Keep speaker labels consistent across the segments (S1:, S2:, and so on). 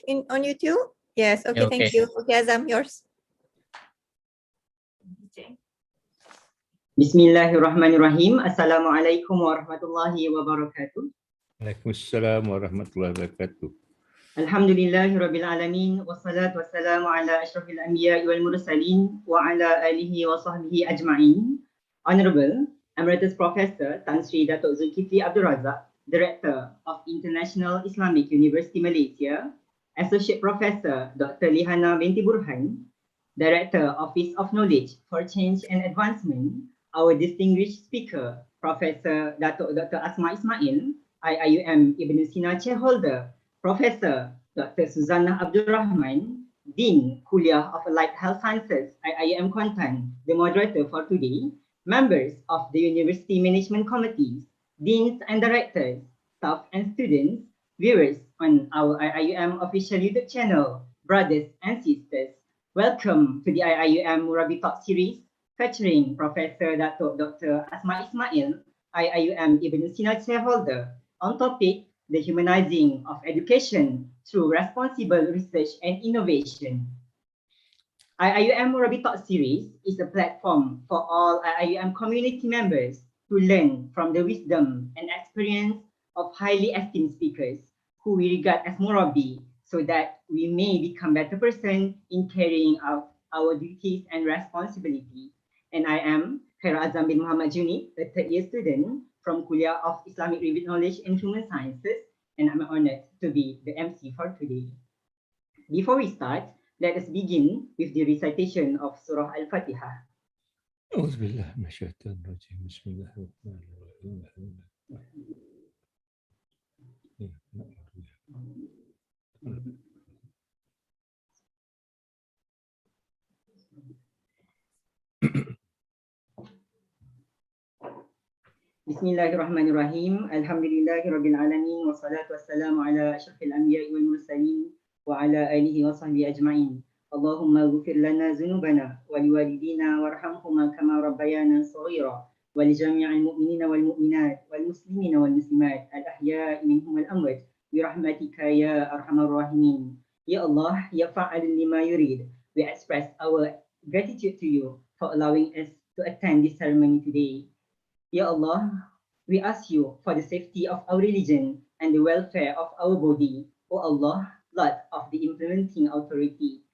S1: on YouTube? Yes. Okay.
S2: Yeah,
S1: Thank
S2: okay.
S1: you. Okay, Azam, yours.
S3: Bismillahirrahmanirrahim. Assalamualaikum warahmatullahi wabarakatuh.
S4: Waalaikumsalam warahmatullahi wabarakatuh.
S3: Alhamdulillahi rabbil alamin. Wassalatu wassalamu ala ashrafil anbiya wal mursalin wa ala alihi wa sahbihi ajma'in. Honorable Emeritus Professor Tan Sri Datuk Zulkifli Abdul Razak, Director of International Islamic University Malaysia, Associate Professor Dr. Lihana binti Burhan, Director, Office of Knowledge for Change and Advancement, our distinguished speaker, Professor Datuk Dr. Asma Ismail, IIUM Ibn Sina Chairholder, Professor Dr. Suzana Abdul Rahman, Dean Kuliah of Allied Health Sciences, IIUM Kuantan, the moderator for today, members of the University Management Committees, Deans and Directors, staff and students, viewers on our IIUM official YouTube channel, brothers and sisters. Welcome to the IIUM Murabbi Talk Series featuring Professor Datuk Dr. Asma Ismail, IIUM Ibn Sina Chairholder, on topic the humanizing of education through responsible research and innovation. IIUM Murabbi Talk Series is a platform for all IIUM community members to learn from the wisdom and experience of highly esteemed speakers who we regard as Murabbi, so that we may become better person in carrying out our duties and responsibility. And I am Khairul Azam bin Muhammad Juni, a third year student from Kuliah of Islamic Religious Knowledge and Human Sciences, and I'm honored to be the MC for today. Before we start, let us begin with the recitation of Surah Al-Fatihah.
S4: Auzubillahi minasyaitonir rajim. Bismillahirrahmanirrahim.
S3: Bismillahirrahmanirrahim. Alhamdulillahirabbil alamin wassalatu wassalamu ala asyrafil anbiya'i wal mursalin wa ala alihi wa sahbihi ajma'in. Allahumma ighfir lana dhunubana wa liwalidina warhamhuma kama rabbayana shaghira wa li jami'il mu'minina wal mu'minat wal muslimina wal muslimat al ahya'i minhum wal amwat bi rahmatika ya arhamar rahimin. Ya Allah, ya fa'al lima yurid. We express our gratitude to you for allowing us to attend this ceremony today. Ya Allah, we ask you for the safety of our religion and the welfare of our body. O Allah, Lord of the implementing authority,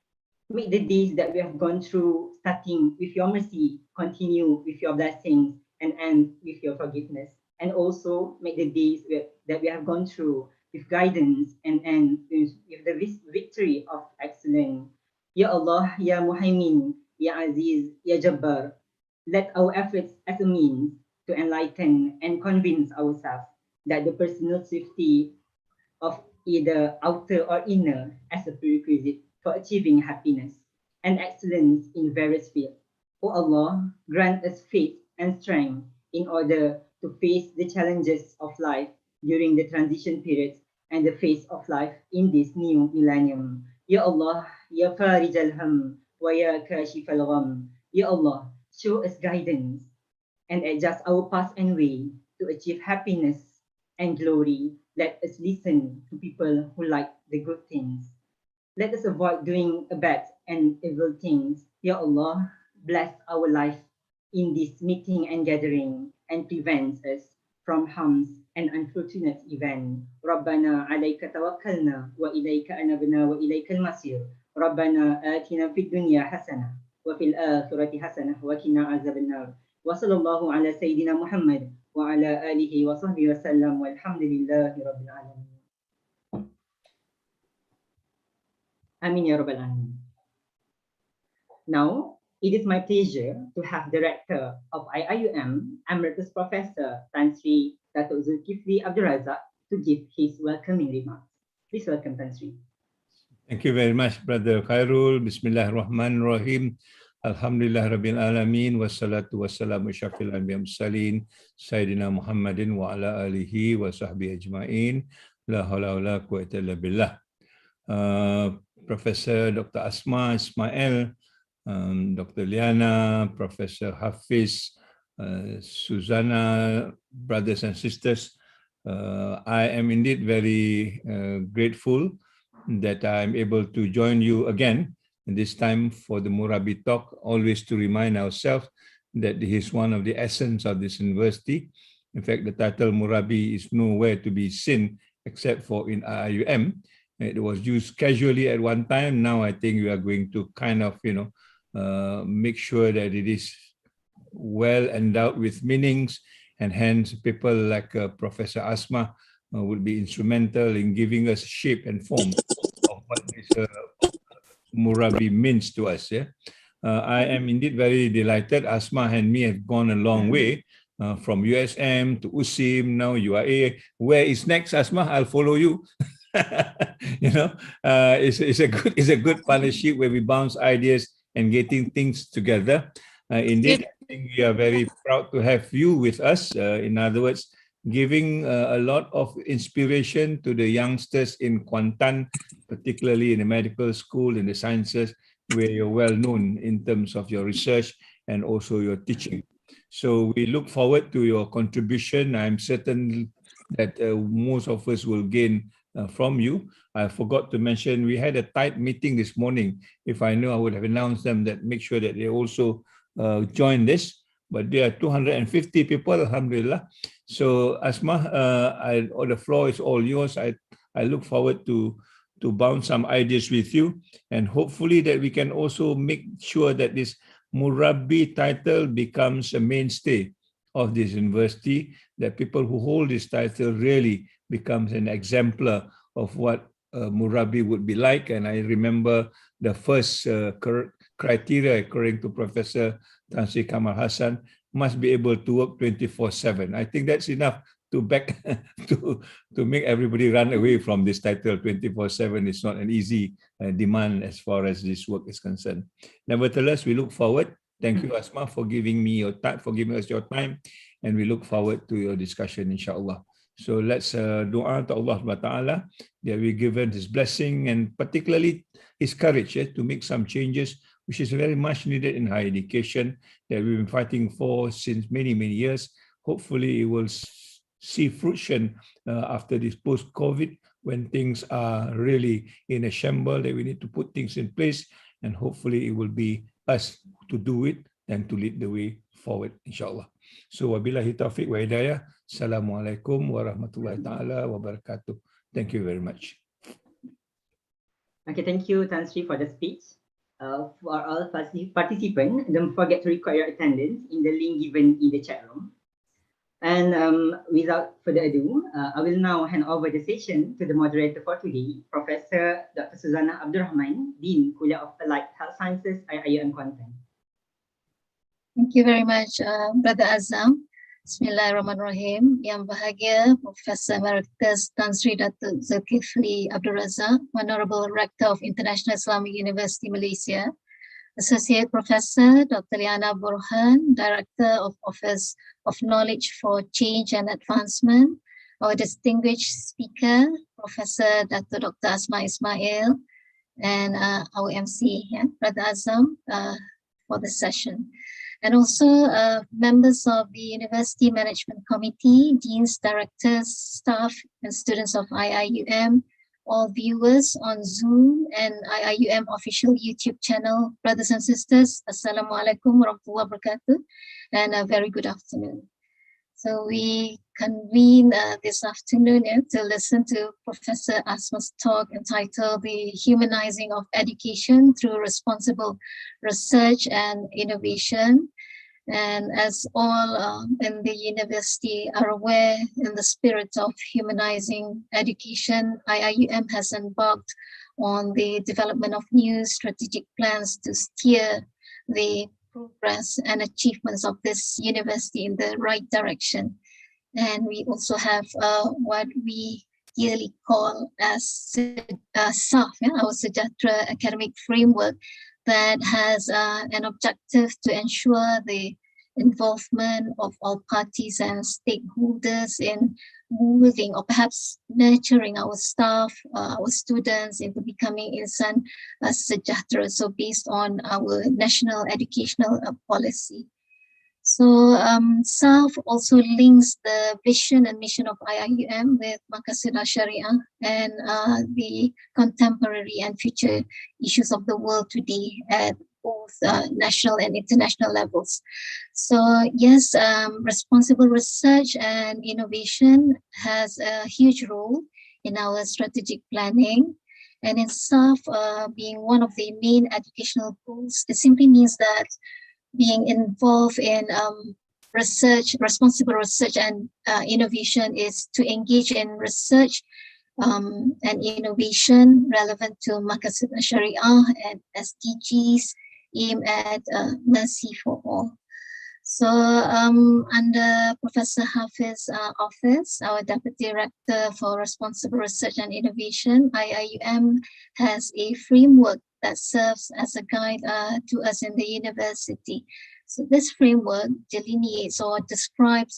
S3: make the days that we have gone through, starting with your mercy, continue with your blessings, and end with your forgiveness. And also make the days that we have gone through with guidance and end with the victory of excellence. Ya Allah, Ya Muhaimin, Ya Aziz, Ya Jabbar, let our efforts as a means to enlighten and convince ourselves that the personal safety of either outer or inner as a prerequisite for achieving happiness and excellence in various fields. O Allah, grant us faith and strength in order to face the challenges of life during the transition periods and the phase of life in this new millennium. Ya Allah, Ya Farij al-Ham, wa Ya Kashif al-Gham. Ya Allah, show us guidance and adjust our path and way to achieve happiness and glory. Let us listen to people who like the good things. Let us avoid doing bad and evil things. Ya Allah, bless our life in this meeting and gathering and prevent us from harms and unfortunate event. Rabbana alayka tawakkalna wa ilayka anabna wa ilayka al-masir. Rabbana atina fid dunya hasanah wa fil akhirati hasanah wa qina azabannar. Wa sallallahu ala sayyidina Muhammad wa ala alihi wa sahbihi wa sallam walhamdulillahi rabbil alamin. Amin ya rabbal alamin. Now, it is my pleasure to have Director of IIUM, Emeritus Professor Tan Sri Datuk Zulkifli Abdul Razak to give his welcoming remarks. Please welcome Tan Sri.
S4: Thank you very much, Brother Khairul. Bismillahirrahmanirrahim. Alhamdulillah Rabbil Alamin. Wassalatu wassalamu syafil anbiya mursalin. Sayyidina Muhammadin wa ala alihi wa sahbihi ajma'in. La hawla wa la quwwata illa billah. Professor Dr. Asma Ismail, Dr. Liana, Professor Hafiz, Suzana, brothers and sisters, I am indeed very grateful that I'm able to join you again, and this time for the Murabbi talk, always to remind ourselves that he is one of the essence of this university. In fact, the title Murabbi is nowhere to be seen except for in IIUM. It was used casually at one time. Now I think we are going to kind of, make sure that it is well endowed with meanings, and hence people like Professor Asma will be instrumental in giving us shape and form of what this Murabbi means to us. Yeah, I am indeed very delighted. Asma and me have gone a long way from USM to USIM, now UIA. Where is next, Asma? I'll follow you. It's a good partnership where we bounce ideas and getting things together. Indeed, I think we are very proud to have you with us. In other words, giving a lot of inspiration to the youngsters in Kuantan, particularly in the medical school, in the sciences, where you're well known in terms of your research and also your teaching. So we look forward to your contribution. I'm certain that most of us will gain from you. I forgot to mention, we had a tight meeting this morning. If I knew, I would have announced them that make sure that they also join this. But there are 250 people, alhamdulillah. So Asma, the floor is all yours. I look forward to bounce some ideas with you, and hopefully that we can also make sure that this Murabbi title becomes a mainstay of this university, that people who hold this title really becomes an exemplar of what Murabbi would be like. And I remember the first criteria, according to Professor Tan Sri Kamal Hassan, must be able to work 24/7. I think that's enough to back to make everybody run away from this title. 24/7 is not an easy demand as far as this work is concerned. Nevertheless, we look forward. Thank you, Asma, for giving me your time, for giving us your time, and we look forward to your discussion, inshallah. So let's dua to Allah Subhanahu wa Taala that we given His blessing and particularly His courage to make some changes, which is very much needed in higher education that we've been fighting for since many years. Hopefully, it will see fruition after this post-COVID, when things are really in a shamble, that we need to put things in place, and hopefully it will be us to do it and to lead the way forward, inshallah. So wabillahi taufiq wa hidayah. Assalamualaikum warahmatullahi ta'ala wabarakatuh. Thank you very much.
S3: Okay, thank you, Tan Sri, for the speech. For all participants, don't forget to record your attendance in the link given in the chat room. And without further ado, I will now hand over the session to the moderator for today, Professor Dr. Suzana Abdul Rahman, Dean, Kuliah of Applied Health Sciences, IIUM Kuantan.
S2: Thank you very much, Brother Azam. Bismillahirrahmanirrahim. Yang bahagia Professor Emeritus Tan Sri Datuk Zulkifli Abdul Razak, Honorable Rector of International Islamic University Malaysia, Associate Professor Dr. Liana Burhan, Director of Office of Knowledge for Change and Advancement, our distinguished speaker, Professor Dr. Asma Ismail, and our MC, Brother Azam, for the session. And also members of the University Management Committee, deans, directors, staff, and students of IIUM, all viewers on Zoom and IIUM official YouTube channel. Brothers and sisters, Assalamualaikum warahmatullahi wabarakatuh, and a very good afternoon. So we convene this afternoon to listen to Professor Asma's talk entitled The Humanizing of Education Through Responsible Research and Innovation. And as all in the university are aware, in the spirit of humanizing education, IIUM has embarked on the development of new strategic plans to steer the progress and achievements of this university in the right direction. And we also have what we yearly call as SAF, our Sejahtera Academic Framework, that has an objective to ensure the involvement of all parties and stakeholders in moving or perhaps nurturing our staff, our students into becoming insan sejahtera, so based on our national educational policy. So SAF also links the vision and mission of IIUM with Maqasid Syariah and the contemporary and future issues of the world today at both national and international levels. So yes, responsible research and innovation has a huge role in our strategic planning. And in SAF being one of the main educational goals, it simply means that being involved in research, responsible research and innovation is to engage in research and innovation relevant to Maqasid Syariah and SDGs aimed at mercy for all. So under Professor Hafiz's office, our Deputy Director for Responsible Research and Innovation, IIUM has a framework that serves as a guide to us in the university. So this framework delineates or describes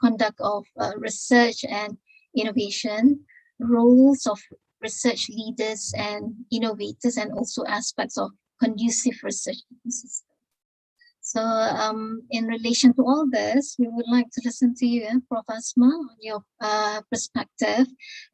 S2: conduct of research and innovation, roles of research leaders and innovators, and also aspects of conducive research ecosystem. So in relation to all this, we would like to listen to you, Prof. Asma, on your perspective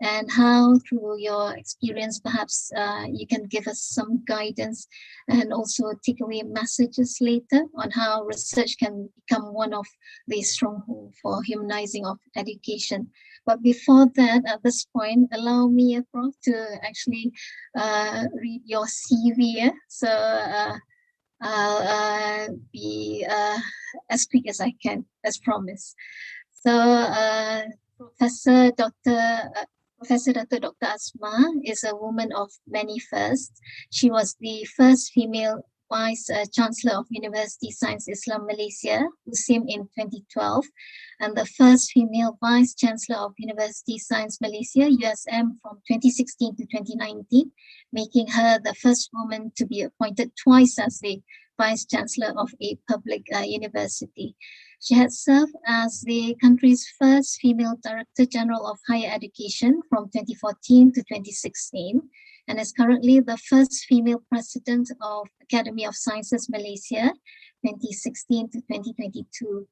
S2: and how through your experience, perhaps you can give us some guidance and also takeaway messages later on how research can become one of the strongholds for humanizing of education. But before that, at this point, allow me, Prof, to actually read your CV. So I'll be as quick as I can, as promised. So Professor Dr. Dr. Asma is a woman of many firsts. She was the first female Vice Chancellor of University Science Islam Malaysia, USIM, in 2012, and the first female Vice Chancellor of University Science Malaysia, USM, from 2016 to 2019, making her the first woman to be appointed twice as the Vice Chancellor of a public university. She had served as the country's first female Director General of Higher Education from 2014 to 2016, and is currently the first female President of Academy of Sciences Malaysia, 2016 to 2022.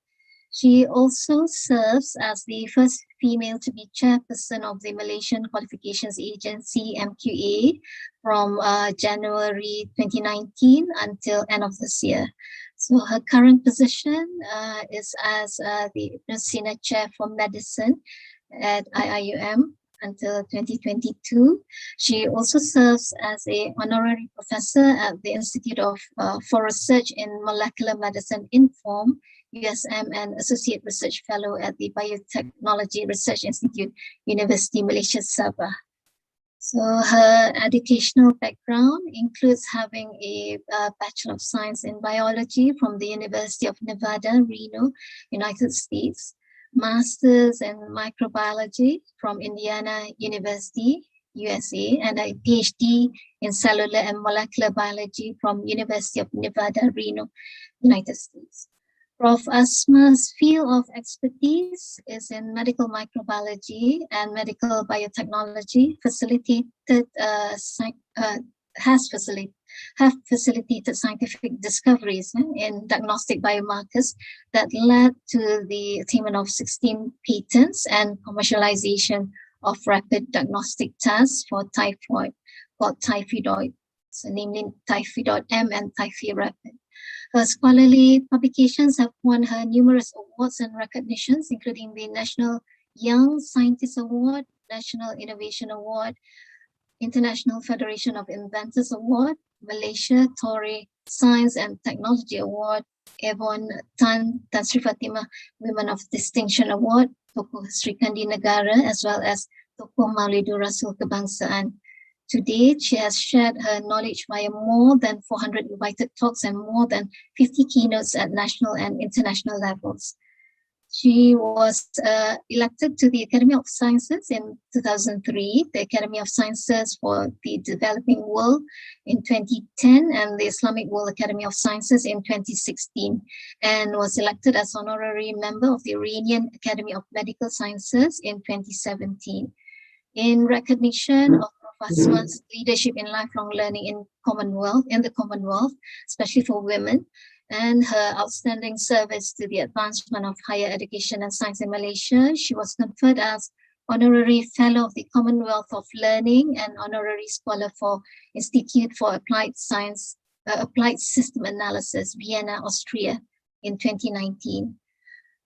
S2: She also serves as the first female to be chairperson of the Malaysian Qualifications Agency, MQA, from January 2019 until end of this year. So her current position is as the Sina Chair for Medicine at IIUM until 2022. She also serves as an honorary professor at the Institute of for Research in Molecular Medicine, INFORM, USM, and Associate Research Fellow at the Biotechnology Research Institute, University Malaysia Sabah. So her educational background includes having a Bachelor of Science in Biology from the University of Nevada, Reno, United States, Masters in Microbiology from Indiana University, USA, and a PhD in Cellular and Molecular Biology from University of Nevada, Reno, United States. Prof. Asma's field of expertise is in medical microbiology and medical biotechnology, have facilitated scientific discoveries in diagnostic biomarkers that led to the attainment of 16 patents and commercialization of rapid diagnostic tests for typhoid, called Typhoid, so namely Typhoid M and Typhoid Rapid. Her scholarly publications have won her numerous awards and recognitions, including the National Young Scientist Award, National Innovation Award, International Federation of Inventors Award, Malaysia Torre Science and Technology Award, Avon Tan Sri Fatimah Women of Distinction Award, Tokoh Sri Kandi Negara, as well as Tokoh Maulidur Rasul Kebangsaan. To date, she has shared her knowledge via more than 400 invited talks and more than 50 keynotes at national and international levels. She was elected to the Academy of Sciences in 2003, the Academy of Sciences for the Developing World in 2010, and the Islamic World Academy of Sciences in 2016, and was elected as honorary member of the Iranian Academy of Medical Sciences in 2017. In recognition of Asma's leadership in lifelong learning in the Commonwealth, especially for women, and her outstanding service to the advancement of higher education and science in Malaysia. She was conferred as Honorary Fellow of the Commonwealth of Learning and Honorary Scholar for Institute for Applied Science, Applied System Analysis, Vienna, Austria, in 2019.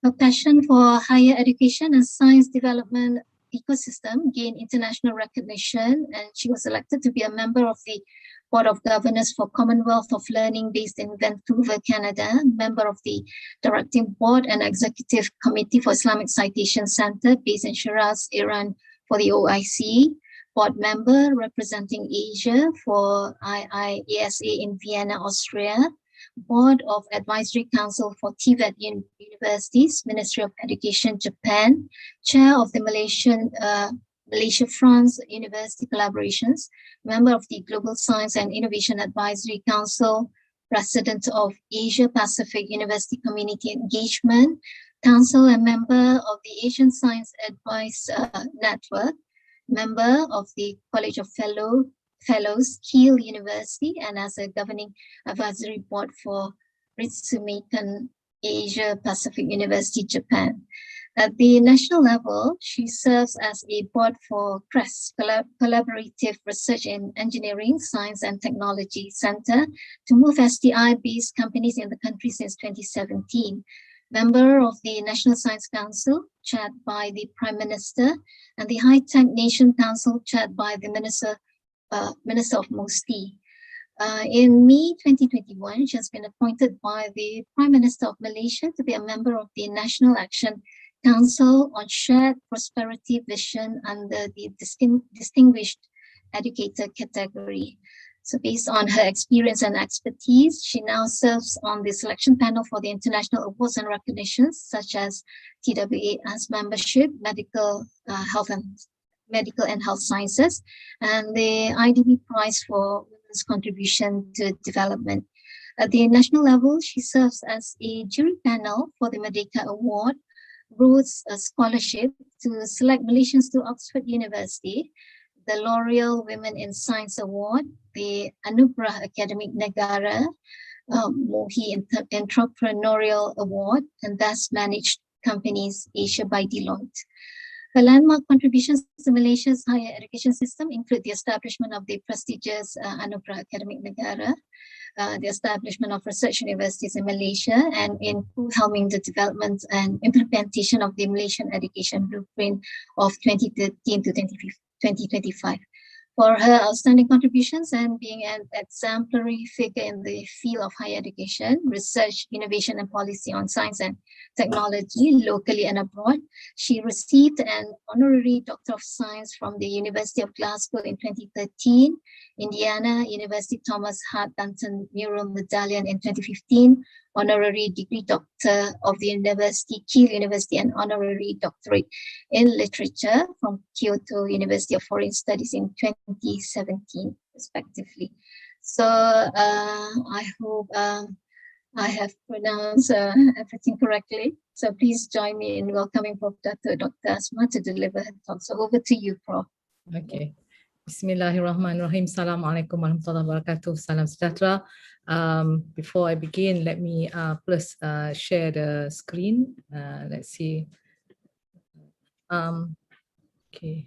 S2: Her passion for higher education and science development ecosystem gained international recognition, and she was elected to be a member of the Board of Governors for Commonwealth of Learning based in Vancouver, Canada, member of the Directing Board and Executive Committee for Islamic Citation Center based in Shiraz, Iran for the OIC, board member representing Asia for IIASA in Vienna, Austria, Board of Advisory Council for TVET Universities, Ministry of Education, Japan, Chair of the Malaysia-France University Collaborations, member of the Global Science and Innovation Advisory Council, President of Asia Pacific University Community Engagement Council, and member of the Asian Science Advice Network, member of the College of Fellows, Kiel University, and as a governing advisory board for Ritsumeikan Asia Pacific University, Japan. At the national level, she serves as a board for CREST, Collaborative Research in Engineering, Science and Technology Center, to move STI-based companies in the country since 2017. Member of the National Science Council, chaired by the Prime Minister, and the High Tech Nation Council, chaired by the Minister of MOSTI. In May 2021, she has been appointed by the Prime Minister of Malaysia to be a member of the National Action Council on Shared Prosperity Vision under the Distinguished Educator category. So based on her experience and expertise, she now serves on the selection panel for the international awards and recognitions, such as TWA's membership, Medical and Health Sciences, and the IDB Prize for Women's Contribution to Development. At the national level, she serves as a jury panel for the Merdeka Award, Rhodes Scholarship to select Malaysians to Oxford University, the L'Oreal Women in Science Award, the Anugerah Academic Negara, Mohi Entrepreneurial Award, and Best Managed Companies Asia by Deloitte. Her landmark contributions to Malaysia's higher education system include the establishment of the prestigious Anugerah Academic Negara, the establishment of research universities in Malaysia, and in helming the development and implementation of the Malaysian Education Blueprint of 2013 to 2025. For her outstanding contributions and being an exemplary figure in the field of higher education, research, innovation, and policy on science and technology, locally and abroad, she received an honorary Doctor of Science from the University of Glasgow in 2013, Indiana University Thomas Hart Danton Mural Medallion in 2015, honorary degree doctor of the University, Kiel University, and honorary doctorate in literature from Kyoto University of Foreign Studies in 2017, respectively. So I hope I have pronounced everything correctly. So please join me in welcoming Prof. Datuk Dr. Asma to deliver her talk. So over to you, Prof.
S5: Okay. Bismillahirrahmanirrahim. Assalamualaikum warahmatullahi wabarakatuh. Salam sejahtera. Before I begin, let me plus share the screen. Let's see. Okay.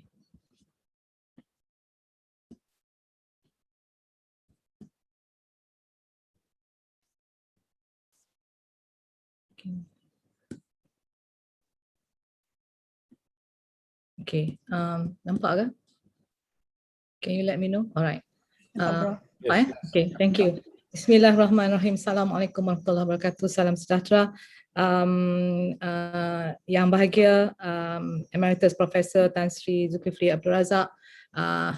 S5: Okay. Nampak ke? Can you let me know? All right.
S4: Yes.
S5: Okay, thank you. Bismillahirrahmanirrahim. Assalamualaikum warahmatullahi wabarakatuh. Salam sejahtera. Yang bahagia, Emeritus Professor Tan Sri Zulkifli Abdul Razak,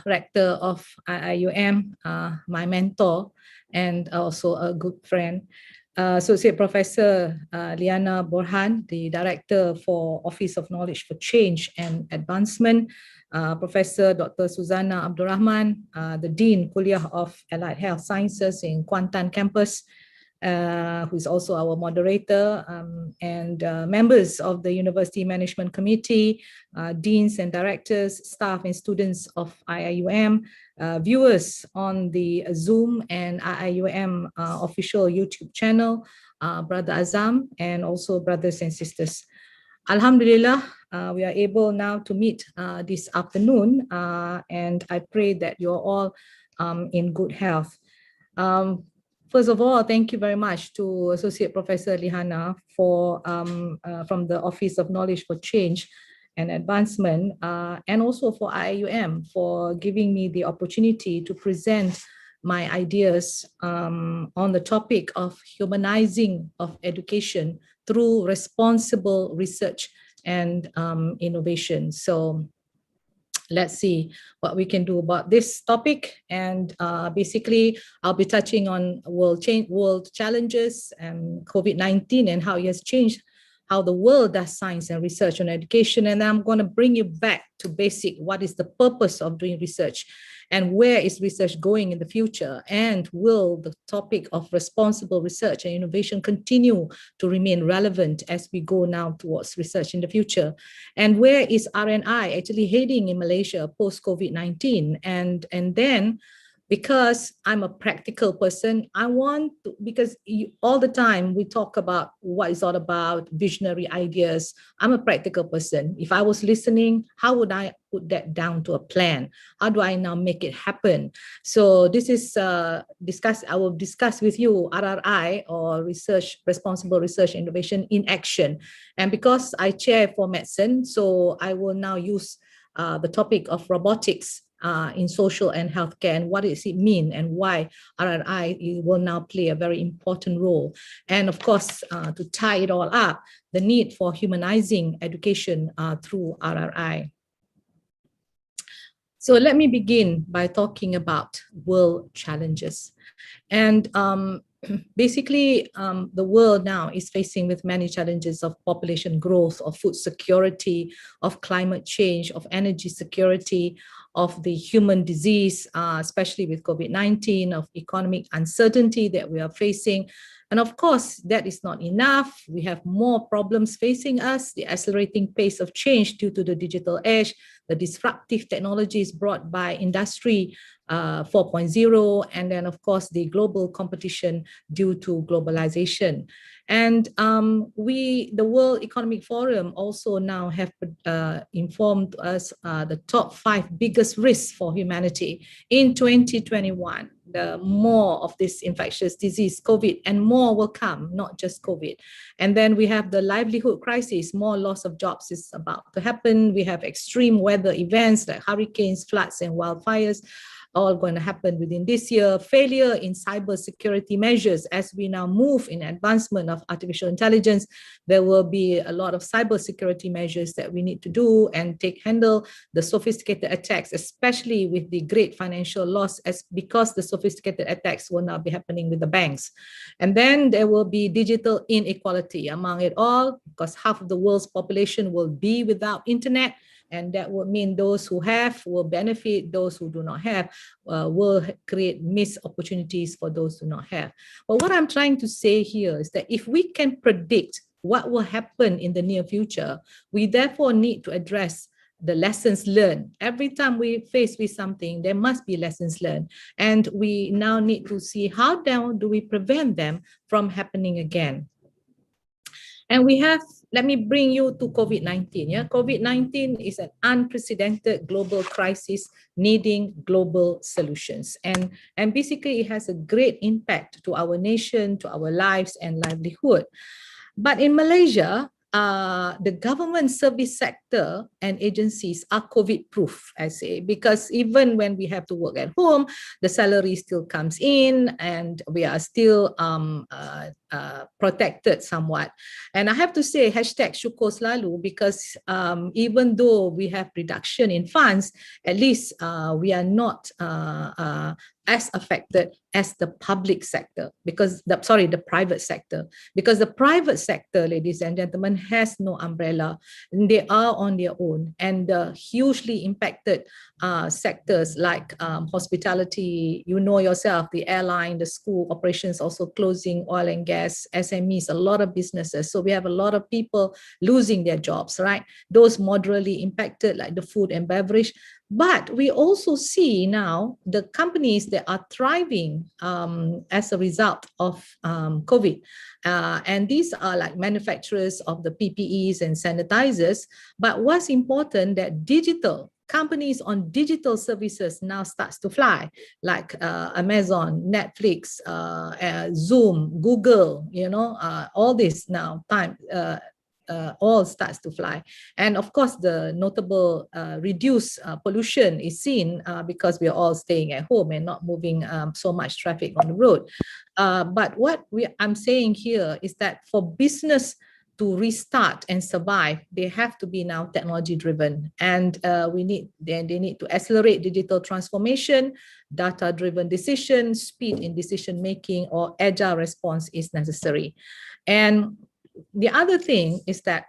S5: Rector of IIUM, my mentor and also a good friend. Associate Professor Liana Borhan, the Director for Office of Knowledge for Change and Advancement, Professor Dr. Suzana Abdul Rahman, the Dean Kuliah of Allied Health Sciences in Kuantan campus, who is also our moderator, and members of the University Management Committee, deans and directors, staff and students of IIUM, viewers on the Zoom and IIUM official YouTube channel, Brother Azam, and also brothers and sisters. Alhamdulillah, we are able now to meet this afternoon, and I pray that you're all in good health. First of all, thank you very much to Associate Professor Lihana for from the Office of Knowledge for Change and Advancement, and also for IIUM for giving me the opportunity to present my ideas on the topic of humanizing of education through responsible research and innovation. So let's see what we can do about this topic. And basically, I'll be touching on world challenges and COVID-19 and how it has changed how the world does science and research on education. And I'm going to bring you back to basic. What is the purpose of doing research? And where is research going in the future? And will the topic of responsible research and innovation continue to remain relevant as we go now towards research in the future? And where is R&I actually heading in Malaysia post-COVID-19? And then, because I'm a practical person, I want to, because all the time we talk about what it's all about, visionary ideas. I'm a practical person. If I was listening, how would I put that down to a plan? How do I now make it happen? So this is I will discuss with you RRI, or responsible research innovation in action. And because I chair for medicine, so I will now use the topic of robotics in social and healthcare, and what does it mean, and why RRI will now play a very important role. And of course, to tie it all up, the need for humanizing education through RRI. So let me begin by talking about world challenges. And basically, the world now is facing with many challenges of population growth, of food security, of climate change, of energy security, of the human disease, especially with COVID-19, of economic uncertainty that we are facing. And of course, that is not enough. We have more problems facing us, the accelerating pace of change due to the digital age, the disruptive technologies brought by industry 4.0, and then of course the global competition due to globalization. And the World Economic Forum also now have informed us the top 5 biggest risks for humanity in 2021. The more of this infectious disease, COVID, and more will come, not just COVID. And then we have the livelihood crisis, more loss of jobs is about to happen. We have extreme weather events like hurricanes, floods, and wildfires, all going to happen within this year. Failure in cybersecurity measures. As we now move in advancement of artificial intelligence, there will be a lot of cybersecurity measures that we need to do and handle the sophisticated attacks, especially with the great financial loss, because the sophisticated attacks will now be happening with the banks. And then there will be digital inequality among it all, because half of the world's population will be without internet. And that would mean those who have will benefit, those who do not have will create missed opportunities for those who do not have. But what I'm trying to say here is that if we can predict what will happen in the near future, we therefore need to address the lessons learned. Every time we face with something, there must be lessons learned. And we now need to see how down do we prevent them from happening again. And we have, let me bring you to COVID-19. Yeah? COVID-19 is an unprecedented global crisis needing global solutions. And basically it has a great impact to our nation, to our lives and livelihood. But in Malaysia, the government service sector and agencies are COVID-proof, I say, because even when we have to work at home, the salary still comes in and we are still protected somewhat. And I have to say, #syukur selalu, because even though we have reduction in funds, at least we are not as affected as the public sector, because the private sector, because the private sector, ladies and gentlemen, has no umbrella. And they are on their own, and hugely impacted sectors like hospitality, you know yourself, the airline, the school operations also closing, oil and gas, SMEs, a lot of businesses. So we have a lot of people losing their jobs, right? Those moderately impacted like the food and beverage, But we also see now the companies that are thriving as a result of COVID. And these are like manufacturers of the PPEs and sanitizers. But what's important that digital companies on digital services now starts to fly, like Amazon, Netflix, Zoom, Google, all this now all starts to fly. And of course, the notable reduced pollution is seen because we are all staying at home and not moving so much traffic on the road. But what I'm saying here is that for business to restart and survive, they have to be now technology driven, and they need to accelerate digital transformation, data driven decision, speed in decision making, or agile response is necessary. And the other thing is that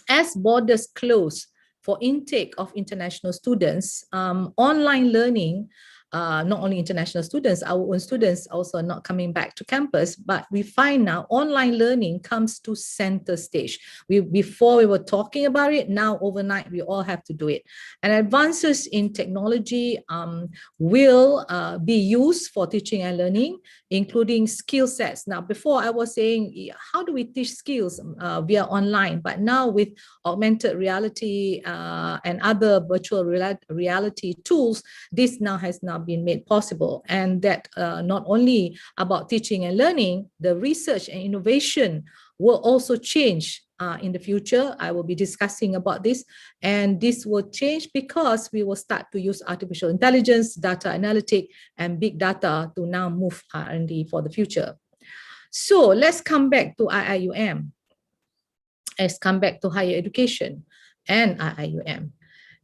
S5: as borders close for intake of international students, online learning, not only international students, our own students also not coming back to campus, but we find now online learning comes to center stage. Before we were talking about it, now overnight we all have to do it. And advances in technology will be used for teaching and learning, including skill sets. Now, before I was saying, how do we teach skills via online? But now with augmented reality and other virtual reality tools, this now has been made possible. And that not only about teaching and learning, the research and innovation will also change in the future. I will be discussing about this, and this will change because we will start to use artificial intelligence, data analytics, and big data to now move R&D for the future. So let's come back to IIUM. Let's come back to higher education and IIUM.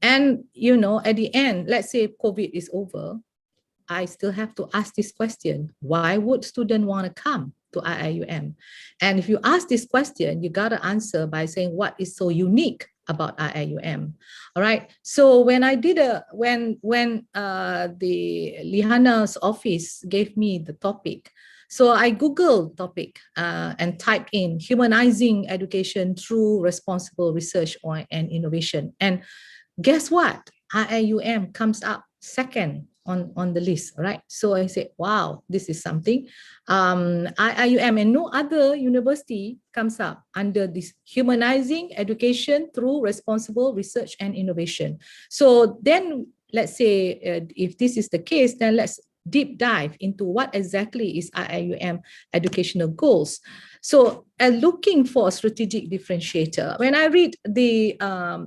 S5: And, at the end, let's say COVID is over, I still have to ask this question. Why would students want to come to IIUM? And if you ask this question, you got to answer by saying what is so unique about IIUM. All right. So when I did when the Lihana's office gave me the topic, so I Googled topic and typed in humanizing education through responsible research and innovation. And guess what? IIUM comes up second on the list, right? So I said, wow, this is something. IIUM and no other university comes up under this humanizing education through responsible research and innovation. So then let's say if this is the case, then let's deep dive into what exactly is IIUM educational goals. So looking for a strategic differentiator, when I read the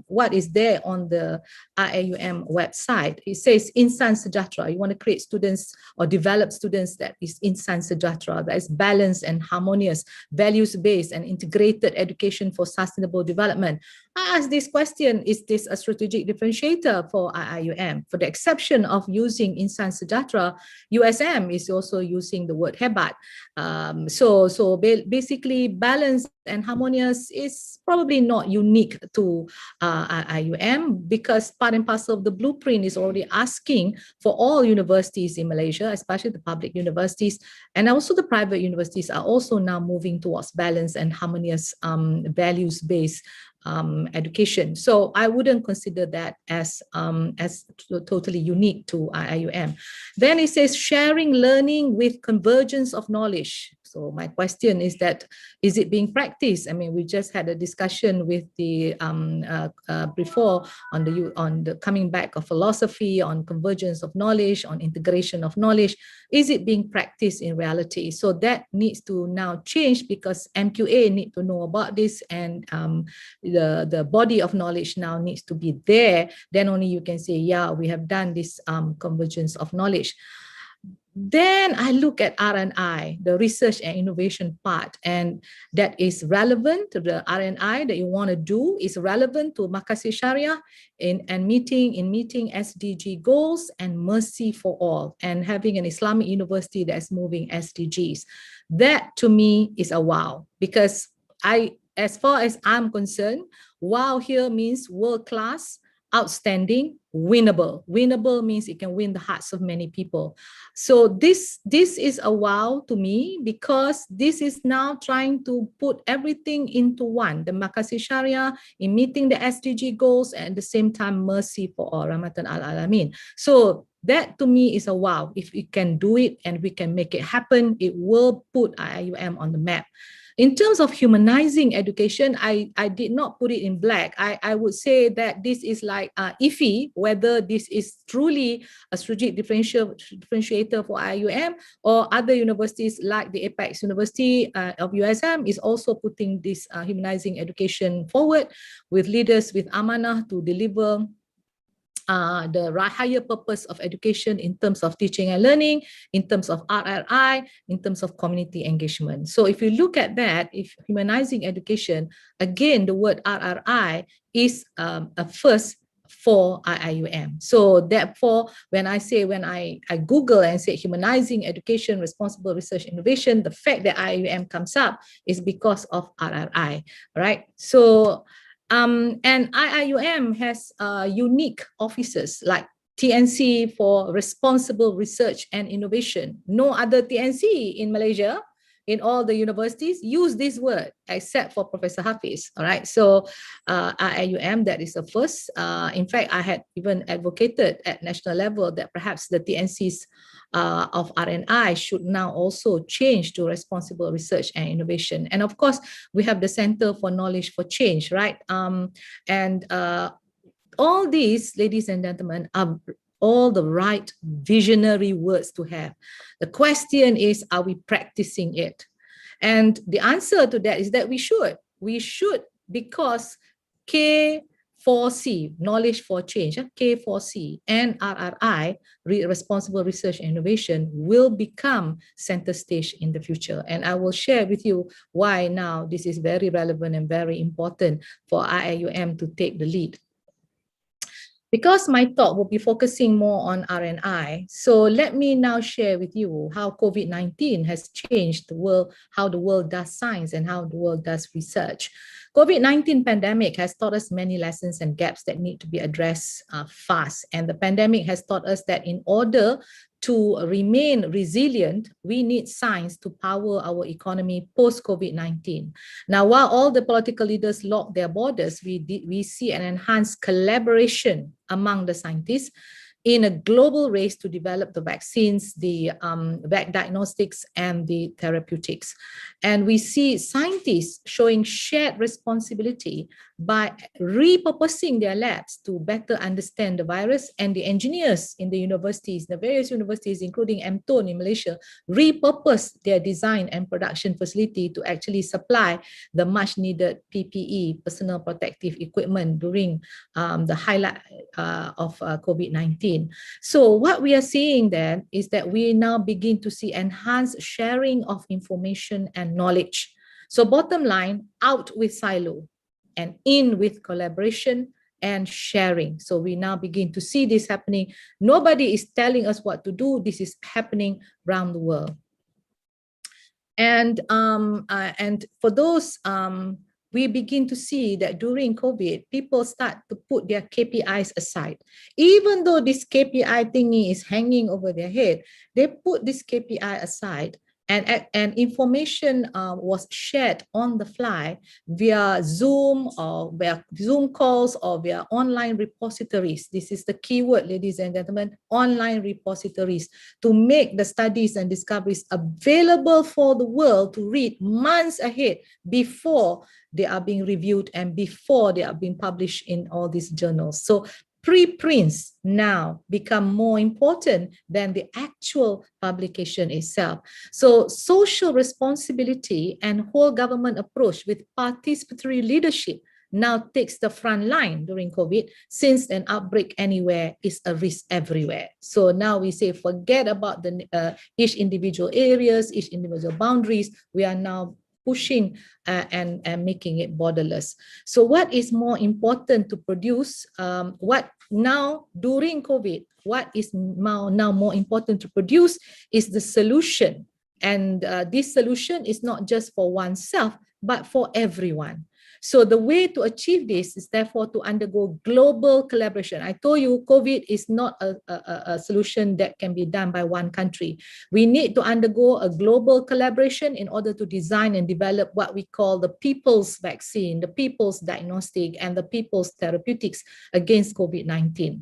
S5: what is there on the IIUM website, it says Insan Sejahtera. You want to create students or develop students that is Insan Sejahtera, that is balanced and harmonious, values-based and integrated education for sustainable development. I ask this question, is this a strategic differentiator for IIUM? For the exception of using Insan Sejahtera, USM is also using the word hebat. So basically, balanced and harmonious is probably not unique to IIUM, because part and parcel of the blueprint is already asking for all universities in Malaysia, especially the public universities, and also the private universities are also now moving towards balanced and harmonious values-based education. So I wouldn't consider that as totally unique to IIUM. Then it says sharing learning with convergence of knowledge. So my question is that, is it being practiced? I mean, we just had a discussion with the before on the coming back of philosophy, on convergence of knowledge, on integration of knowledge. Is it being practiced in reality? So that needs to now change, because MQA need to know about this, and the body of knowledge now needs to be there. Then only you can say, yeah, we have done this convergence of knowledge. Then I look at R&I, the research and innovation part, and that is relevant to the R&I that you want to do, is relevant to Makasih Syariah in meeting SDG goals and mercy for all, and having an Islamic university that's moving SDGs. That to me is a wow, because as far as I'm concerned, wow here means world class, outstanding, winnable. Winnable means it can win the hearts of many people. So this is a wow to me, because this is now trying to put everything into one, the Makasih Sharia in meeting the SDG goals, and at the same time mercy for all, Rahmatan al Alamin. So that to me is a wow. If we can do it and we can make it happen, it will put IIUM on the map. In terms of humanizing education, I did not put it in black. I would say that this is like iffy, whether this is truly a strategic differentiator for IIUM, or other universities like the Apex University of USM is also putting this humanizing education forward with leaders with amanah to deliver the higher purpose of education in terms of teaching and learning, in terms of RRI, in terms of community engagement. So if you look at that, if humanizing education, again, the word RRI is a first for IIUM. So therefore, when I Google and say humanizing education, responsible research innovation, the fact that IIUM comes up is because of RRI, right? So and IIUM has unique offices like TNC for responsible research and innovation. No other TNC in Malaysia, in all the universities, use this word except for Professor Hafiz. All right, so IIUM, that is the first. In fact, I had even advocated at national level that perhaps the TNCs of RNI should now also change to responsible research and innovation. And of course, we have the Center for Knowledge for Change, right? All these, ladies and gentlemen, are all the right visionary words to have. The question is, are we practicing it? And the answer to that is that we should. We should, because K4C, Knowledge for Change, K4C and RRI, Responsible Research and Innovation, will become center stage in the future. And I will share with you why now this is very relevant and very important for IIUM to take the lead. Because my talk will be focusing more on RNI, so let me now share with you how COVID-19 has changed the world, how the world does science and how the world does research. COVID-19 pandemic has taught us many lessons and gaps that need to be addressed fast. And the pandemic has taught us that in order to remain resilient, we need science to power our economy post-COVID-19. Now, while all the political leaders lock their borders, we see an enhanced collaboration among the scientists in a global race to develop the vaccines, the diagnostics, and the therapeutics. And we see scientists showing shared responsibility by repurposing their labs to better understand the virus, and the engineers in the universities, the various universities, including MTON in Malaysia, repurpose their design and production facility to actually supply the much needed PPE, personal protective equipment, during the highlight of COVID-19. So what we are seeing then is that we now begin to see enhanced sharing of information and knowledge. So bottom line, out with silo and in with collaboration and sharing. So we now begin to see this happening. Nobody is telling us what to do. This is happening around the world. And for those, we begin to see that during COVID, people start to put their KPIs aside. Even though this KPI thingy is hanging over their head, they put this KPI aside, and information was shared on the fly via Zoom or via Zoom calls or via online repositories. This is the keyword, ladies and gentlemen, online repositories, to make the studies and discoveries available for the world to read months ahead before they are being reviewed and before they are being published in all these journals. So preprints now become more important than the actual publication itself. So social responsibility and whole government approach with participatory leadership now takes the front line during COVID, since an outbreak anywhere is a risk everywhere. So now we say, forget about the each individual areas, each individual boundaries. We are now pushing and making it borderless. So what is more important to produce? What now during COVID, what is now more important to produce is the solution. And this solution is not just for oneself, but for everyone. So the way to achieve this is therefore to undergo global collaboration. I told you COVID is not a solution that can be done by one country. We need to undergo a global collaboration in order to design and develop what we call the people's vaccine, the people's diagnostic, and the people's therapeutics against COVID-19.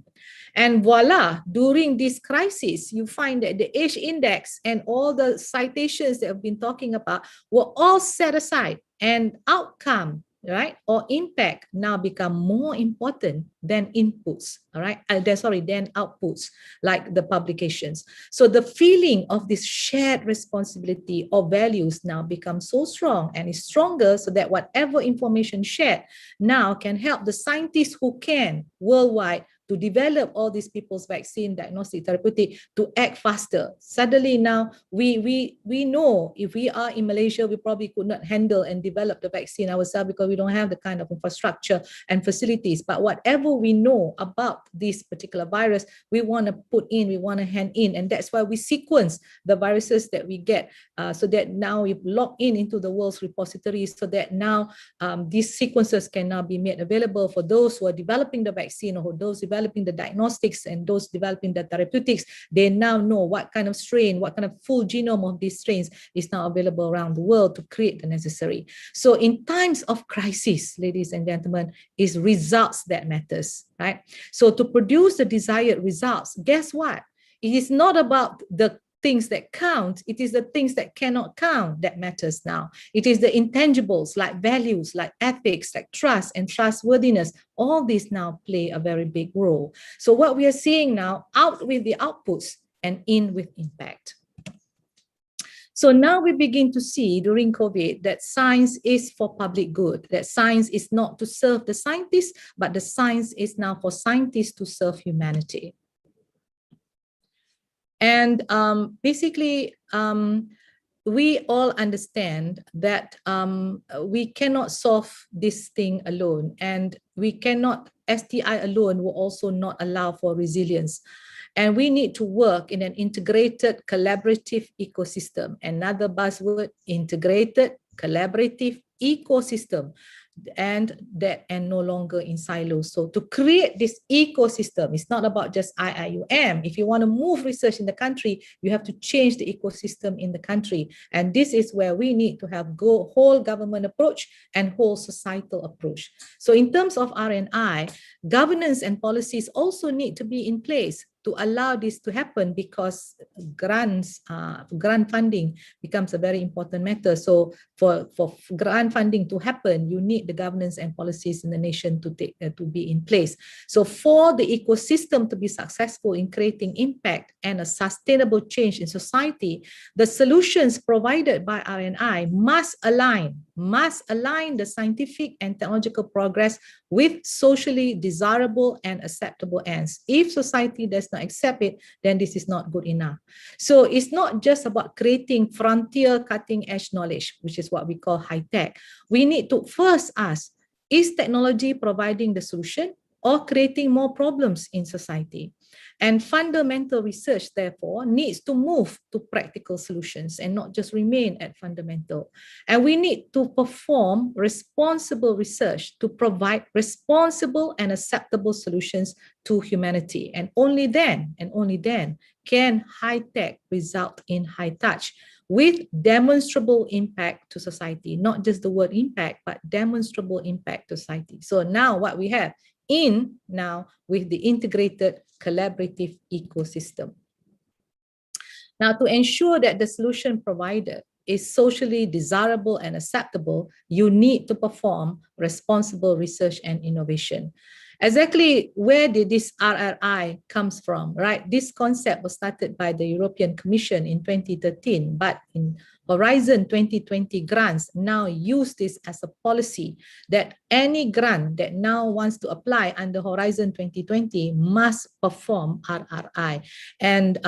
S5: And voila, during this crisis, you find that the age index and all the citations that I've been talking about were all set aside, and outcome, right, or impact now become more important than inputs, all right, than outputs, like the publications. So the feeling of this shared responsibility or values now becomes so strong and is stronger, so that whatever information shared now can help the scientists who can worldwide to develop all these people's vaccine, diagnostic, therapeutic, to act faster. Suddenly now, we know if we are in Malaysia, we probably could not handle and develop the vaccine ourselves because we don't have the kind of infrastructure and facilities. But whatever we know about this particular virus, we want to put in, we want to hand in. And that's why we sequence the viruses that we get, so that now we log in into the world's repositories, so that now these sequences can now be made available for those who are developing the vaccine, or those developing the diagnostics and those developing the therapeutics. They now know what kind of strain, what kind of full genome of these strains is now available around the world to create the necessary. So in times of crisis, ladies and gentlemen, is results that matters, right? So to produce the desired results, guess what? It is not about the things that count, it is the things that cannot count that matters now. It is the intangibles like values, like ethics, like trust and trustworthiness. All these now play a very big role. So what we are seeing now, out with the outputs and in with impact. So now we begin to see during COVID that science is for public good, that science is not to serve the scientists, but the science is now for scientists to serve humanity. And basically, we all understand that we cannot solve this thing alone, and we cannot, STI alone will also not allow for resilience. And we need to work in an integrated, collaborative ecosystem. Another buzzword, integrated, collaborative ecosystem. And no longer in silos. So to create this ecosystem, it's not about just IIUM. If you want to move research in the country, you have to change the ecosystem in the country. And this is where we need to have whole government approach and whole societal approach. So in terms of R&I, governance and policies also need to be in place to allow this to happen, because grant funding becomes a very important matter. So for grant funding to happen, you need the governance and policies in the nation to be in place. So for the ecosystem to be successful in creating impact and a sustainable change in society, the solutions provided by R&I must align the scientific and technological progress with socially desirable and acceptable ends. If society does not accept it, then this is not good enough. So it's not just about creating frontier cutting edge knowledge, which is what we call high tech. We need to first ask, is technology providing the solution or creating more problems in society? And fundamental research, therefore, needs to move to practical solutions and not just remain at fundamental. And we need to perform responsible research to provide responsible and acceptable solutions to humanity. And only then can high tech result in high touch with demonstrable impact to society, not just the word impact, but demonstrable impact to society. So now what we have with the integrated collaborative ecosystem. Now, to ensure that the solution provided is socially desirable and acceptable, you need to perform responsible research and innovation. Exactly where did this RRI comes from, right? This concept was started by the European Commission in 2013, but in Horizon 2020 grants now use this as a policy that any grant that now wants to apply under Horizon 2020 must perform RRI. And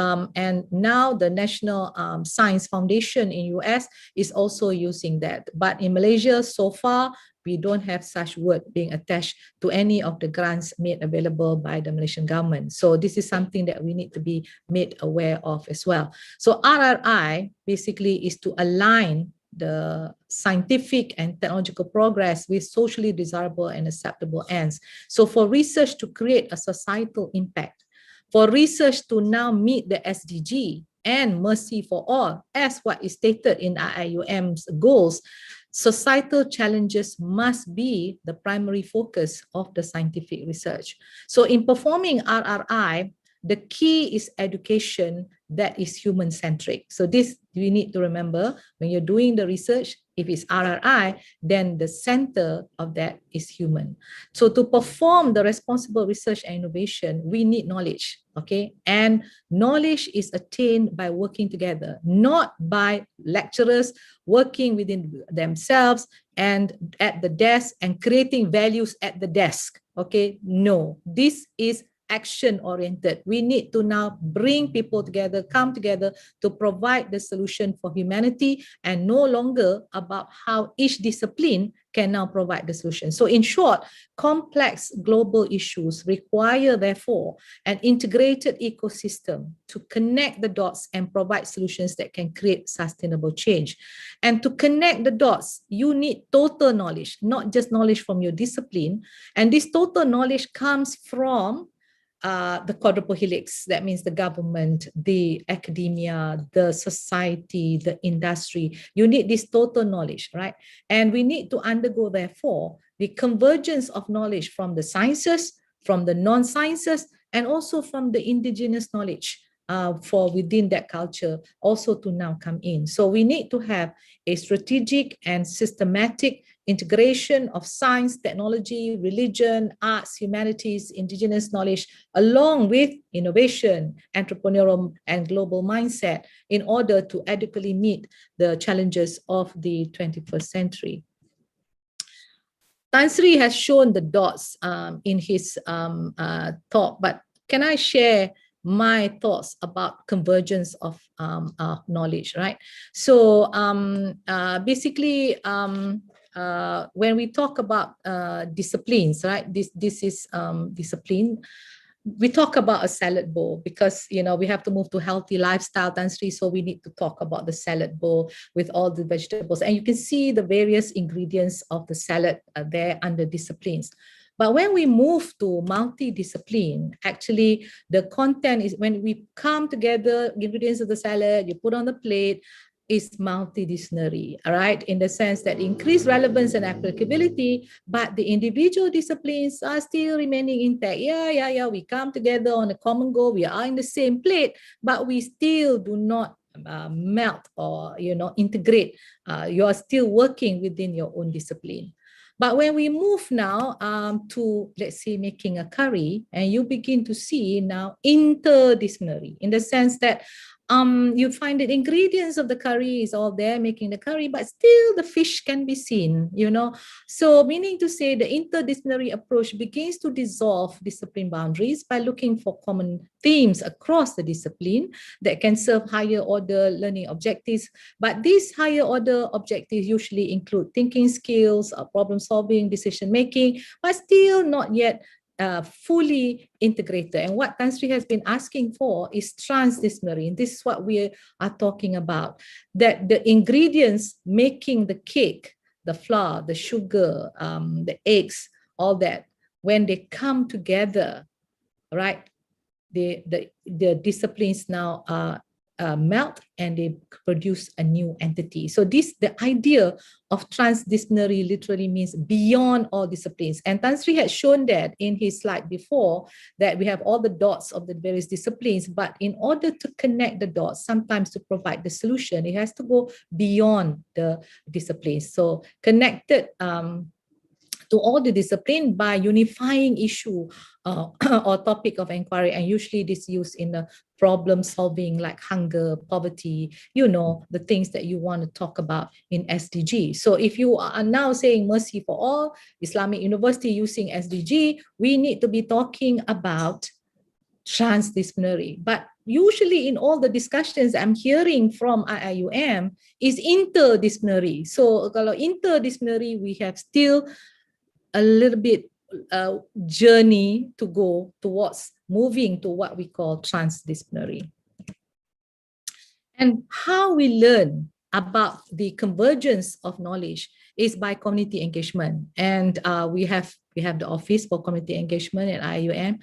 S5: now the National Science Foundation in US is also using that. But in Malaysia, so far, we don't have such word being attached to any of the grants made available by the Malaysian government. So this is something that we need to be made aware of as well. So RRI basically is to align the scientific and technological progress with socially desirable and acceptable ends. So for research to create a societal impact, for research to now meet the SDG and mercy for all, as what is stated in IIUM's goals, societal challenges must be the primary focus of the scientific research. So in performing RRI, the key is education that is human-centric. So this we need to remember when you're doing the research. If it's RRI, then the center of that is human. So to perform the responsible research and innovation, we need knowledge, okay? And knowledge is attained by working together, not by lecturers working within themselves and at the desk and creating values at the desk, okay? No, this is action-oriented. We need to now bring people together, come together to provide the solution for humanity, and no longer about how each discipline can now provide the solution. So in short, complex global issues require, therefore, an integrated ecosystem to connect the dots and provide solutions that can create sustainable change. And to connect the dots, you need total knowledge, not just knowledge from your discipline. And this total knowledge comes from the quadruple helix. That means the government, the academia, the society, the industry. You need this total knowledge, right? And we need to undergo, therefore, the convergence of knowledge from the sciences, from the non-sciences, and also from the indigenous knowledge for within that culture also to now come in. So we need to have a strategic and systematic integration of science, technology, religion, arts, humanities, indigenous knowledge, along with innovation, entrepreneurial and global mindset in order to adequately meet the challenges of the 21st century. Tan Sri has shown the dots in his talk, but can I share my thoughts about convergence of knowledge, right? So basically, when we talk about disciplines, right? This is discipline. We talk about a salad bowl because, you know, we have to move to healthy lifestyle, Tan Sri, so we need to talk about the salad bowl with all the vegetables. And you can see the various ingredients of the salad there under disciplines. But when we move to multidiscipline, actually the content is, when we come together, ingredients of the salad, you put on the plate, is multidisciplinary, all right, in the sense that increased relevance and applicability, but the individual disciplines are still remaining intact. Yeah, we come together on a common goal, we are in the same plate, but we still do not melt or, you know, integrate. You are still working within your own discipline. But when we move now to, let's say, making a curry, and you begin to see now interdisciplinary, in the sense that you find the ingredients of the curry is all there making the curry, but still the fish can be seen, you know. So meaning to say the interdisciplinary approach begins to dissolve discipline boundaries by looking for common themes across the discipline that can serve higher order learning objectives. But these higher order objectives usually include thinking skills, problem solving, decision making, but still not yet fully integrated. And what Tan Sri has been asking for is transdisciplinary. And this is what we are talking about, that the ingredients making the cake, the flour, the sugar, the eggs, all that, when they come together, right, the disciplines now melt and they produce a new entity. So the idea of transdisciplinary literally means beyond all disciplines. And Tan Sri had shown that in his slide before, that we have all the dots of the various disciplines, but in order to connect the dots, sometimes to provide the solution, it has to go beyond the disciplines. So connected to all the discipline by unifying issue or topic of inquiry, and usually this used in the problem solving like hunger, poverty, you know, the things that you want to talk about in SDG. So if you are now saying mercy for all, Islamic University using SDG, we need to be talking about transdisciplinary. But usually in all the discussions I'm hearing from IIUM is interdisciplinary. So kalau interdisciplinary, we have still a little bit journey to go towards moving to what we call transdisciplinary. And how we learn about the convergence of knowledge is by community engagement. And we have the Office for Community Engagement at IUM.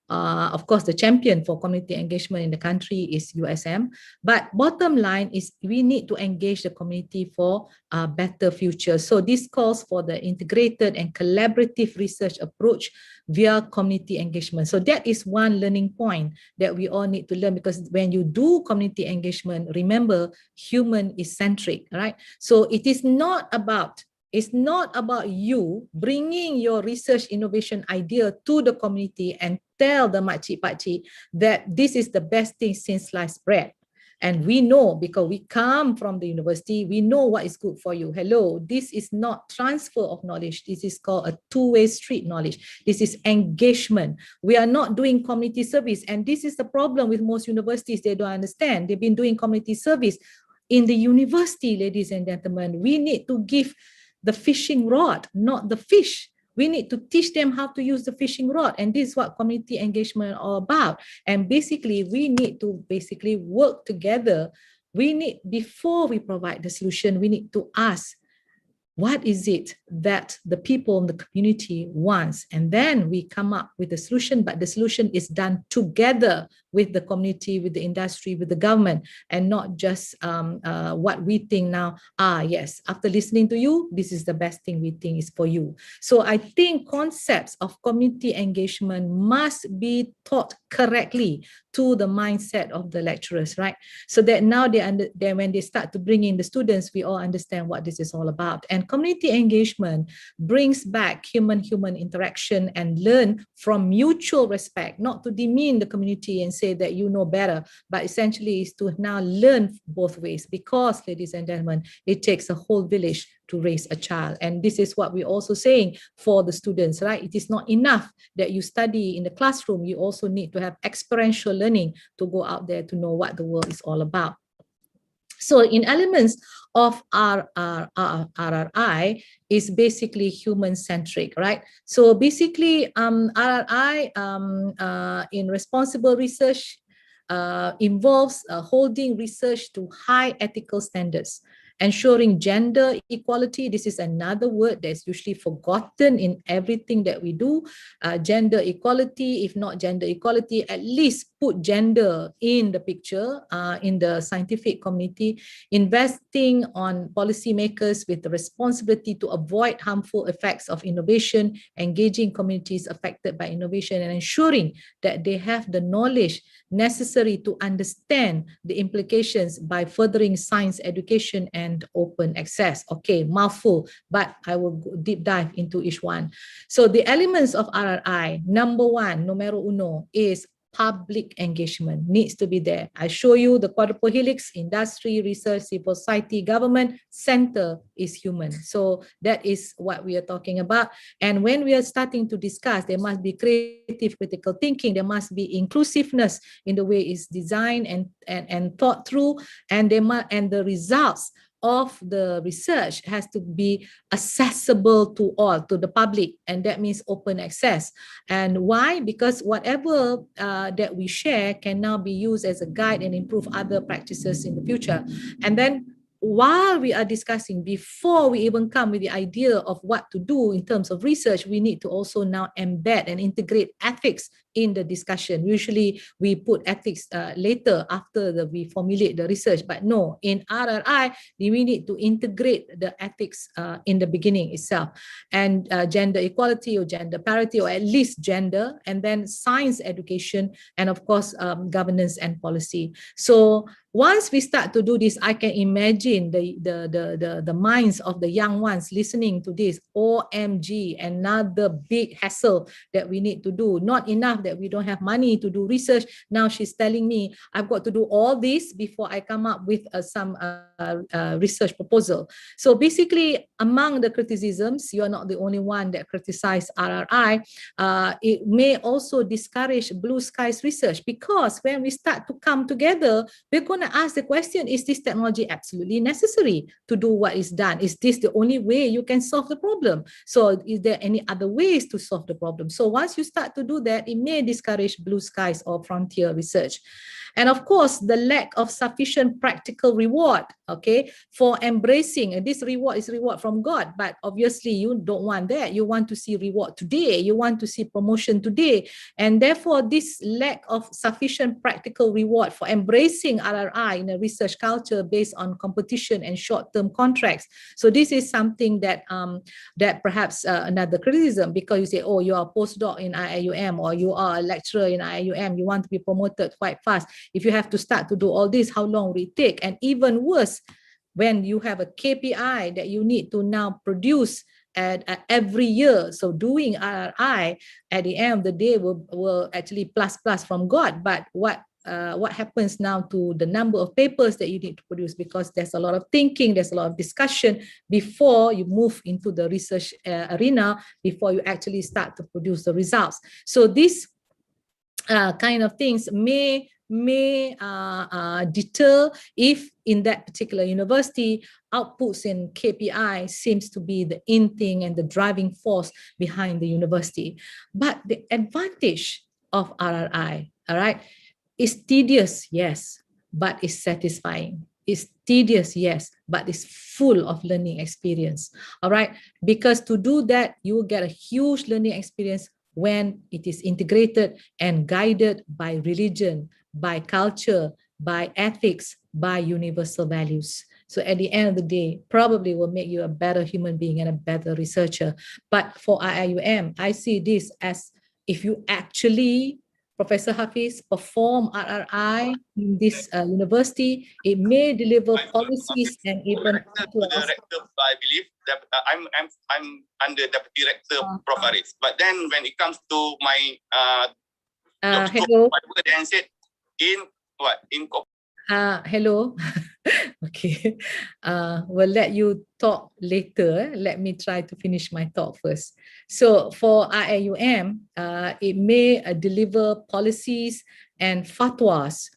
S5: Of course, the champion for community engagement in the country is USM. But bottom line is we need to engage the community for a better future. So this calls for the integrated and collaborative research approach via community engagement. So that is one learning point that we all need to learn, because when you do community engagement, remember, human is centric, right? So it is not about you bringing your research innovation idea to the community and tell the makcik-pakcik that this is the best thing since sliced bread. And we know, because we come from the university, we know what is good for you. Hello, this is not transfer of knowledge. This is called a two-way street knowledge. This is engagement. We are not doing community service. And this is the problem with most universities. They don't understand. They've been doing community service. In the university, ladies and gentlemen, we need to give the fishing rod, not the fish. We need to teach them how to use the fishing rod. And this is what community engagement is all about. And basically, we need to work together. Before we provide the solution, we need to ask, what is it that the people in the community wants? And then we come up with a solution, but the solution is done together with the community, with the industry, with the government, and not just what we think now, yes, after listening to you, this is the best thing we think is for you. So I think concepts of community engagement must be taught correctly to the mindset of the lecturers, right? So that now when they start to bring in the students, we all understand what this is all about. And community engagement brings back human-human interaction and learn from mutual respect, not to demean the community and say that you know better, but essentially is to now learn both ways, because, ladies and gentlemen, it takes a whole village to raise a child. And this is what we're also saying for the students, right? It is not enough that you study in the classroom. You also need to have experiential learning to go out there to know what the world is all about. So in elements of RRI is basically human-centric, right? So basically RRI in responsible research involves holding research to high ethical standards, ensuring gender equality. This is another word that's usually forgotten in everything that we do. Gender equality, if not gender equality, at least put gender in the picture in the scientific community, investing on policymakers with the responsibility to avoid harmful effects of innovation, engaging communities affected by innovation, and ensuring that they have the knowledge necessary to understand the implications by furthering science education and open access. Okay, mouthful, but I will deep dive into each one. So the elements of RRI, number one, numero uno, is public engagement needs to be there. I show you the quadruple helix: industry, research, civil society, government. Center is human. So that is what we are talking about. And when we are starting to discuss, there must be creative, critical thinking. There must be inclusiveness in the way it's designed and thought through. And the results of the research has to be accessible to all, to the public, and that means open access. And why? Because whatever that we share can now be used as a guide and improve other practices in the future. And then while we are discussing, before we even come with the idea of what to do in terms of research, we need to also now embed and integrate ethics in the discussion. Usually we put ethics later after we formulate the research, but no, in RRI, we need to integrate the ethics in the beginning itself, and gender equality or gender parity, or at least gender, and then science education, and of course, governance and policy. So once we start to do this, I can imagine the minds of the young ones listening to this. OMG, another big hassle that we need to do. Not enough that we don't have money to do research. Now she's telling me I've got to do all this before I come up with some research proposal. So basically, among the criticisms, you're not the only one that criticized RRI. It may also discourage blue skies research, because when we start to come together, we're going to ask the question, is this technology absolutely necessary to do what is done? Is this the only way you can solve the problem? So is there any other ways to solve the problem? So once you start to do that, it may may discourage blue skies or frontier research. And of course, the lack of sufficient practical reward, okay, for embracing, and this reward is reward from God, but obviously you don't want that. You want to see reward today. You want to see promotion today. And therefore, this lack of sufficient practical reward for embracing RRI in a research culture based on competition and short-term contracts. So this is something that that perhaps another criticism, because you say, oh, you are a postdoc in IIUM or you are a lecturer in IIUM, you want to be promoted quite fast. If you have to start to do all this, how long will it take? And even worse, when you have a KPI that you need to now produce at every year. So doing RRI at the end of the day will actually plus from God. But what happens now to the number of papers that you need to produce? Because there's a lot of thinking, there's a lot of discussion before you move into the research arena, before you actually start to produce the results. So these kind of things may deter if in that particular university outputs in KPI seems to be the in thing and the driving force behind the university. But the advantage of RRI, all right, is tedious, yes, but it's satisfying. It's tedious, yes, but it's full of learning experience, all right? Because to do that, you will get a huge learning experience when it is integrated and guided by religion, by culture, by ethics, by universal values. So at the end of the day, probably will make you a better human being and a better researcher. But for IIUM, I see this as if you actually, Professor Hafiz, perform RRI in this university, it may deliver policies and even
S6: Director, I believe that I'm under Deputy Director Prof Haris. But then when it comes to my job scope,
S5: hello.
S6: whatever they said in what in
S5: hello. Okay. We'll let you talk later. Let me try to finish my talk first. So for IIUM, it may deliver policies and fatwas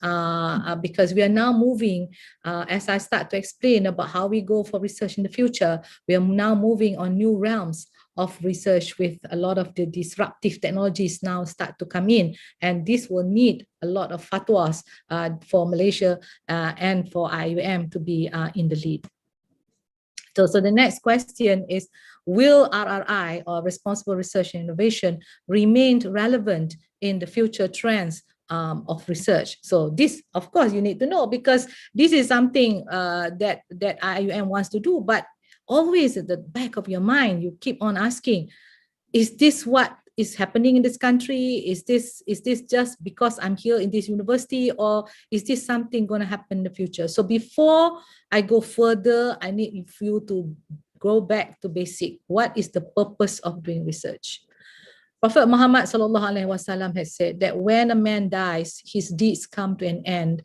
S5: because we are now moving, as I start to explain about how we go for research in the future, we are now moving on new realms of research with a lot of the disruptive technologies now start to come in, and this will need a lot of fatwas for Malaysia and for IIUM to be in the lead. So the next question is, will RRI, or Responsible Research and Innovation, remain relevant in the future trends of research? So this, of course, you need to know, because this is something that IIUM wants to do, but always at the back of your mind, you keep on asking, is this what is happening in this country? Is this just because I'm here in this university, or is this something going to happen in the future? So before I go further, I need you to go back to basic. What is the purpose of doing research? Prophet Muhammad SAW has said that when a man dies, his deeds come to an end,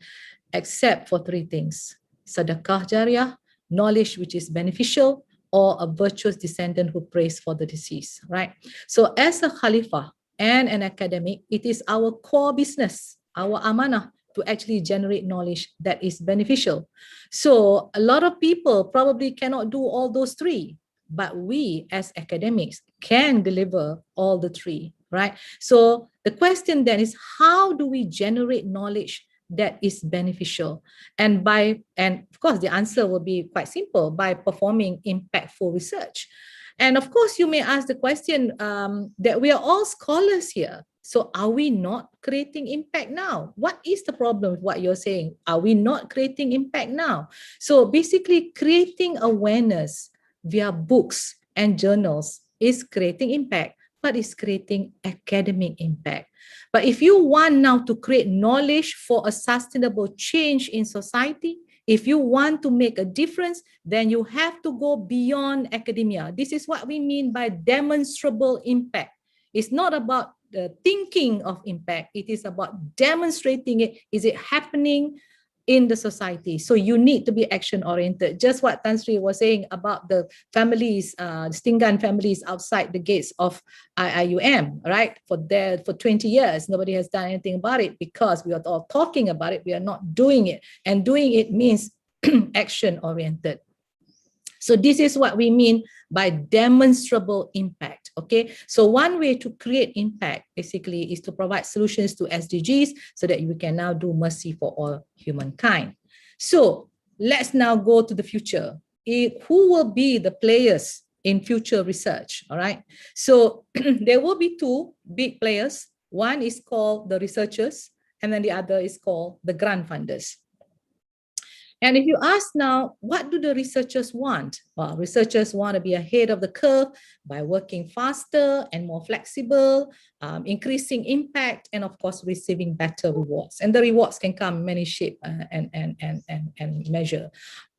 S5: except for three things: sadaqah jariyah, knowledge which is beneficial, or a virtuous descendant who prays for the deceased, right? So as a Khalifah and an academic, it is our core business, our amanah, to actually generate knowledge that is beneficial. So a lot of people probably cannot do all those three, but we as academics can deliver all the three, right? So the question then is, how do we generate knowledge that is beneficial? And of course the answer will be quite simple: by performing impactful research. And of course you may ask the question that we are all scholars here, so are we not creating impact now? What is the problem with what you're saying? Are we not creating impact now? So basically, creating awareness via books and journals is creating impact, but it's creating academic impact. But if you want now to create knowledge for a sustainable change in society, if you want to make a difference, then you have to go beyond academia. This is what we mean by demonstrable impact. It's not about the thinking of impact. It is about demonstrating it. Is it happening in the society? So you need to be action-oriented. Just what Tan Sri was saying about the families, Stinggan families outside the gates of IIUM, right? For 20 years, nobody has done anything about it because we are all talking about it. We are not doing it. And doing it means action-oriented. So this is what we mean by demonstrable impact. Okay, so one way to create impact basically is to provide solutions to SDGs so that we can now do mercy for all humankind. So let's now go to the future. Who will be the players in future research? All right, so there will be two big players. One is called the researchers, and then the other is called the grant funders. And if you ask now, what do the researchers want? Well, researchers want to be ahead of the curve by working faster and more flexible, increasing impact, and of course, receiving better rewards. And the rewards can come in many shape and measure.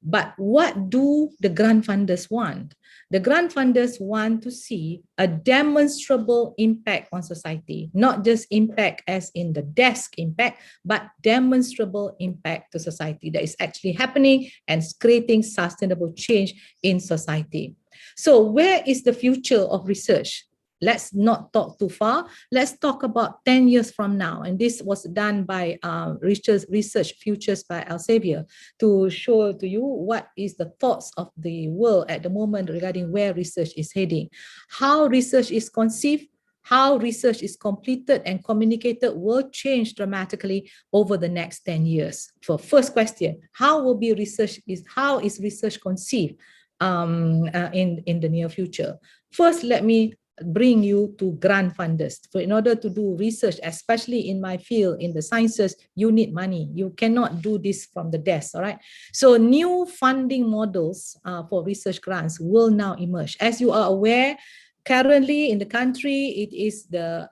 S5: But what do the grant funders want? The grant funders want to see a demonstrable impact on society, not just impact as in the desk impact, but demonstrable impact to society that is actually happening and creating sustainable change in society. So where is the future of research? Let's not talk too far. Let's talk about 10 years from now. And this was done by Research Futures by Elsevier to show to you what is the thoughts of the world at the moment regarding where research is heading. How research is conceived, how research is completed and communicated will change dramatically over the next 10 years. So first question, how is research conceived in the near future? First, let me bring you to grant funders. So in order to do research, especially in my field, in the sciences, you need money. You cannot do this from the desk, all right? So new funding models for research grants will now emerge. As you are aware, currently in the country, it is the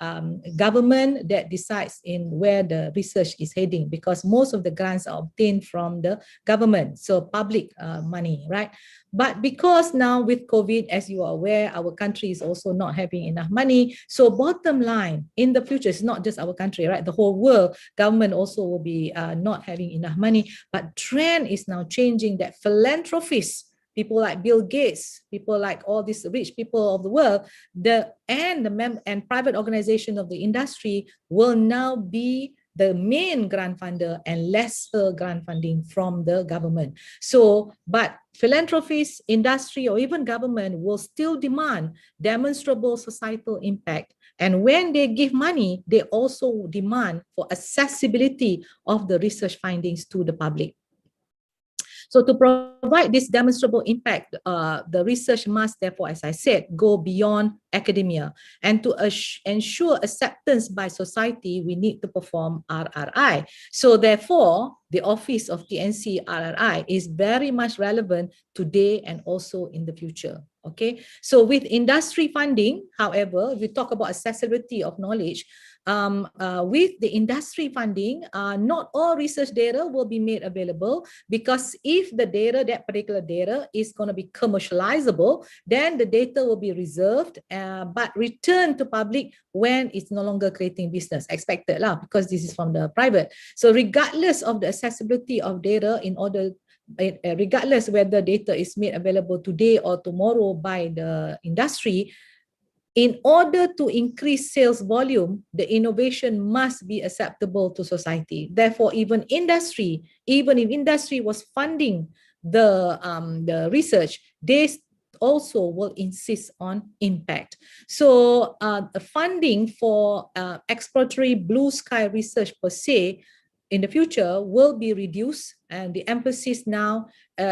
S5: government that decides in where the research is heading because most of the grants are obtained from the government, so public money, right? But because now with COVID, as you are aware, our country is also not having enough money. So bottom line, in the future, it's not just our country, right? The whole world, government also will be not having enough money. But trend is now changing that philanthropists, people like Bill Gates, people like all these rich people of the world, and private organization of the industry will now be the main grant funder and lesser grant funding from the government. So, but philanthropists, industry, or even government will still demand demonstrable societal impact. And when they give money, they also demand for accessibility of the research findings to the public. So to provide this demonstrable impact, the research must therefore, as I said, go beyond academia. And to ensure acceptance by society, we need to perform RRI. So therefore, the office of TNC RRI is very much relevant today and also in the future. Okay, so with industry funding, however, if we talk about accessibility of knowledge, with the industry funding, not all research data will be made available because if the data, that particular data is going to be commercializable, then the data will be reserved but returned to public when it's no longer creating business, expected lah, because this is from the private. So regardless of the accessibility of data, regardless whether data is made available today or tomorrow by the industry, in order to increase sales volume, the innovation must be acceptable to society. Therefore, even if industry was funding the research, they also will insist on impact. So funding for exploratory blue sky research per se in the future will be reduced, and the emphasis now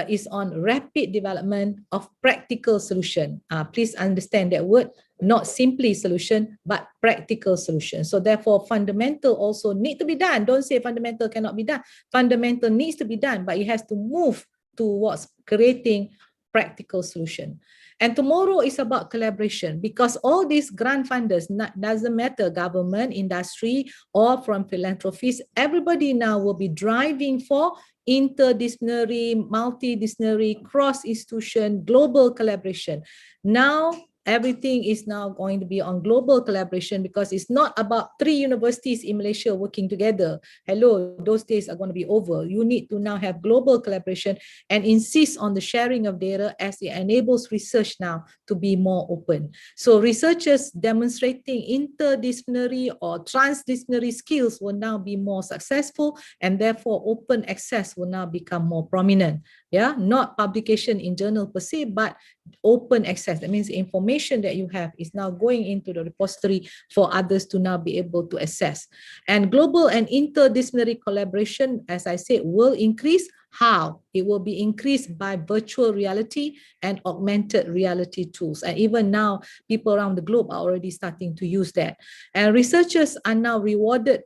S5: is on rapid development of practical solution. Please understand that word, not simply solution, but practical solution. So therefore, fundamental also need to be done. Don't say fundamental cannot be done. Fundamental needs to be done, but it has to move towards creating practical solution. And tomorrow is about collaboration because all these grant funders, doesn't matter government, industry, or from philanthropists, everybody now will be driving for interdisciplinary, multidisciplinary, cross-institution, global collaboration. Now, everything is now going to be on global collaboration because it's not about 3 universities in Malaysia working together. Hello, those days are going to be over. You need to now have global collaboration and insist on the sharing of data as it enables research now to be more open. So researchers demonstrating interdisciplinary or transdisciplinary skills will now be more successful, and therefore open access will now become more prominent. Yeah, not publication in journal per se, but open access. That means information that you have is now going into the repository for others to now be able to access. And global and interdisciplinary collaboration, as I said, will increase. How? It will be increased by virtual reality and augmented reality tools. And even now, people around the globe are already starting to use that. And researchers are now rewarded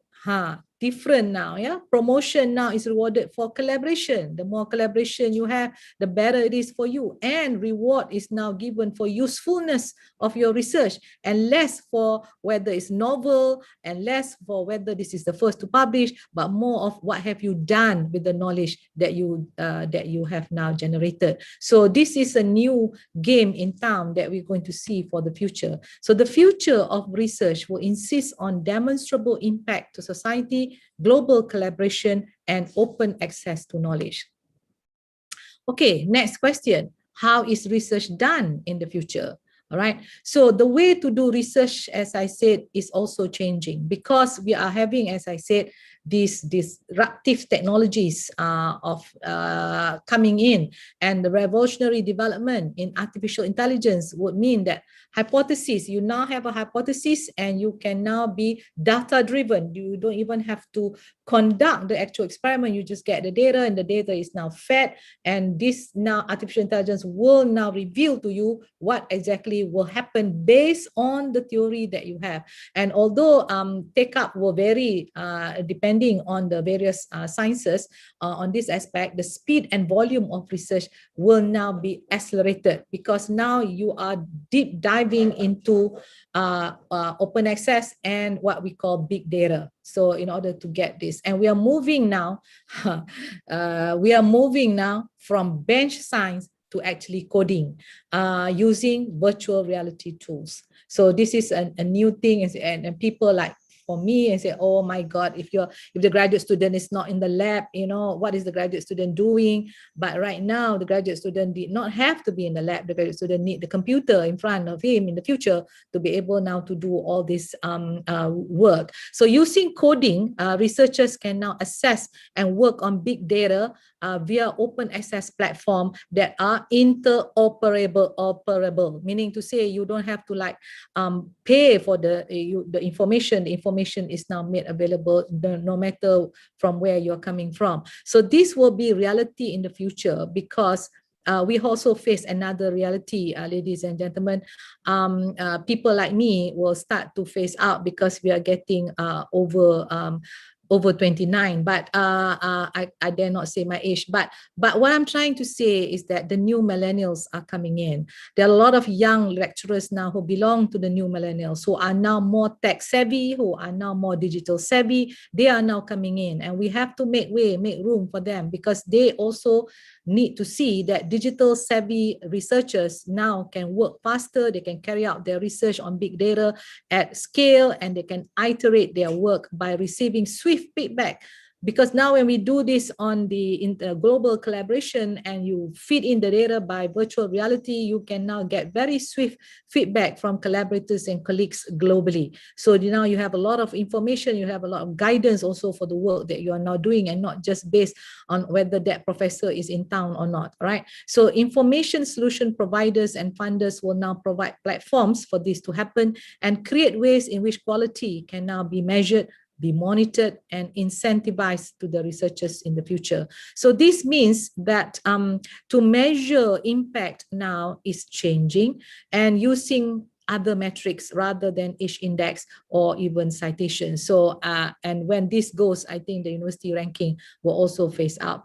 S5: different now. Yeah, promotion now is rewarded for collaboration. The more collaboration you have, the better it is for you. And reward is now given for usefulness of your research, and less for whether it's novel, and less for whether this is the first to publish, but more of what have you done with the knowledge that you have now generated. So this is a new game in town that we're going to see for the future. So the future of research will insist on demonstrable impact to society, global collaboration, and open access to knowledge. Okay, next question. How is research done in the future? All right. So the way to do research, as I said, is also changing, because we are having, as I said, these disruptive technologies coming in, and the revolutionary development in artificial intelligence would mean that hypothesis, you now have a hypothesis and you can now be data driven. You don't even have to conduct the actual experiment. You just get the data, and the data is now fed, and this now artificial intelligence will now reveal to you what exactly will happen based on the theory that you have. And although take up will vary depending on the various sciences on this aspect, the speed and volume of research will now be accelerated, because now you are deep diving into open access and what we call big data. So in order to get this, and we are moving now, from bench science to actually coding using virtual reality tools. So this is a new thing, and people like, for me, and say, oh my God, if the graduate student is not in the lab, what is the graduate student doing? But right now, the graduate student did not have to be in the lab. The graduate student need the computer in front of him in the future to be able now to do all this work. So using coding, researchers can now assess and work on big data via open access platform that are interoperable, meaning to say you don't have to pay for the information. The information is now made available no matter from where you're coming from. So this will be reality in the future, because we also face another reality, ladies and gentlemen. People like me will start to phase out, because we are getting over 29, but I dare not say my age. But what I'm trying to say is that the new millennials are coming in. There are a lot of young lecturers now who belong to the new millennials, who are now more tech savvy, who are now more digital savvy. They are now coming in, and we have to make room for them, because they also need to see that digital savvy researchers now can work faster. They can carry out their research on big data at scale, and they can iterate their work by receiving swift feedback. Because now when we do this on the global collaboration, and you feed in the data by virtual reality, you can now get very swift feedback from collaborators and colleagues globally. So now you have a lot of information, you have a lot of guidance also for the work that you are now doing, and not just based on whether that professor is in town or not, right? So information solution providers and funders will now provide platforms for this to happen, and create ways in which quality can now be measured, be monitored, and incentivized to the researchers in the future. So this means that to measure impact now is changing, and using other metrics rather than each index or even citation. So and when this goes, I think the university ranking will also phase out.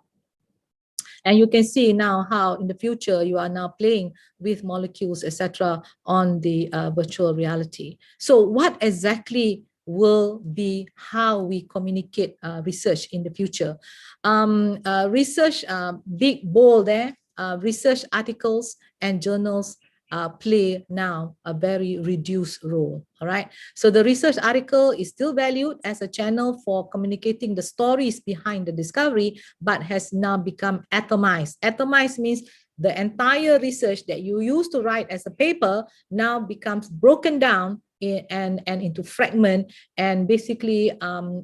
S5: And you can see now how in the future you are now playing with molecules, etc., on the virtual reality. So what exactly will be how we communicate research in the future? Research, big bold there, research articles and journals play now a very reduced role. All right. So the research article is still valued as a channel for communicating the stories behind the discovery, but has now become atomized. Atomized means the entire research that you used to write as a paper now becomes broken down and into fragment, and basically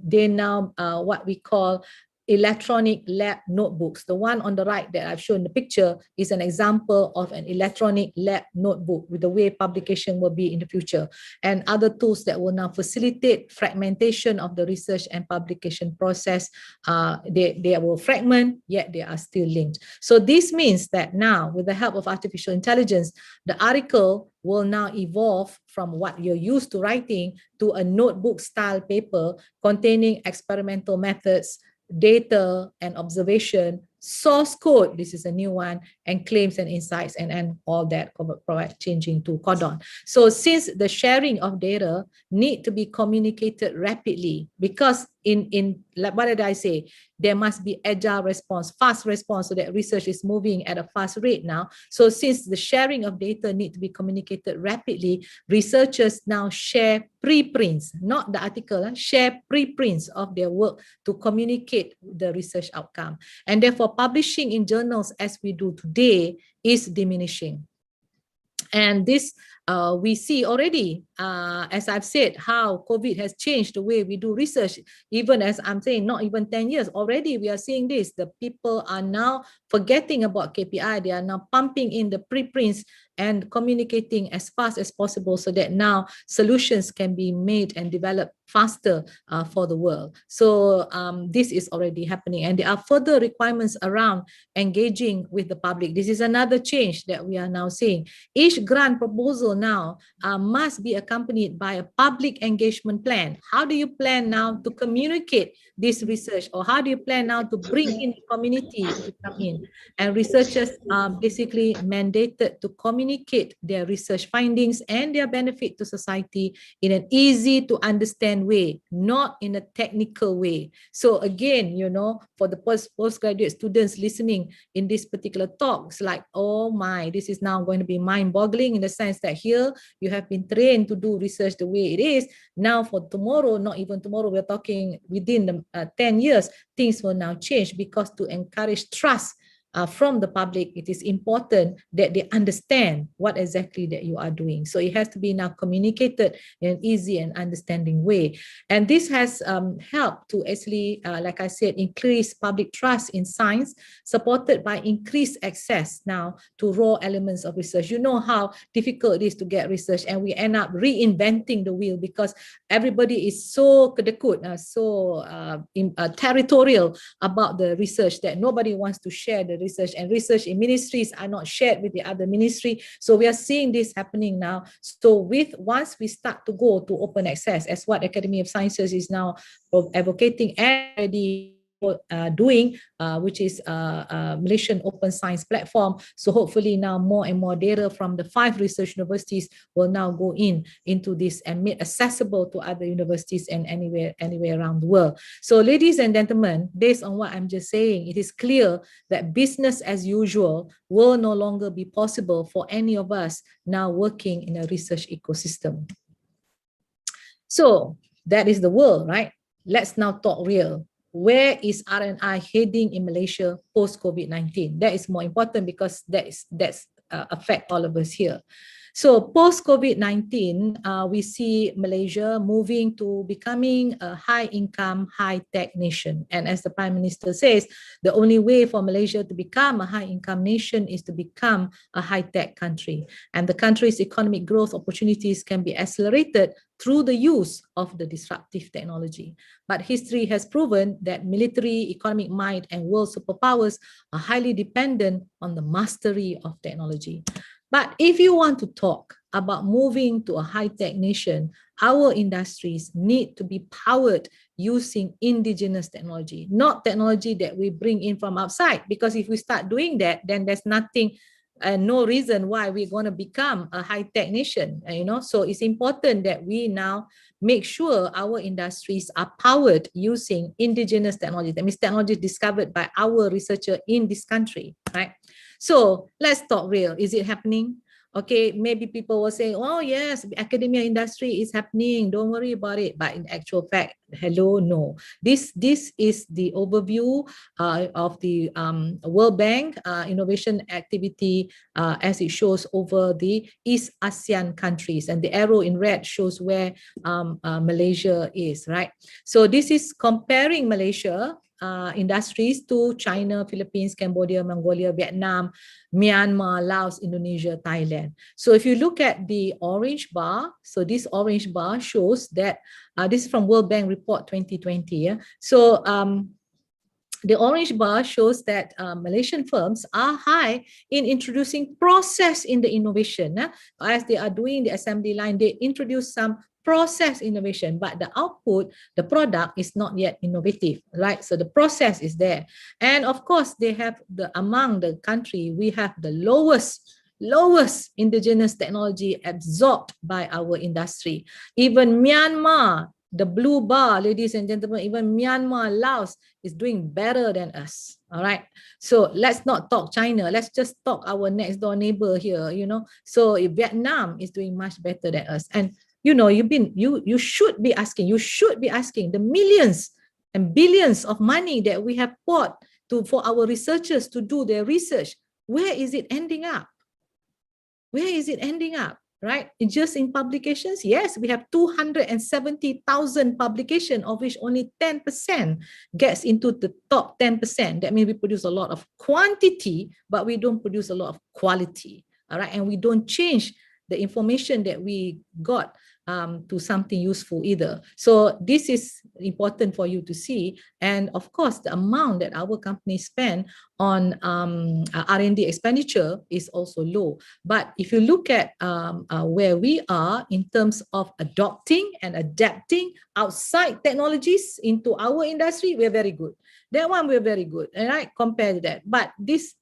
S5: they now what we call electronic lab notebooks. The one on the right that I've shown the picture is an example of an electronic lab notebook with the way publication will be in the future, and other tools that will now facilitate fragmentation of the research and publication process. They will fragment, yet they are still linked. So this means that now, with the help of artificial intelligence, the article will now evolve from what you're used to writing to a notebook style paper containing experimental methods, data and observation, source code, this is a new one, and claims and insights, and all that provide changing to Codon. So since the sharing of data need to be communicated rapidly, because in like what did I say, there must be agile response, fast response, so that research is moving at a fast rate now. So since the sharing of data need to be communicated rapidly, researchers now share preprints, not the article, share preprints of their work to communicate the research outcome. And therefore, publishing in journals as we do today is diminishing. And this we see already, as I've said, how COVID has changed the way we do research. Even as I'm saying, not even 10 years, already we are seeing this. The people are now forgetting about KPI. They are now pumping in the preprints and communicating as fast as possible so that now solutions can be made and developed faster for the world. So this is already happening, and there are further requirements around engaging with the public. This is another change that we are now seeing. Each grant proposal now must be accompanied by a public engagement plan. How do you plan now to communicate this research, or how do you plan now to bring in the community to come in? And researchers are basically mandated to communicate their research findings and their benefit to society in an easy to understand way, not in a technical way. So again, you know, for the postgraduate students listening in this particular talk, it's like, oh my, this is now going to be mind-boggling, in the sense that here you have been trained to do research the way it is. Now for tomorrow, not even tomorrow, we're talking within the 10 years, things will now change, because to encourage trust from the public, it is important that they understand what exactly that you are doing. So it has to be now communicated in an easy and understanding way. And this has helped to actually, like I said, increase public trust in science, supported by increased access now to raw elements of research. You know how difficult it is to get research, and we end up reinventing the wheel because everybody is so kedekut, so territorial about the research, that nobody wants to share the research, and research in ministries are not shared with the other ministry. So we are seeing this happening now. So once we start to go to open access, as what Academy of Sciences is now advocating and already doing, which is Malaysian Open Science Platform. So hopefully now more and more data from the 5 research universities will now go into this and made accessible to other universities and anywhere around the world. So ladies and gentlemen, based on what I'm just saying, it is clear that business as usual will no longer be possible for any of us now working in a research ecosystem. So that is the world, right? Let's now talk real. Where is R&I heading in Malaysia post-COVID-19? That is more important, because that's affect all of us here. So post-COVID-19, we see Malaysia moving to becoming a high-income, high-tech nation. And as the Prime Minister says, the only way for Malaysia to become a high-income nation is to become a high-tech country. And the country's economic growth opportunities can be accelerated through the use of the disruptive technology. But history has proven that military, economic might, and world superpowers are highly dependent on the mastery of technology. But if you want to talk about moving to a high-tech nation, our industries need to be powered using indigenous technology, not technology that we bring in from outside. Because if we start doing that, then there's nothing, no reason why we're going to become a high-tech nation, So it's important that we now make sure our industries are powered using indigenous technology. That means technology discovered by our researcher in this country, right? So let's talk real. Is it happening? Okay, maybe people will say, oh yes, academia industry is happening, don't worry about it. But in actual fact, hello, no. This is the overview of the World Bank innovation activity as it shows over the East ASEAN countries. And the arrow in red shows where Malaysia is, right? So this is comparing Malaysia industries to China, Philippines, Cambodia, Mongolia, Vietnam, Myanmar, Laos, Indonesia, Thailand. So if you look at the orange bar, so this orange bar shows that this is from World Bank Report 2020. Yeah? So the orange bar shows that Malaysian firms are high in introducing process in the innovation. As they are doing the assembly line, they introduce some process innovation, but the output, the product is not yet innovative, right? So the process is there. And of course, they have among the country, we have the lowest indigenous technology absorbed by our industry. Even Myanmar, the blue bar, ladies and gentlemen, even Myanmar, Laos is doing better than us. All right. So let's not talk China. Let's just talk our next door neighbor here, So Vietnam is doing much better than us. And you should be asking the millions and billions of money that we have poured for our researchers to do their research. Where is it ending up? Where is it ending up? Right? Just in publications, yes, we have 270,000 publications, of which only 10% gets into the top 10%. That means we produce a lot of quantity, but we don't produce a lot of quality. All right, and we don't change the information that we got to something useful either. So this is important for you to see. And of course, the amount that our company spend on R&D expenditure is also low. But if you look at where we are in terms of adopting and adapting outside technologies into our industry, we're very good. That one, we're very good, right? Compared to that. But this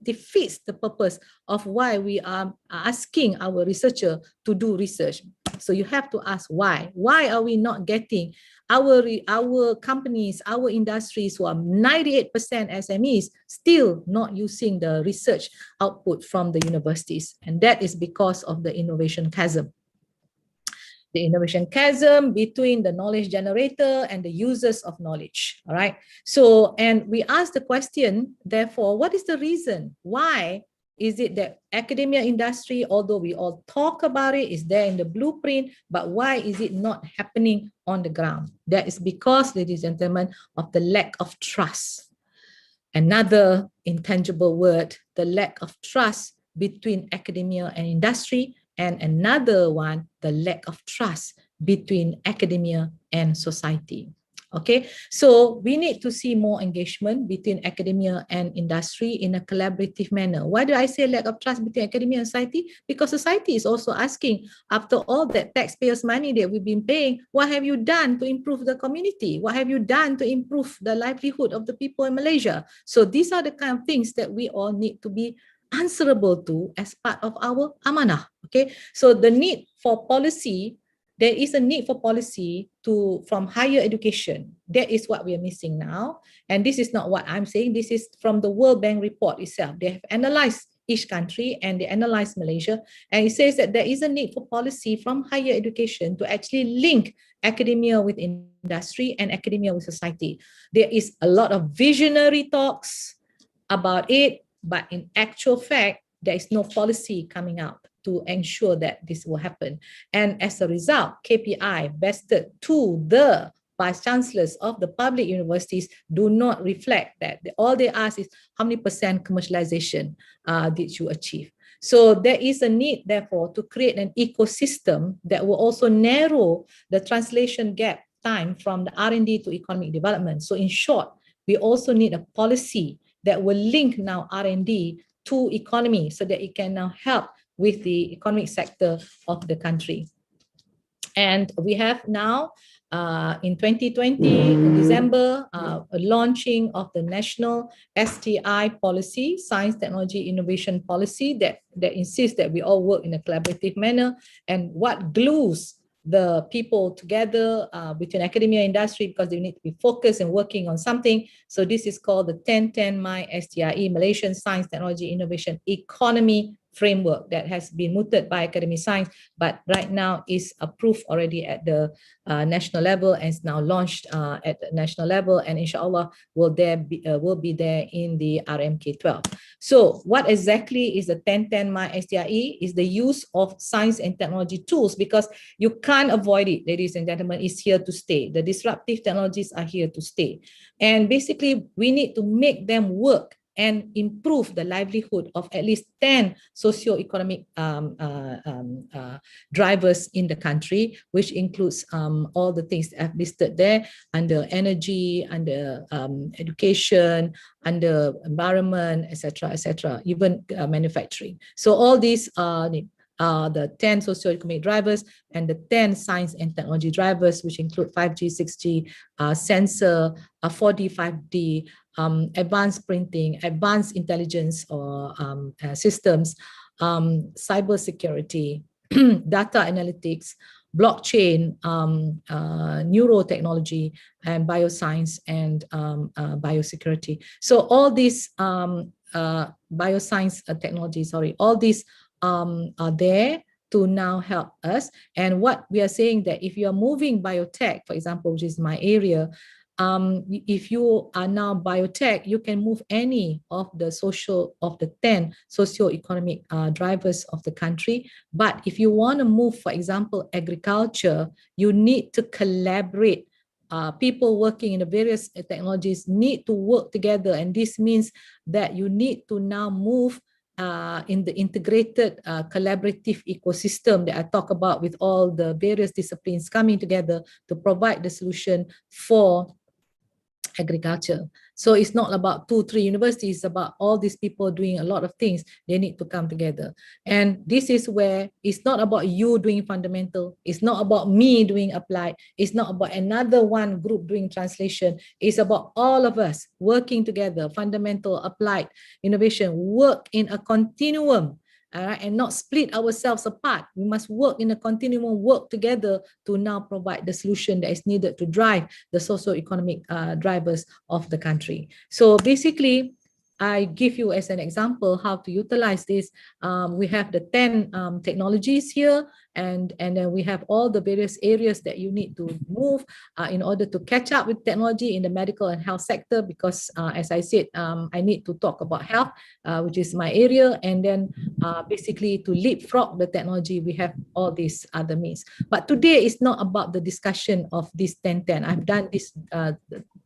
S5: defeats the purpose of why we are asking our researcher to do research. So you have to ask why. Why are we not getting our companies, our industries who are 98% SMEs still not using the research output from the universities? And that is because of the innovation chasm. The innovation chasm between the knowledge generator and the users of knowledge. All right. So, and we ask the question, therefore, what is the reason? Why is it that academia industry, although we all talk about it, is there in the blueprint, but why is it not happening on the ground? That is because, ladies and gentlemen, of the lack of trust. Another intangible word, the lack of trust between academia and industry. And another one, the lack of trust between academia and society. Okay, so we need to see more engagement between academia and industry in a collaborative manner. Why do I say lack of trust between academia and society? Because society is also asking, after all that taxpayers' money that we've been paying, what have you done to improve the community? What have you done to improve the livelihood of the people in Malaysia? So these are the kind of things that we all need to be answerable to as part of our amanah. Okay, so the need for policy, there is a need for policy from higher education. That is what we are missing now. And this is not what I'm saying. This is from the World Bank report itself. They have analyzed each country and they analyzed Malaysia. And it says that there is a need for policy from higher education to actually link academia with industry and academia with society. There is a lot of visionary talks about it, but in actual fact, there is no policy coming out to ensure that this will happen. And as a result, KPI vested to the vice chancellors of the public universities do not reflect that. All they ask is how many percent commercialization did you achieve? So there is a need, therefore, to create an ecosystem that will also narrow the translation gap time from the R&D to economic development. So in short, we also need a policy that will link now R&D to economy so that it can now help with the economic sector of the country. And we have now in 2020, in December, a launching of the National STI policy, Science, Technology, Innovation Policy, that insists that we all work in a collaborative manner. And what glues the people together between academia and industry, because they need to be focused and working on something. So this is called the 10-10 My STIE, Malaysian Science, Technology, Innovation Economy framework that has been mooted by academic science, but right now is approved already at the national level and is now launched at the national level, and inshallah will be there in the RMK12. So what exactly is the 1010 MySDRE? Is the use of science and technology tools, because you can't avoid it, ladies and gentlemen. It's here to stay. The disruptive technologies are here to stay, and basically we need to make them work and improve the livelihood of at least 10 socio-economic drivers in the country, which includes all the things that I've listed there under energy, under education, under environment, etc., even manufacturing. So all these are the 10 socio-economic drivers and the 10 science and technology drivers, which include 5G, 6G, sensor, 4D, 5D, advanced printing, advanced intelligence or systems, cyber security, data analytics, blockchain, neurotechnology, and bioscience and biosecurity. So all these bioscience technologies, all these are there to now help us. And what we are saying that if you are moving biotech, for example, which is my area, if you are now biotech, you can move any of the 10 socio-economic drivers of the country. But if you want to move, for example, agriculture, you need to collaborate. People working in the various technologies need to work together. And this means that you need to now move in the integrated collaborative ecosystem that I talk about, with all the various disciplines coming together to provide the solution for agriculture. So it's not about 2-3 universities, it's about all these people doing a lot of things. They need to come together. And this is where it's not about you doing fundamental, it's not about me doing applied, it's not about another one group doing translation, it's about all of us working together, fundamental, applied, innovation, work in a continuum. And not split ourselves apart. We must work in a continuum, work together to now provide the solution that is needed to drive the socio-economic drivers of the country. So basically, I give you as an example how to utilize this. We have the 10 technologies here, and then we have all the various areas that you need to move in order to catch up with technology in the medical and health sector, because as I said, I need to talk about health, which is my area, and then basically to leapfrog the technology, we have all these other means. But today is not about the discussion of this 1010. I've done this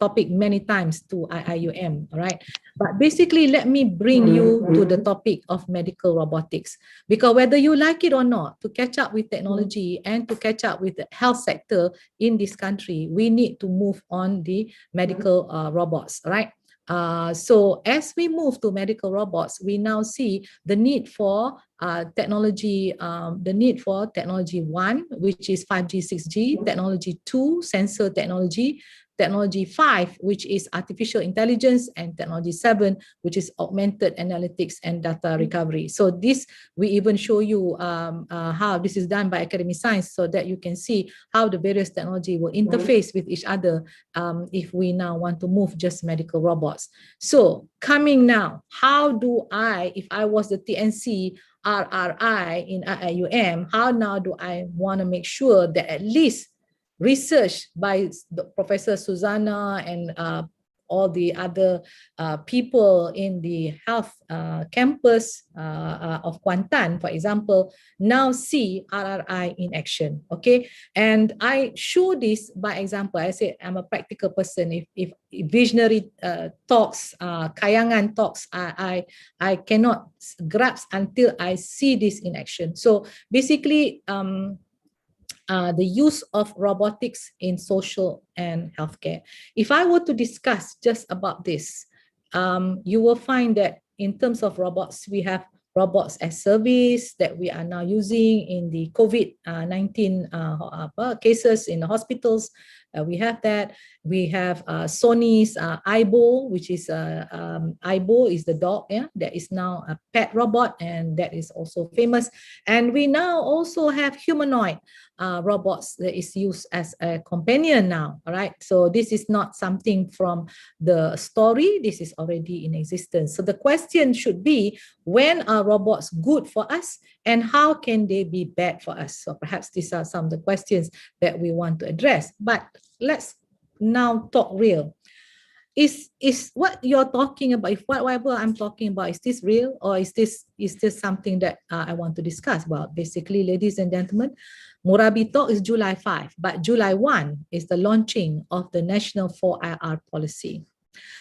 S5: topic many times to IIUM, all right? But basically, let me bring you to the topic of medical robotics, because whether you like it or not, to catch up with technology and to catch up with the health sector in this country, we need to move on the medical robots, right? So as we move to medical robots, we now see the need for technology, technology 1, which is 5G, 6G, technology 2, sensor technology, technology 5, which is artificial intelligence, and technology 7, which is augmented analytics and data recovery. So this, we even show you how this is done by academic science, so that you can see how the various technology will interface with each other if we now want to move just medical robots. So coming now, how do I, if I was the TNC RRI in IIUM, how now do I want to make sure that at least research by Professor Susanna and all the other people in the health campus of Kuantan, for example, now see RRI in action, okay? And I show this by example. I say I'm a practical person. If visionary talks, kayangan talks, I cannot grasp until I see this in action. So basically, the use of robotics in social and healthcare. If I were to discuss just about this, you will find that in terms of robots, we have robots as service that we are now using in the COVID-19 cases in the hospitals. We have that. We have Sony's Y.Bhg, which is Y.Bhg is the dog, yeah, that is now a pet robot, and that is also famous. And we now also have humanoid robots that is used as a companion now. All right, so this is not something from the story. This is already in existence. So the question should be, when are robots good for us, and how can they be bad for us? So perhaps these are some of the questions that we want to address. But let's now talk real. Is what you're talking about, if whatever I'm talking about, is this real, or is this something that I want to discuss about? Basically, ladies and gentlemen, Murabbi talk is July 5, but July 1 is the launching of the National 4IR policy.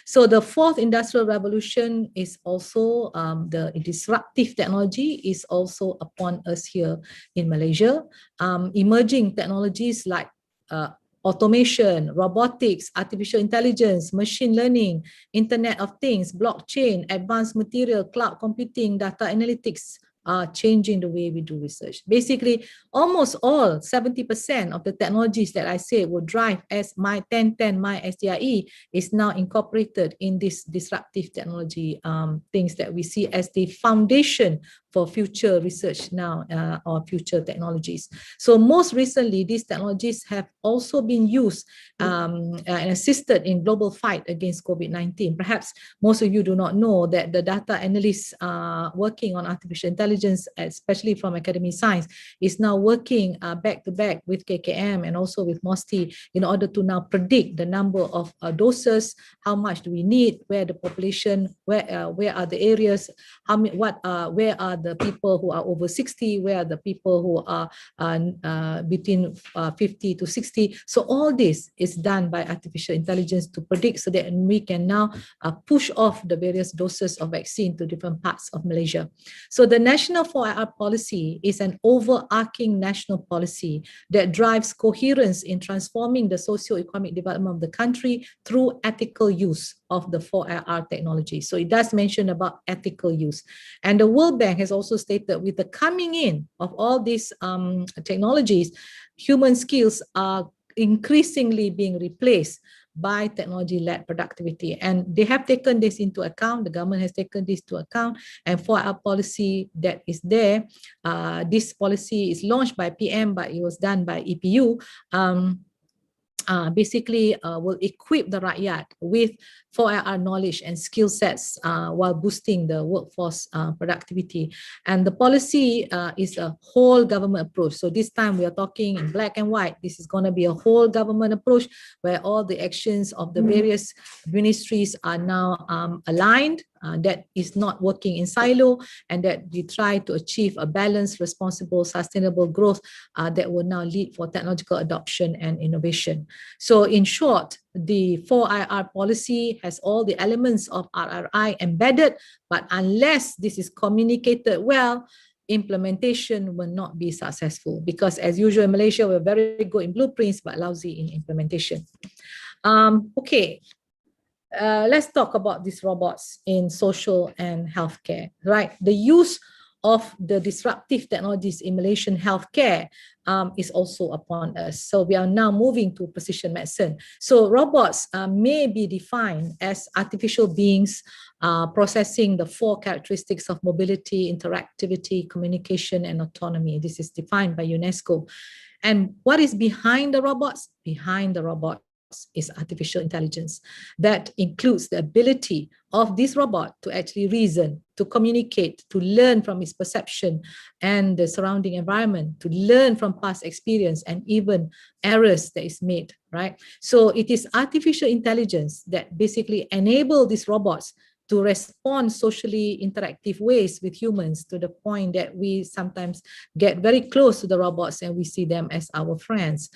S5: So the fourth industrial revolution is also the disruptive technology is also upon us here in Malaysia. Emerging technologies like automation, robotics, artificial intelligence, machine learning, Internet of Things, blockchain, advanced material, cloud computing, data analytics are changing the way we do research. Basically, almost all 70% of the technologies that I say will drive as my 1010, my SDIE is now incorporated in this disruptive technology things that we see as the foundation for future research now or future technologies. So most recently, these technologies have also been used and assisted in global fight against COVID-19. Perhaps most of you do not know that the data analysts working on artificial intelligence, especially from academic science, is now working back to back with KKM and also with MOSTI in order to now predict the number of doses, how much do we need, where the population, where are the areas, where are the people who are over 60, where are the people who are between 50 to 60. So all this is done by artificial intelligence to predict, so that we can now push off the various doses of vaccine to different parts of Malaysia. So the National 4IR policy is an overarching national policy that drives coherence in transforming the socio-economic development of the country through ethical use of the 4IR technology. So it does mention about ethical use. And the World Bank has also stated, with the coming in of all these technologies, human skills are increasingly being replaced by technology-led productivity. And they have taken this into account, the government has taken this into account, and for our policy that is there, this policy is launched by PM, but it was done by EPU, basically will equip the rakyat with 4IR knowledge and skill sets while boosting the workforce productivity. And the policy is a whole government approach. So this time we are talking in black and white. This is going to be a whole government approach where all the actions of the various ministries are now aligned. That is not working in silo, and that we try to achieve a balanced, responsible, sustainable growth that will now lead for technological adoption and innovation. So in short, the 4IR policy has all the elements of RRI embedded, but unless this is communicated well, implementation will not be successful, because as usual in Malaysia, we're very good in blueprints, but lousy in implementation. Okay. Let's talk about these robots in social and healthcare, right? The use of the disruptive technologies in Malaysian healthcare is also upon us. So we are now moving to precision medicine. So robots may be defined as artificial beings processing the 4 characteristics of mobility, interactivity, communication, and autonomy. This is defined by UNESCO. And what is behind the robots? Behind the robot is artificial intelligence. That includes the ability of this robot to actually reason, to communicate, to learn from its perception and the surrounding environment, to learn from past experience and even errors that is made, right? So it is artificial intelligence that basically enable these robots to respond socially interactive ways with humans, to the point that we sometimes get very close to the robots and we see them as our friends.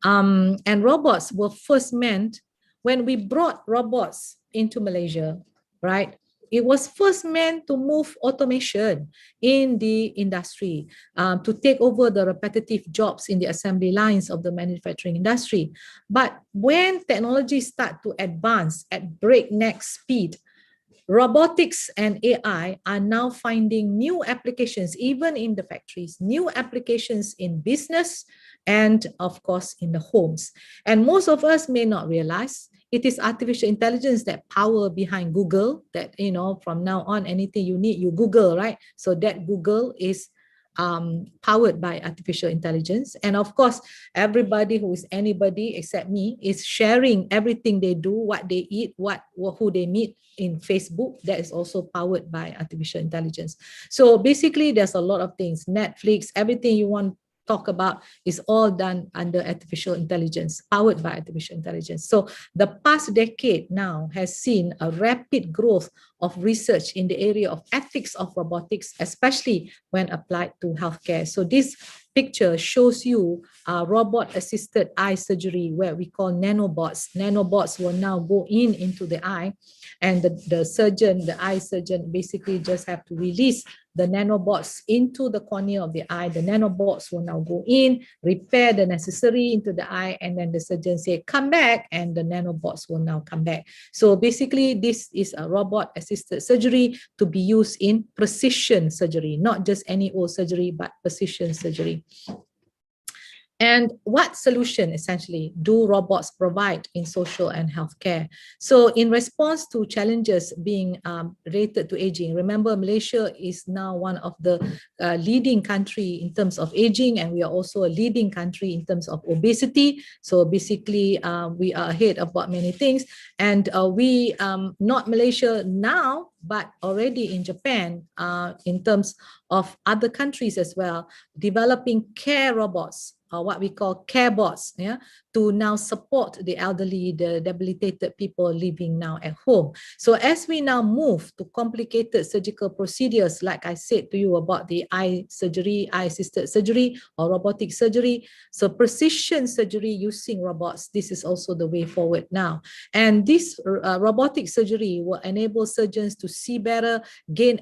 S5: And robots were first meant, when we brought robots into Malaysia, right? It was first meant to move automation in the industry, to take over the repetitive jobs in the assembly lines of the manufacturing industry. But when technology start to advance at breakneck speed, robotics and AI are now finding new applications, even in the factories, new applications in business, and of course in the homes. And most of us may not realize it is artificial intelligence that power behind Google, that, you know, from now on, anything you need, you Google, right? So that Google is powered by artificial intelligence. And of course, everybody who is anybody except me is sharing everything they do, what they eat, who they meet in Facebook. That is also powered by artificial intelligence. So basically, there's a lot of things. Netflix, everything you want to talk about is all done under artificial intelligence, powered by artificial intelligence. So the past decade now has seen a rapid growth of research in the area of ethics of robotics, especially when applied to healthcare. So this picture shows you robot-assisted eye surgery, where we call nanobots. Nanobots will now go into the eye, and the surgeon, the eye surgeon, basically just have to release the nanobots into the cornea of the eye. The nanobots will now go in, repair the necessary into the eye, and then the surgeon say, come back, and the nanobots will now come back. So basically, this is a robot-assisted surgery to be used in precision surgery, not just any old surgery, but precision surgery. And what solution essentially do robots provide in social and healthcare? So in response to challenges being related to aging, remember Malaysia is now one of the leading country in terms of aging, and we are also a leading country in terms of obesity. So basically we are ahead about many things, and we, not Malaysia now, but already in Japan, in terms of other countries as well, developing care robots, what we call care bots, yeah, to now support the elderly, the debilitated people living now at home. So as we now move to complicated surgical procedures, like I said to you about the eye surgery, eye-assisted surgery or robotic surgery, so precision surgery using robots, this is also the way forward now. And this robotic surgery will enable surgeons to see better, gain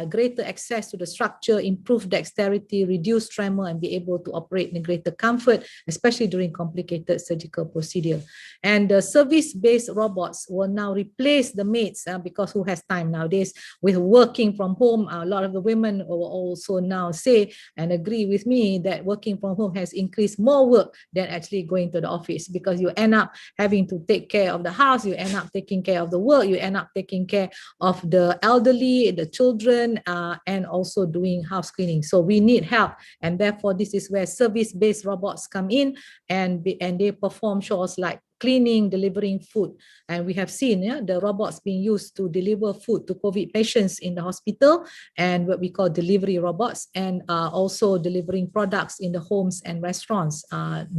S5: greater access to the structure, improve dexterity, reduce tremor, and be able to operate in greater comfort, especially during complicated surgical procedure. And the service-based robots will now replace the maids, because who has time nowadays with working from home? A lot of the women will also now say and agree with me that working from home has increased more work than actually going to the office, because you end up having to take care of the house, you end up taking care of the work, you end up taking care of the elderly, the children, and also doing house cleaning. So we need help, and therefore this is where service-based robots come in, and they perform chores like cleaning, delivering food. And we have seen the robots being used to deliver food to COVID patients in the hospital, and what we call delivery robots, and also delivering products in the homes and restaurants.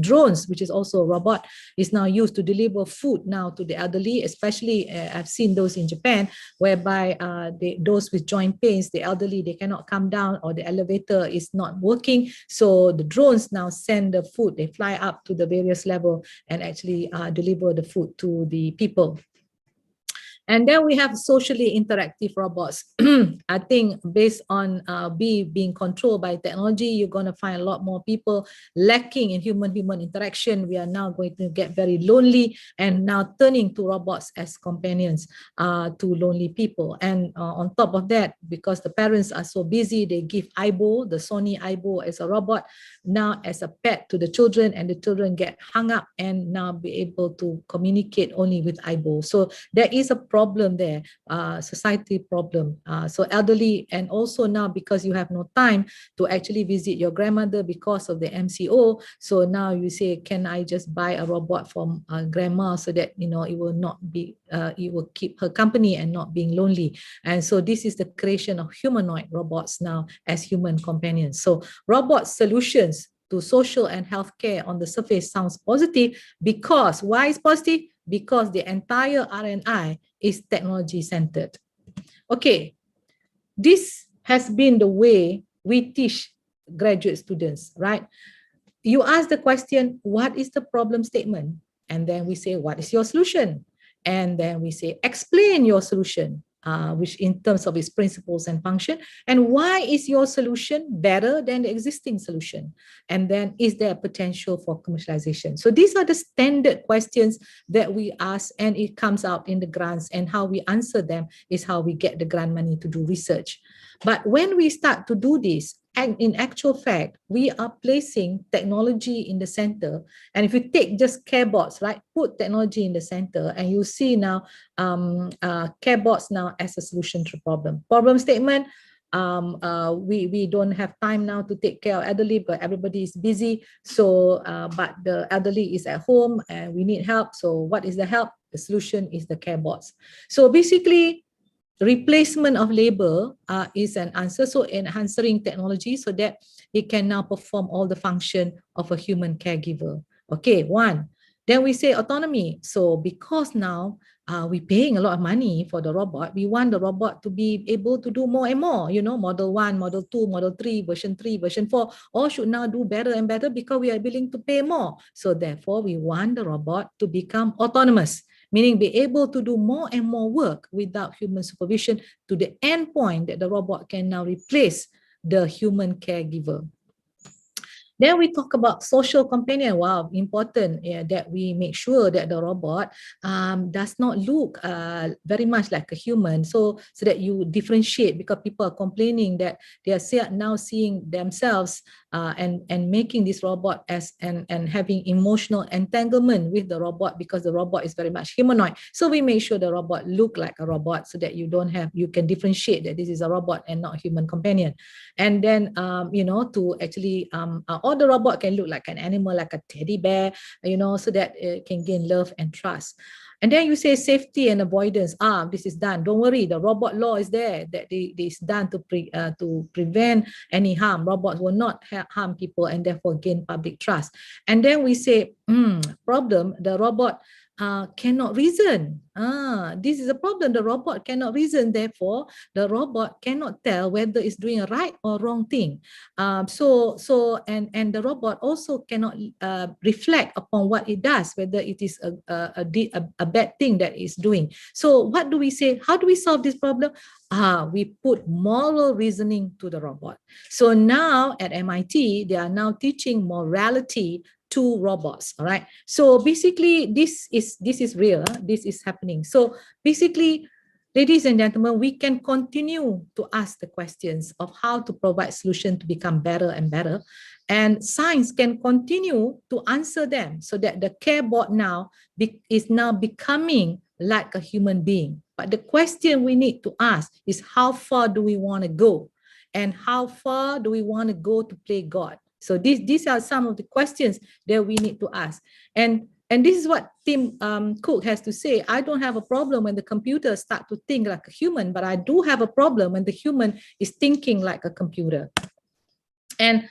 S5: Drones, which is also a robot, is now used to deliver food now to the elderly, especially I've seen those in Japan, whereby those with joint pains, the elderly, they cannot come down, or the elevator is not working. So the drones now send the food, they fly up to the various level and actually deliver the food to the people. And then we have socially interactive robots. I think based on being controlled by technology, you're going to find a lot more people lacking in human-human interaction. We are now going to get very lonely, and now turning to robots as companions to lonely people. And on top of that, because the parents are so busy, they give Y.Bhg, the Sony Y.Bhg, as a robot, now as a pet to the children, and the children get hung up and now be able to communicate only with Y.Bhg. So there is a problem there, society problem. So elderly, and also now because you have no time to actually visit your grandmother because of the MCO, so now you say, can I just buy a robot from grandma so that, you know, it will not be, it will keep her company and not being lonely. And so this is the creation of humanoid robots now as human companions. So robot solutions to social and healthcare on the surface sounds positive, because why is positive? Because the entire R&I is technology centered. Okay, this has been the way we teach graduate students, right? You ask the question, what is the problem statement? And then we say, what is your solution? And then we say, explain your solution. which in terms of its principles and function, and why is your solution better than the existing solution? And then is there potential for commercialization? So these are the standard questions that we ask, and it comes out in the grants, and how we answer them is how we get the grant money to do research. But when we start to do this, and in actual fact, we are placing technology in the center. And if you take just care bots, right, put technology in the center, and you see now care bots now as a solution to problem. Problem statement, we don't have time now to take care of elderly, but everybody is busy. So, but the elderly is at home and we need help. So what is the help? The solution is the care bots. So basically, replacement of labor is an answer. So enhancing technology so that it can now perform all the function of a human caregiver. Okay, one. Then we say autonomy. So because now we're paying a lot of money for the robot, we want the robot to be able to do more and more, you know, model 1, model 2, model 3, version 4, all should now do better and better because we are willing to pay more. So therefore, we want the robot to become autonomous, meaning be able to do more and more work without human supervision to the end point that the robot can now replace the human caregiver. Then we talk about social companion. Wow, important that we make sure that the robot does not look very much like a human. So that you differentiate, because people are complaining that they are now seeing themselves and making this robot as and having emotional entanglement with the robot because the robot is very much humanoid. So we make sure the robot look like a robot so that you can differentiate that this is a robot and not a human companion. And then, you know, to actually, or the robot can look like an animal, like a teddy bear, you know, so that it can gain love and trust. And then you say safety and avoidance. This is done. Don't worry, the robot law is there, that it's done to prevent any harm. Robots will not harm people and therefore gain public trust. And then we say, problem, the robot cannot reason. This is a problem. The robot cannot reason. Therefore, the robot cannot tell whether it's doing a right or wrong thing. And the robot also cannot reflect upon what it does, whether it is a bad thing that it's doing. So what do we say? How do we solve this problem? We put moral reasoning to the robot. So now at MIT, they are now teaching morality to robots. All right. So basically, this is real. This is happening. So basically, ladies and gentlemen, we can continue to ask the questions of how to provide solutions to become better and better. And science can continue to answer them so that the care bot now is now becoming like a human being. But the question we need to ask is, how far do we want to go? And how far do we want to go to play God? So these are some of the questions that we need to ask. And this is what Tim Cook has to say. I don't have a problem when the computer starts to think like a human, but I do have a problem when the human is thinking like a computer. And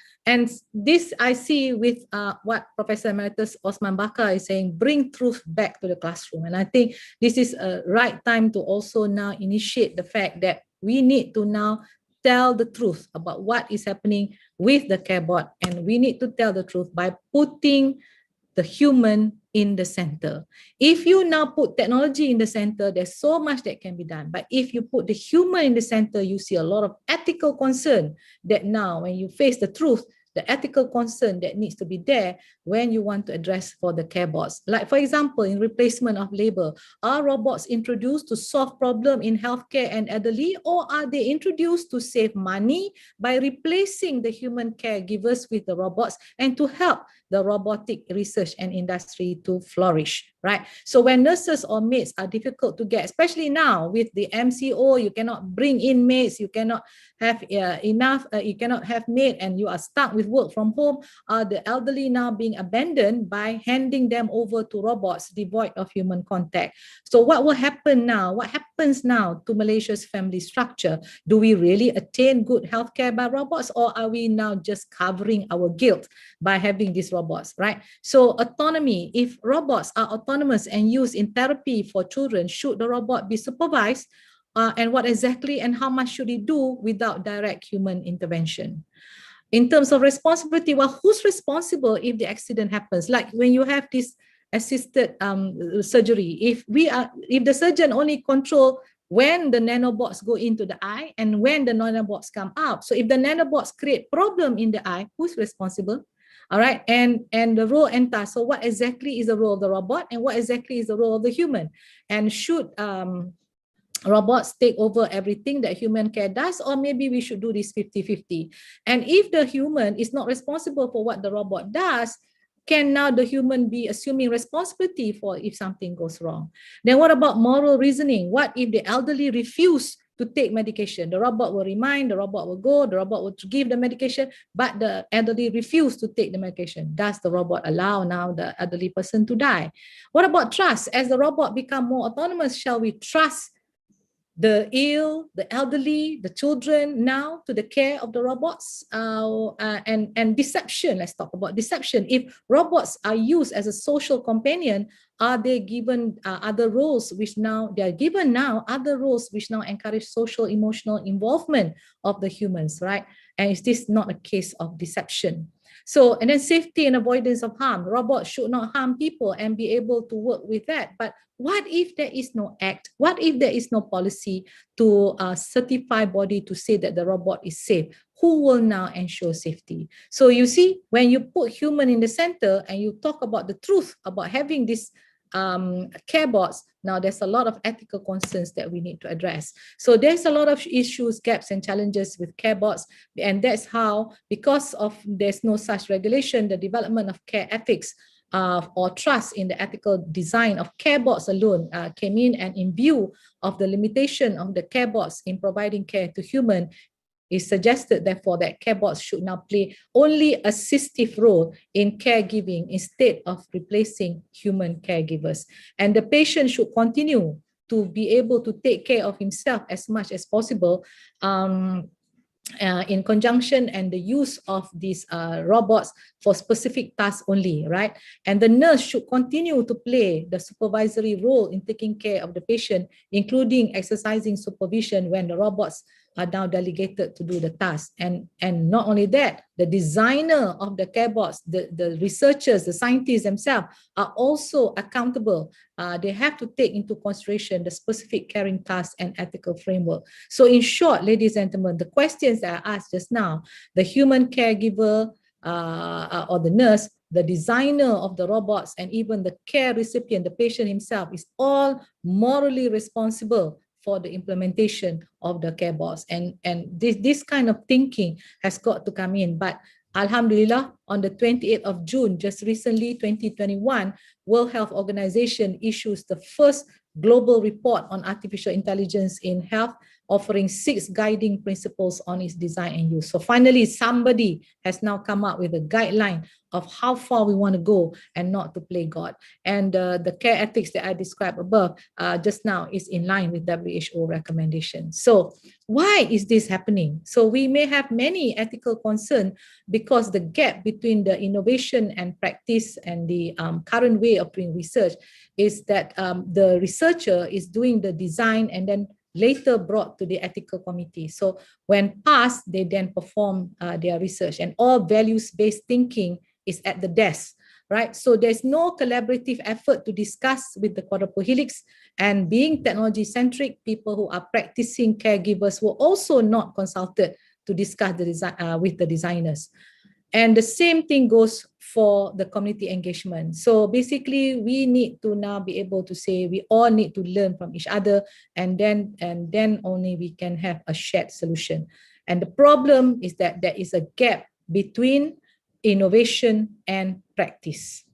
S5: this I see with what Professor Emeritus Osman Bakar is saying, bring truth back to the classroom. And I think this is a right time to also now initiate the fact that we need to now tell the truth about what is happening with the care bot, and we need to tell the truth by putting the human in the center. If you now put technology in the center, there's so much that can be done. But if you put the human in the center, you see a lot of ethical concern that now when you face the truth, the ethical concern that needs to be there when you want to address for the care bots. Like, for example, in replacement of labor, are robots introduced to solve problem in healthcare and elderly, or are they introduced to save money by replacing the human caregivers with the robots and to help the robotic research and industry to flourish, right? So when nurses or maids are difficult to get, especially now with the MCO, you cannot bring in maids, you cannot have enough, you cannot have maid, and you are stuck with work from home. Are the elderly now being abandoned by handing them over to robots devoid of human contact? So what will happen now? What happens now to Malaysia's family structure? Do we really attain good healthcare by robots, or are we now just covering our guilt by having these robots, right? So autonomy, if robots are autonomous and used in therapy for children, should the robot be supervised? And what exactly and how much should it do without direct human intervention? In terms of responsibility, well, who's responsible if the accident happens? Like when you have this assisted surgery, if the surgeon only control when the nanobots go into the eye and when the nanobots come out. So if the nanobots create problem in the eye, who's responsible? All right, and the role and task. So what exactly is the role of the robot and what exactly is the role of the human? And should robots take over everything that human care does, or maybe we should do this 50-50? And if the human is not responsible for what the robot does, can now the human be assuming responsibility for if something goes wrong? Then what about moral reasoning? What if the elderly refuse to take medication? The robot will remind, the robot will go, the robot will give the medication, but the elderly refuse to take the medication. Does the robot allow now the elderly person to die? What about trust? As the robot become more autonomous, shall we trust the ill, the elderly, the children now to the care of the robots? And deception, let's talk about deception. If robots are used as a social companion, are they given other roles which now, they are given now other roles which now encourage social emotional involvement of the humans, right? And is this not a case of deception? So, and then safety and avoidance of harm. Robots should not harm people and be able to work with that. But what if there is no act? What if there is no policy to certify body to say that the robot is safe? Who will now ensure safety? So you see, when you put human in the center and you talk about the truth about having this care bots, now there's a lot of ethical concerns that we need to address. So there's a lot of issues, gaps and challenges with care bots, and that's how, because of there's no such regulation, the development of care ethics or trust in the ethical design of care bots alone came in, and in view of the limitation of the care bots in providing care to human, is suggested, therefore, that care bots should now play only assistive role in caregiving instead of replacing human caregivers. And the patient should continue to be able to take care of himself as much as possible in conjunction and the use of these robots for specific tasks only, right? And the nurse should continue to play the supervisory role in taking care of the patient, including exercising supervision when the robots are now delegated to do the task. And not only that, the designer of the care bots, the researchers, the scientists themselves are also accountable. They have to take into consideration the specific caring tasks and ethical framework. So in short, ladies and gentlemen, the questions that I asked just now, the human caregiver or the nurse, the designer of the robots, and even the care recipient, the patient himself, is all morally responsible for the implementation of the care bots. And this kind of thinking has got to come in. But Alhamdulillah, on the 28th of June, just recently, 2021, World Health Organization issues the first global report on artificial intelligence in health, offering 6 guiding principles on its design and use. So finally, somebody has now come up with a guideline of how far we want to go and not to play God. And the care ethics that I described above just now is in line with WHO recommendations. So why is this happening? So we may have many ethical concerns because the gap between the innovation and practice and the current way of doing research is that the researcher is doing the design and then later brought to the ethical committee. So when passed, they then perform their research, and all values-based thinking is at the desk, right? So there's no collaborative effort to discuss with the quadruple helix, and being technology-centric, people who are practicing caregivers were also not consulted to discuss the design with the designers. And the same thing goes for the community engagement. So basically, we need to now be able to say we all need to learn from each other, and then only we can have a shared solution. And the problem is that there is a gap between innovation and practice.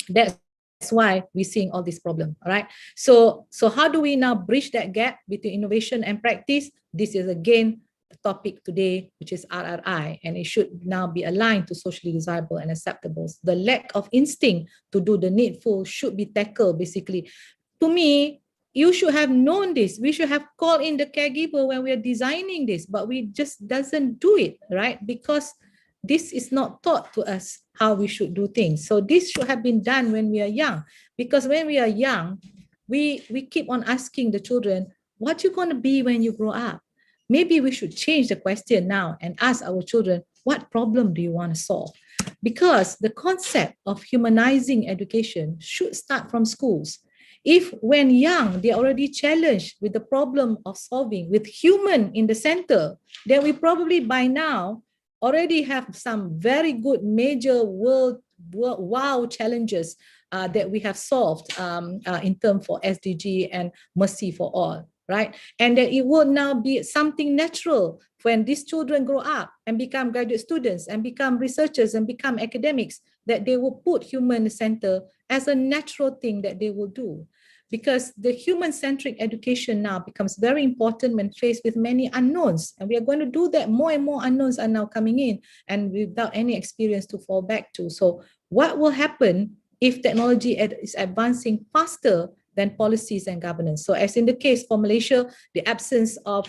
S5: That's why we're seeing all this problem, all right? So how do we now bridge that gap between innovation and practice? This is again the topic today, which is RRI, and it should now be aligned to socially desirable and acceptable. The lack of instinct to do the needful should be tackled, basically. To me, you should have known this. We should have called in the caregiver when we are designing this, but we just doesn't do it, right? Because this is not taught to us how we should do things. So this should have been done when we are young, because when we are young, we keep on asking the children, what you going to be when you grow up? Maybe we should change the question now and ask our children, what problem do you want to solve? Because the concept of humanizing education should start from schools. If when young, they are already challenged with the problem of solving with human in the center, then we probably by now already have some very good major world wow challenges that we have solved in terms for SDG and mercy for all, right? And that it will now be something natural when these children grow up and become graduate students and become researchers and become academics, that they will put human in the center as a natural thing that they will do. Because the human-centric education now becomes very important when faced with many unknowns. And we are going to do that. More and more unknowns are now coming in and without any experience to fall back to. So what will happen if technology is advancing faster than policies and governance? So as in the case for Malaysia, the absence of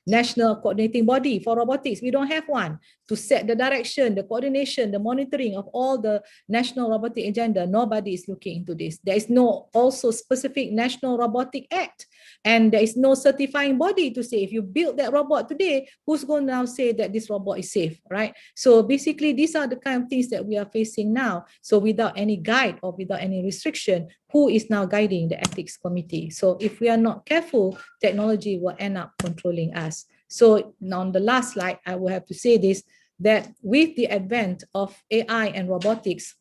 S5: national coordinating body for robotics, we don't have one to set the direction, the coordination, the monitoring of all the national robotic agenda. Nobody is looking into this. There is no also specific National Robotic Act, and there is no certifying body to say if you build that robot today, who's going to now say that this robot is safe, right? So basically, these are the kind of things that we are facing now. So without any guide or without any restriction, who is now guiding the ethics committee? So if we are not careful, technology will end up controlling us. So on the last slide, I will have to say this, that with the advent of AI and robotics,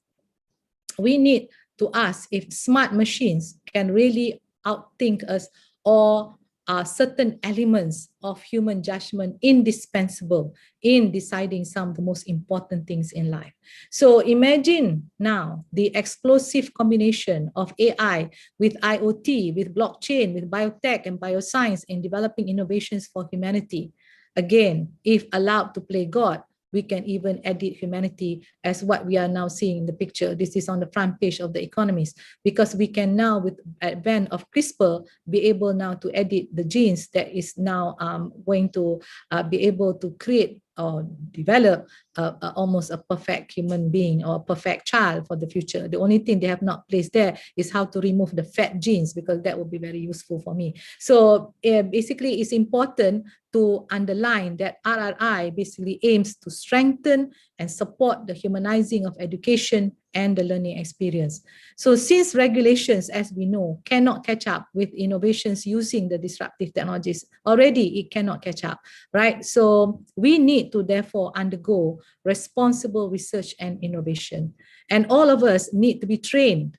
S5: we need to ask if smart machines can really outthink us, or are certain elements of human judgment indispensable in deciding some of the most important things in life. So imagine now the explosive combination of AI with IoT, with blockchain, with biotech and bioscience in developing innovations for humanity. Again, if allowed to play God, we can even edit humanity as what we are now seeing in the picture. This is on the front page of The Economist, because we can now, with advent of CRISPR, be able now to edit the genes that is now going to be able to create or develop almost a perfect human being or a perfect child for the future. The only thing they have not placed there is how to remove the fat genes, because that would be very useful for me. So basically, it's important to underline that RRI basically aims to strengthen and support the humanizing of education and the learning experience. So since regulations, as we know, cannot catch up with innovations using the disruptive technologies, already it cannot catch up, right? So we need to therefore undergo responsible research and innovation. And all of us need to be trained.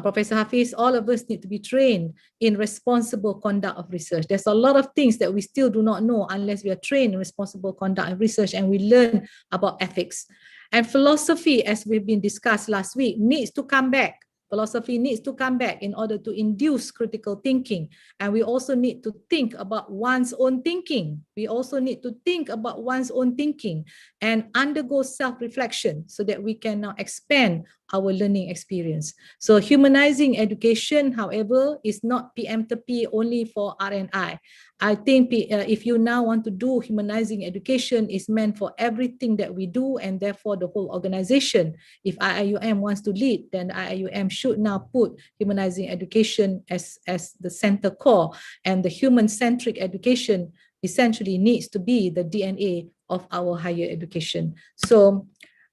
S5: Professor Hafiz, all of us need to be trained in responsible conduct of research. There's a lot of things that we still do not know unless we are trained in responsible conduct of research and we learn about ethics. And philosophy, as we've been discussed last week, needs to come back. Philosophy needs to come back in order to induce critical thinking. And we also need to think about one's own thinking. We also need to think about one's own thinking and undergo self-reflection so that we can now expand our learning experience. So humanizing education, however, is not PM2P only for R&I. I think if you now want to do humanizing education, is meant for everything that we do, and therefore the whole organization. If IIUM wants to lead, then IIUM should now put humanizing education as the center core, and the human-centric education essentially needs to be the DNA of our higher education. So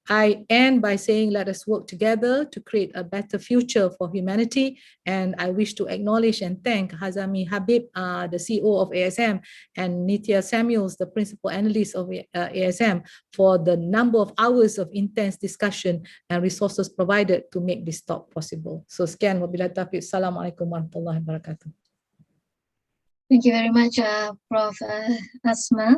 S5: I end by saying, let us work together to create a better future for humanity. And I wish to acknowledge and thank Hazami Habib, the CEO of ASM, and Nitya Samuels, the principal analyst of ASM, for the number of hours of intense discussion and resources provided to make this talk possible. So, sekian, wabillahi taufiq. Assalamualaikum warahmatullahi wabarakatuh.
S2: Thank you very much, Prof. Asma.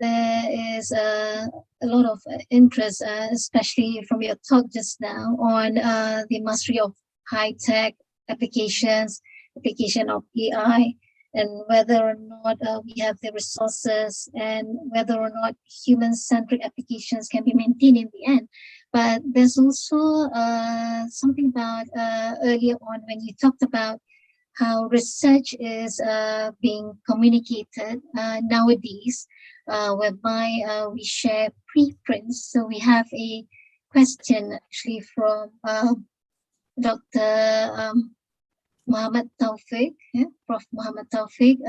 S2: There is a lot of interest, especially from your talk just now, on the mastery of high-tech applications, application of AI, and whether or not we have the resources, and whether or not human-centric applications can be maintained in the end. But there's also something about earlier on when you talked about how research is being communicated nowadays, whereby we share preprints. So we have a question actually from Dr. Muhammad Taufik, Prof. Muhammad Taufik,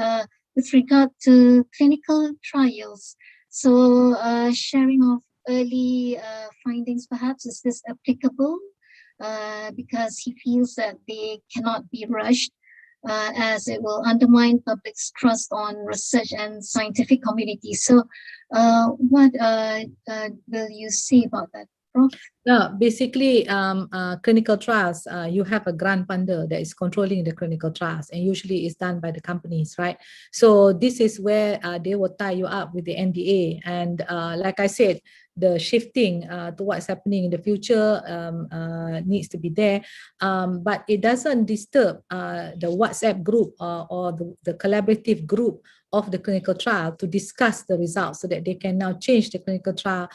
S2: with regard to clinical trials. So sharing of early findings, perhaps, is this applicable because he feels that they cannot be rushed as it will undermine public's trust on research and scientific community. So what will you say about that, Prof?
S5: No, basically, clinical trials, you have a grant funder that is controlling the clinical trials, and usually it's done by the companies, right? So this is where they will tie you up with the NDA. And like I said, the shifting to what's happening in the future needs to be there. But it doesn't disturb the WhatsApp group or the collaborative group of the clinical trial to discuss the results so that they can now change the clinical trial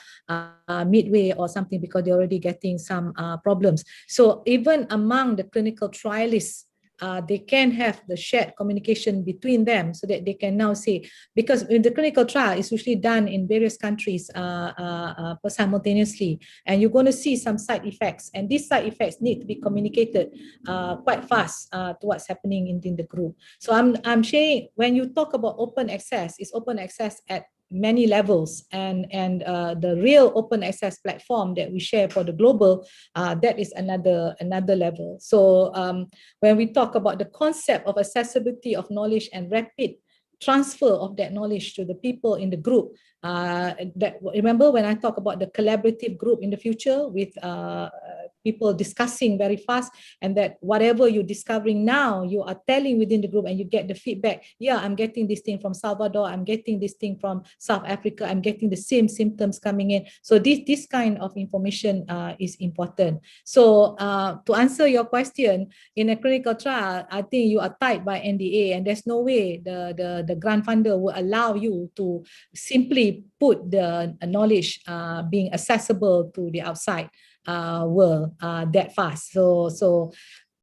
S5: midway or something because they're already getting some problems. So even among the clinical trialists, they can have the shared communication between them so that they can now say, because in the clinical trial is usually done in various countries simultaneously, and you're going to see some side effects, and these side effects need to be communicated quite fast to what's happening in the group. So I'm saying when you talk about open access, it's open access at many levels, and the real open access platform that we share for the global, that is another level. So when we talk about the concept of accessibility of knowledge and rapid transfer of that knowledge to the people in the group, that remember when I talk about the collaborative group in the future with people discussing very fast, and that whatever you're discovering now, you are telling within the group and you get the feedback. Yeah, I'm getting this thing from Salvador, I'm getting this thing from South Africa, I'm getting the same symptoms coming in. So this kind of information is important. So to answer your question, in a clinical trial, I think you are tied by NDA, and there's no way the grant funder will allow you to simply put the knowledge being accessible to the outside world that fast. So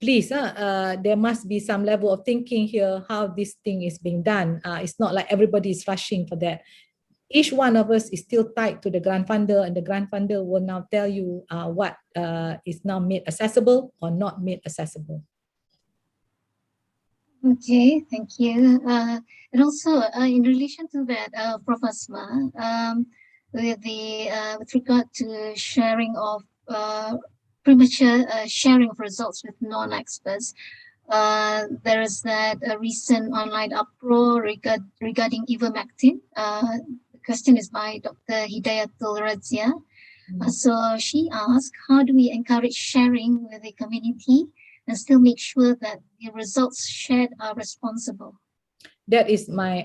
S5: please, there must be some level of thinking here how this thing is being done. It's not like everybody is rushing for that. Each one of us is still tied to the grant funder, and the grant funder will now tell you what is now made accessible or not made accessible.
S2: Okay, thank you. And also, in relation to that, Prof. Asma, with regard to sharing of premature sharing of results with non-experts, there is that recent online uproar regarding ivermectin. The question is by Dr. Hidayatul Razia. So she asked, how do we encourage sharing with the community and still make sure that the results shared are responsible?
S5: That is my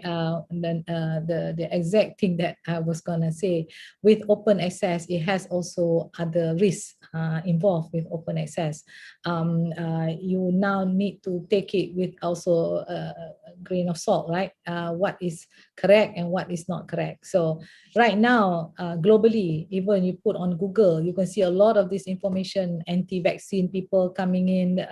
S5: the exact thing that I was gonna say. With open access, it has also other risks involved with open access. You now need to take it with also a grain of salt, right? What is correct and what is not correct. So right now, globally, even you put on Google, you can see a lot of this information, anti-vaccine people coming in,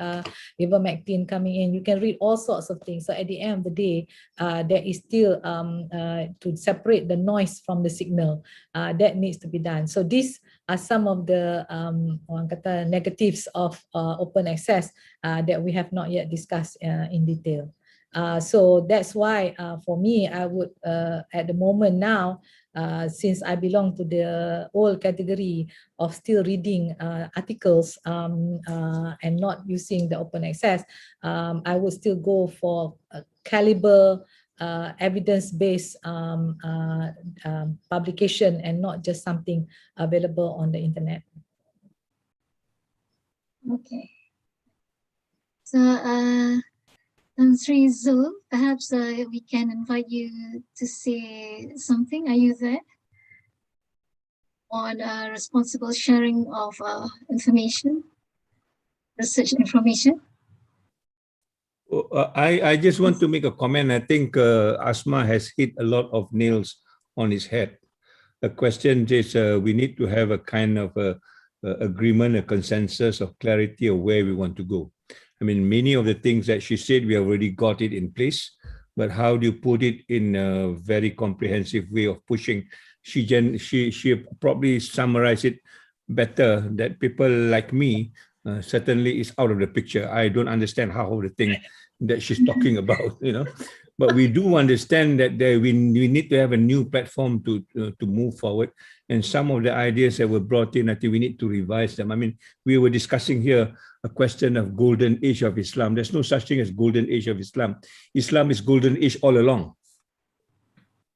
S5: ivermectin coming in. You can read all sorts of things. So at the end of the day, there is still to separate the noise from the signal. That needs to be done. So these are some of the orang kata negatives of open access that we have not yet discussed in detail. So that's why for me, I would at the moment now, since I belong to the old category of still reading articles and not using the open access, I would still go for caliber evidence-based publication and not just something available on the internet.
S2: Okay. So, Sri Zul, perhaps we can invite you to say something. Are you there? On responsible sharing of information, research information.
S4: I just want to make a comment. I think Asma has hit a lot of nails on his head. The question is we need to have a kind of agreement, a consensus of clarity of where we want to go. I mean, many of the things that she said, we already got it in place, but how do you put it in a very comprehensive way of pushing? She probably summarized it better, that people like me certainly is out of the picture. I don't understand how the thing that she's talking about, you know. But we do understand that we need to have a new platform to move forward. And some of the ideas that were brought in, I think we need to revise them. I mean, we were discussing here a question of golden age of Islam. There's no such thing as golden age of Islam. Islam is golden age all along.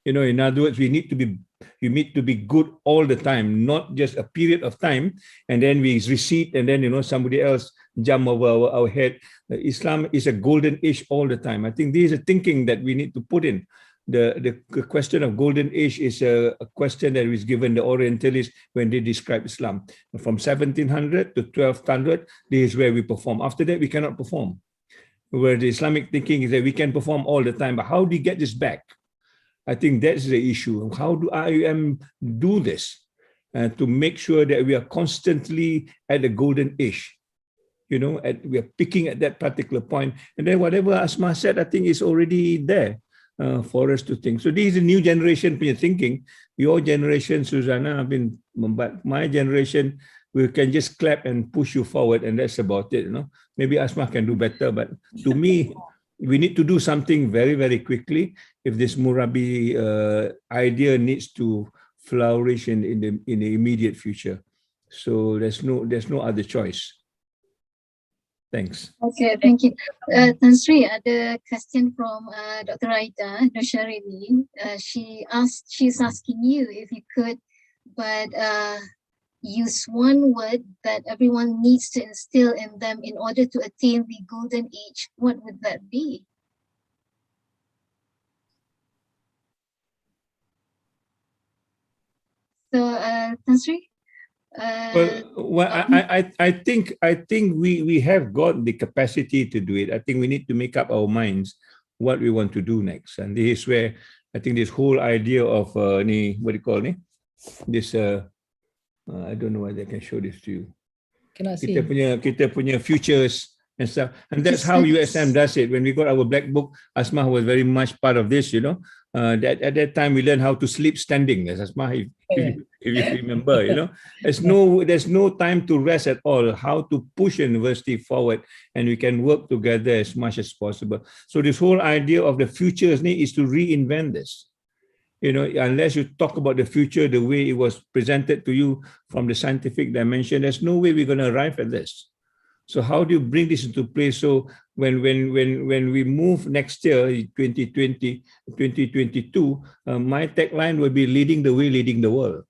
S4: You know, in other words, we need to be good all the time, not just a period of time, and then we recede, and then, you know, somebody else jump over our head. Islam is a golden age all the time. I think this is a thinking that we need to put in. The question of golden age is a question that was given the Orientalists when they describe Islam. From 1700 to 1200, this is where we perform. After that, we cannot perform. Where the Islamic thinking is that we can perform all the time, but how do you get this back? I think that's the issue. How do IUM do this to make sure that we are constantly at the golden age? You know, we are picking at that particular point. And then whatever Asma said, I think is already there for us to think. So this is a new generation thinking. Your generation, Susanna, but my generation, we can just clap and push you forward, and that's about it. You know, maybe Asma can do better, but to me, we need to do something very, very quickly if this Murabbi idea needs to flourish in the immediate future. So there's no other choice. Thanks.
S2: Okay, thank you. Tan Sri, ada question from Dr. Aida Nusharini. She's asking you if you could, but use one word that everyone needs to instill in them in order to attain the golden age. What would that be? So, Tan Sri?
S4: Well, I think we have got the capacity to do it. I think we need to make up our minds what we want to do next, and this is where I think this whole idea of what do you call it? This I don't know whether I can show this to you.
S5: Cannot see.
S4: Kita punya futures and stuff, and that's how USM does it. When we got our black book, Asma was very much part of this. You know, that at that time we learned how to sleep standing. As Asma, if you remember, you know, there's no time to rest at all. How to push university forward, and we can work together as much as possible. So this whole idea of the futures is to reinvent this. You know, unless you talk about the future the way it was presented to you from the scientific dimension, there's no way we're going to arrive at this. So how do you bring this into place? So when we move next year, 2020, 2022, my tagline will be leading the way, leading the world.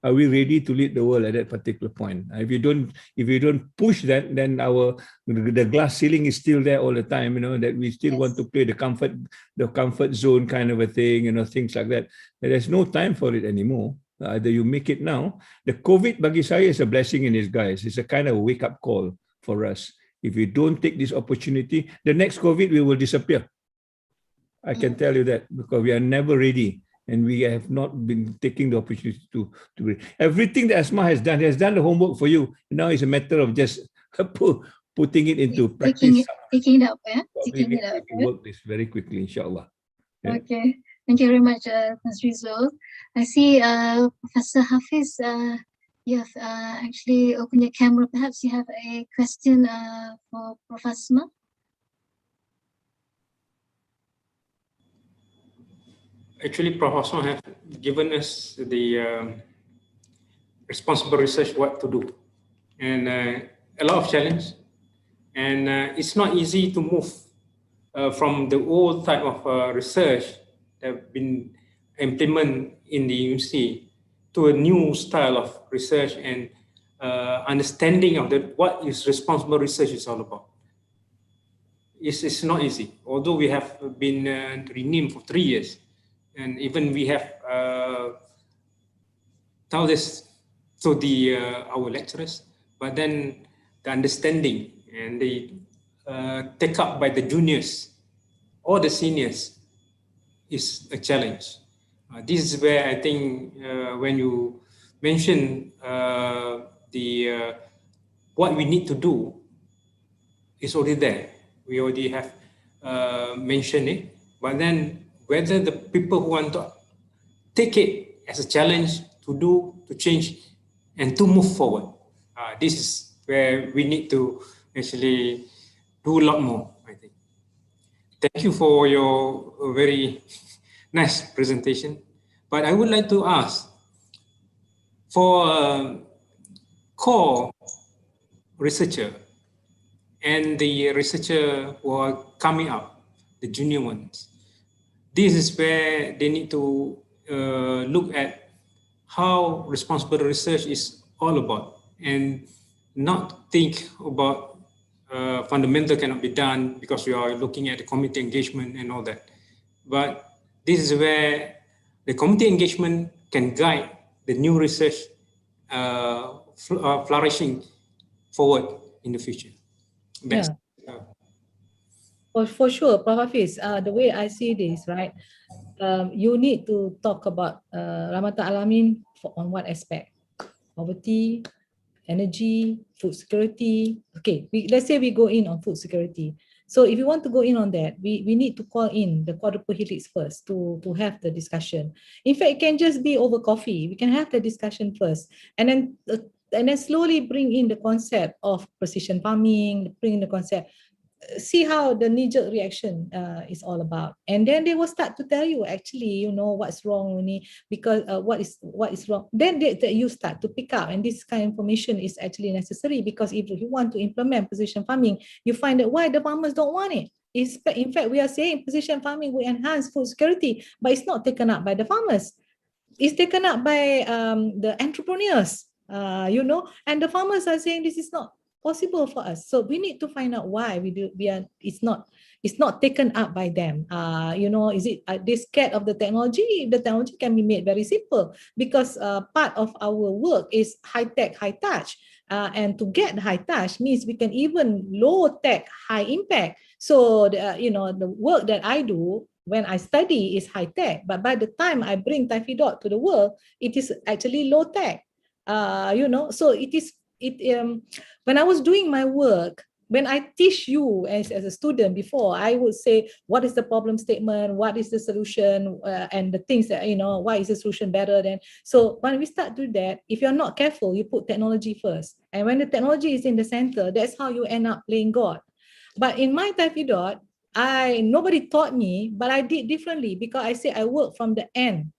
S4: Are we ready to lead the world at that particular point? If you don't push that, then the glass ceiling is still there all the time. You know, that we still want to play the comfort zone kind of a thing. You know, things like that. There's no time for it anymore. Either you make it now. The COVID bagi saya is a blessing in disguise. It's a kind of wake up call for us. If we don't take this opportunity, the next COVID we will disappear. I can tell you that, because we are never ready. And we have not been taking the opportunity to everything that Asma has done the homework for you. Now it's a matter of just putting it into practice.
S2: Taking it up, yeah? Taking it up.
S4: Work this very quickly, inshallah. Yeah.
S2: Okay, thank you very much, Ms. Rizal. I see Professor Hafiz, you have actually opened your camera. Perhaps you have a question for Prof. Asma?
S7: Actually, Prof. Asma have given us the responsible research what to do, and a lot of challenge, and it's not easy to move from the old type of research that have been implemented in the university to a new style of research and understanding of what is responsible research is all about. It's not easy, although we have been renamed for 3 years. And even we have told this to our lecturers, but then the understanding and the take up by the juniors or the seniors is a challenge. This is where I think when you mention what we need to do is already there. We already have mentioned it, but then whether the people who want to take it as a challenge to do, to change, and to move forward. This is where we need to actually do a lot more, I think. Thank you for your very nice presentation. But I would like to ask, for core researcher and the researcher who are coming up, the junior ones, this is where they need to look at how responsible research is all about, and not think about fundamental cannot be done because we are looking at the community engagement and all that. But this is where the community engagement can guide the new research flourishing forward in the future. That's,
S5: For sure, Prof. Hafiz, the way I see this, right? You need to talk about Rahmatan Alamin on what aspect? Poverty, energy, food security. Okay, let's say we go in on food security. So if you want to go in on that, we need to call in the quadruple helix first to have the discussion. In fact, it can just be over coffee. We can have the discussion first, and then slowly bring in the concept of precision farming, bring in the concept, see how the knee-jerk reaction is all about, and then they will start to tell you, actually, you know, what's wrong only because what is wrong. Then you start to pick up, and this kind of information is actually necessary, because if you want to implement precision farming, you find that why the farmers don't want it. In fact, we are saying precision farming will enhance food security, but it's not taken up by the farmers. It's taken up by the entrepreneurs, you know, and the farmers are saying this is not possible for us. So we need to find out why it's not taken up by them. You know, is it they scared of the technology? The technology can be made very simple, because part of our work is high tech, high touch. And to get high touch means we can even low tech, high impact. So you know, the work that I do when I study is high tech, but by the time I bring Typhidot to the world, it is actually low tech. You know, so when I was doing my work, when I teach you as a student before, I would say, what is the problem statement? What is the solution? And the things that, you know, why is the solution better than? So when we start to do that, if you're not careful, you put technology first. And when the technology is in the center, that's how you end up playing God. But in my Typhidot, nobody taught me, but I did differently, because I say I work from the end.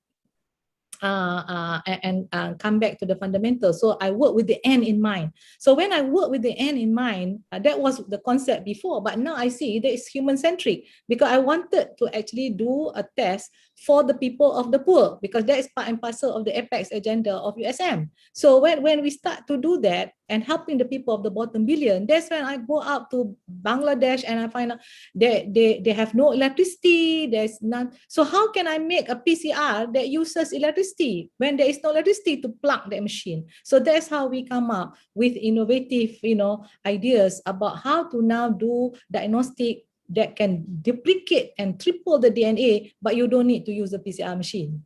S5: And come back to the fundamentals. So I work with the end in mind. So when I work with the end in mind, that was the concept before, but now I see that it's human-centric, because I wanted to actually do a test for the people of the poor, because that is part and parcel of the Apex agenda of USM. So when we start to do that and helping the people of the bottom billion, that's when I go out to Bangladesh and I find out they have no electricity, there's none. So how can I make a PCR that uses electricity when there is no electricity to plug the machine? So that's how we come up with innovative, you know, ideas about how to now do diagnostic that can duplicate and triple the DNA, but you don't need to use a PCR machine.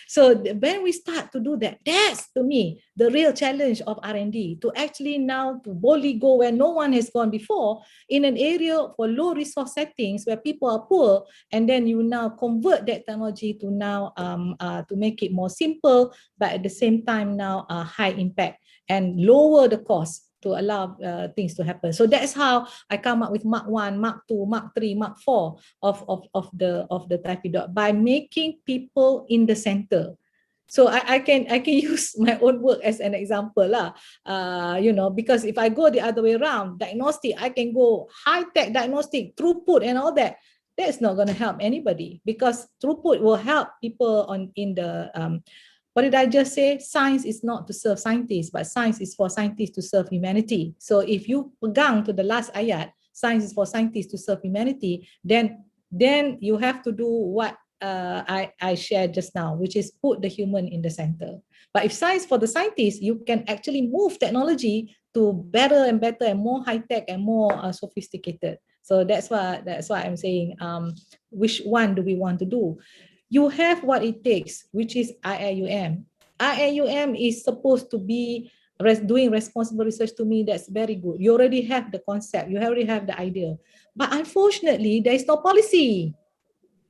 S5: So when we start to do that, that's to me the real challenge of R&D, to actually now to boldly go where no one has gone before, in an area for low resource settings where people are poor, and then you now convert that technology to now to make it more simple, but at the same time now high impact and lower the cost to allow things to happen. So that's how I come up with Mark 1, Mark 2, Mark 3, Mark 4 of the Typhidot, by making people in the center. So I can use my own work as an example lah. You know, because if I go the other way around, diagnostic, I can go high-tech diagnostic, throughput and all that. That's not going to help anybody, because throughput will help people in the what did I just say? Science is not to serve scientists, but science is for scientists to serve humanity. So if you pegang to the last ayat, science is for scientists to serve humanity, then you have to do what I shared just now, which is put the human in the center. But if science for the scientists, you can actually move technology to better and better and more high-tech and more sophisticated. So that's why I'm saying, which one do we want to do? You have what it takes, which is IIUM. IIUM is supposed to be doing responsible research. To me, that's very good. You already have the concept, you already have the idea. But unfortunately, there is no policy.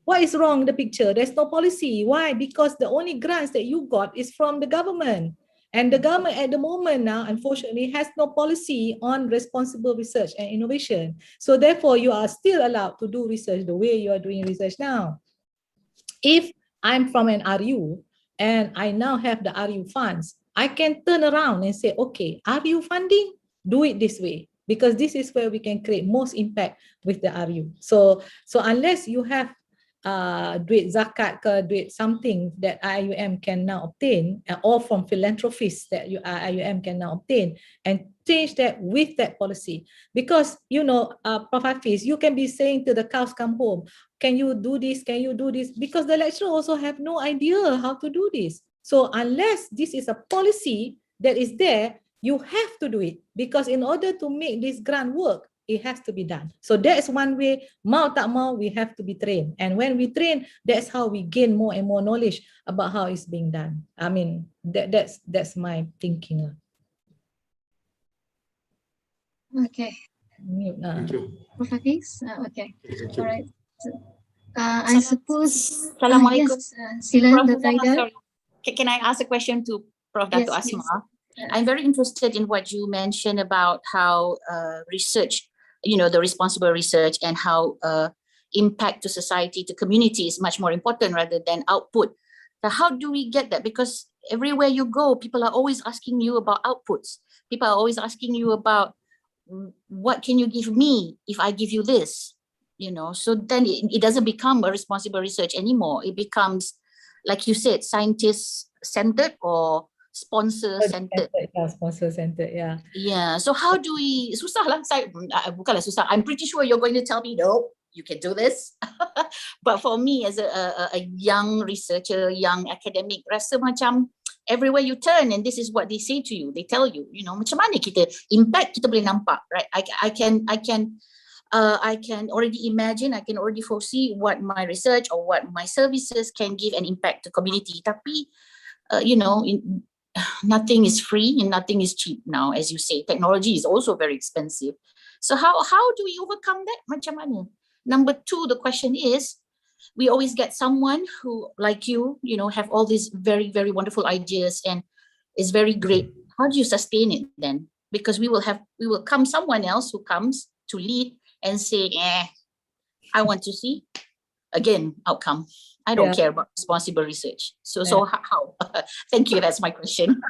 S5: What is wrong in the picture? There's no policy. Why? Because the only grants that you got is from the government. And the government at the moment now, unfortunately, has no policy on responsible research and innovation. So therefore, you are still allowed to do research the way you are doing research now. If I'm from an RU and I now have the RU funds, I can turn around and say, okay, RU funding, do it this way, because this is where we can create most impact with the RU. So unless you have duit zakat ke duit something that IUM can now obtain, or from philanthropists that IUM can now obtain, and change that with that policy. Because, you know, Prof. Hafiz, you can be saying to the cows come home, can you do this? Can you do this? Because the lecturer also have no idea how to do this. So unless this is a policy that is there, you have to do it, because in order to make this grant work, it has to be done. So that's one way, mau tak mau, we have to be trained. And when we train, that's how we gain more and more knowledge about how it's being done. I mean, that's my thinking.
S2: Okay.
S7: Thank you.
S2: Prof. Hafiz? Okay.
S7: Thank you.
S2: All right. I suppose.
S8: Assalamualaikum.
S2: Yes, Sila,
S8: Prof.
S2: Dr. Ida.
S8: Sorry. Can I ask a question to Prof.
S2: Yes,
S8: Datuk
S2: please.
S8: Asma? I'm very interested in what you mentioned about how research, you know, the responsible research, and how impact to society, to community is much more important rather than output. So how do we get that? Because everywhere you go, people are always asking you about outputs. People are always asking you about, what can you give me if I give you this? You know, so then it doesn't become a responsible research anymore. It becomes, like you said, scientist-centered or sponsor-centered.
S5: Yeah, sponsor-centered, yeah.
S8: Yeah, so how do we, susah lah, bukanlah susah, I'm pretty sure you're going to tell me, no, you can do this. But for me as a young researcher, young academic, rasa macam everywhere you turn, and this is what they say to you, they tell you, you know, macam mana kita, impact kita boleh nampak, right? I can already imagine, I can already foresee what my research or what my services can give an impact to community. Tapi, you know, nothing is free and nothing is cheap now, as you say. Technology is also very expensive. So how do we overcome that? Macam mana? Number two, the question is, we always get someone who, like you know, have all these very, very wonderful ideas and is very great. How do you sustain it then? Because we will come someone else who comes to lead and say, I want to see, again, outcome. I don't care about responsible research. So how? Thank you, that's my question.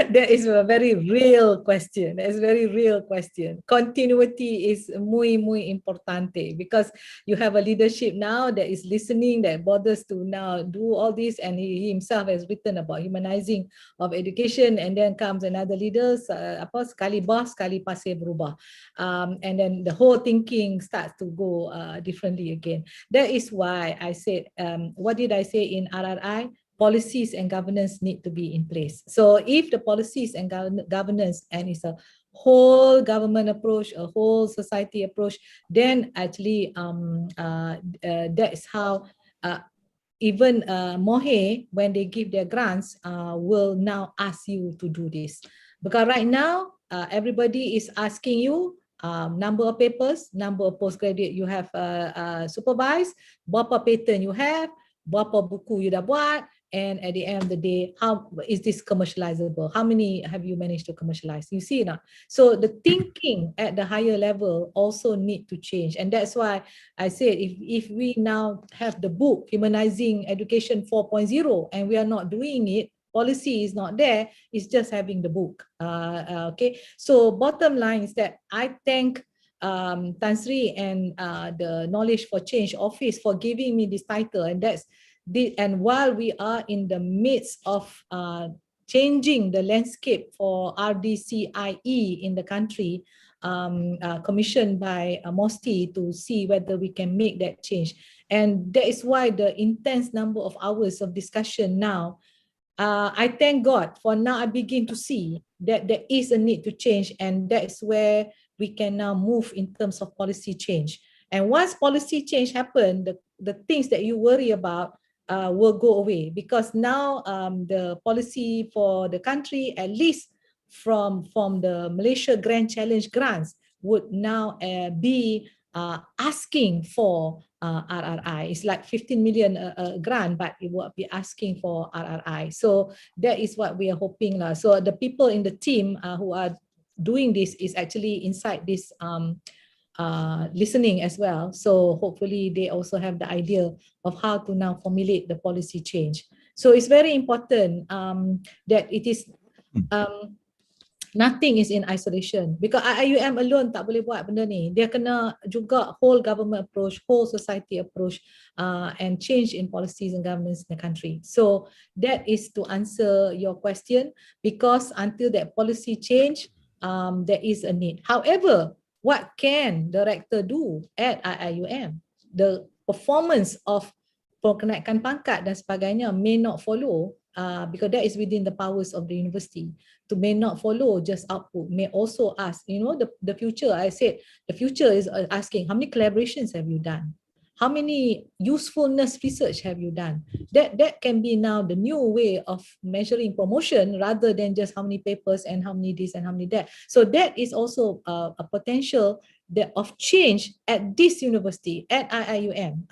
S5: That is a very real question. That's a very real question. Continuity is muy importante, because you have a leadership now that is listening, that bothers to now do all this, and he himself has written about humanizing of education, and then comes another leader, sekali bas, sekali pasir berubah. And then the whole thinking starts to go differently again. That is why I said, what did I say in RRI? Policies and governance need to be in place. So if the policies and governance, and it's a whole government approach, a whole society approach, then actually that is how even Mohe, when they give their grants, will now ask you to do this. Because right now, everybody is asking you number of papers, number of postgraduate you have supervised, berapa patent you have, berapa buku you dah buat, and at the end of the day, how is this commercializable? How many have you managed to commercialize? You see now. So the thinking at the higher level also need to change. And that's why I said, if we now have the book, Humanizing Education 4.0, and we are not doing it, policy is not there, it's just having the book. Okay, so bottom line is that I thank Tan Sri and the Knowledge for Change office for giving me this title, and that's and while we are in the midst of changing the landscape for RDCIE in the country, commissioned by MOSTI to see whether we can make that change. And that is why the intense number of hours of discussion now, I thank God for now I begin to see that there is a need to change, and that's where we can now move in terms of policy change. And once policy change happen, the things that you worry about will go away, because now the policy for the country, at least from the Malaysia Grand Challenge grants, would now be asking for RRI. It's like 15 million grant, but it will be asking for RRI. So that is what we are hoping. So the people in the team who are doing this is actually inside this listening as well. So hopefully they also have the idea of how to now formulate the policy change. So it's very important that it is nothing is in isolation, because IUM alone tak boleh buat benda ni. Dia kena juga whole government approach, whole society approach, and change in policies and governments in the country. So that is to answer your question, because until that policy change, there is a need. However, what can the rector do at IUM? The performance of kenaikan pangkat dan sebagainya may not follow, because that is within the powers of the university. To may not follow just output, may also ask, the future. I said the future is asking, how many collaborations have you done? How many usefulness research have you done? That can be now the new way of measuring promotion, rather than just how many papers and how many this and how many that. So that is also a potential of change at this university, at IIUM,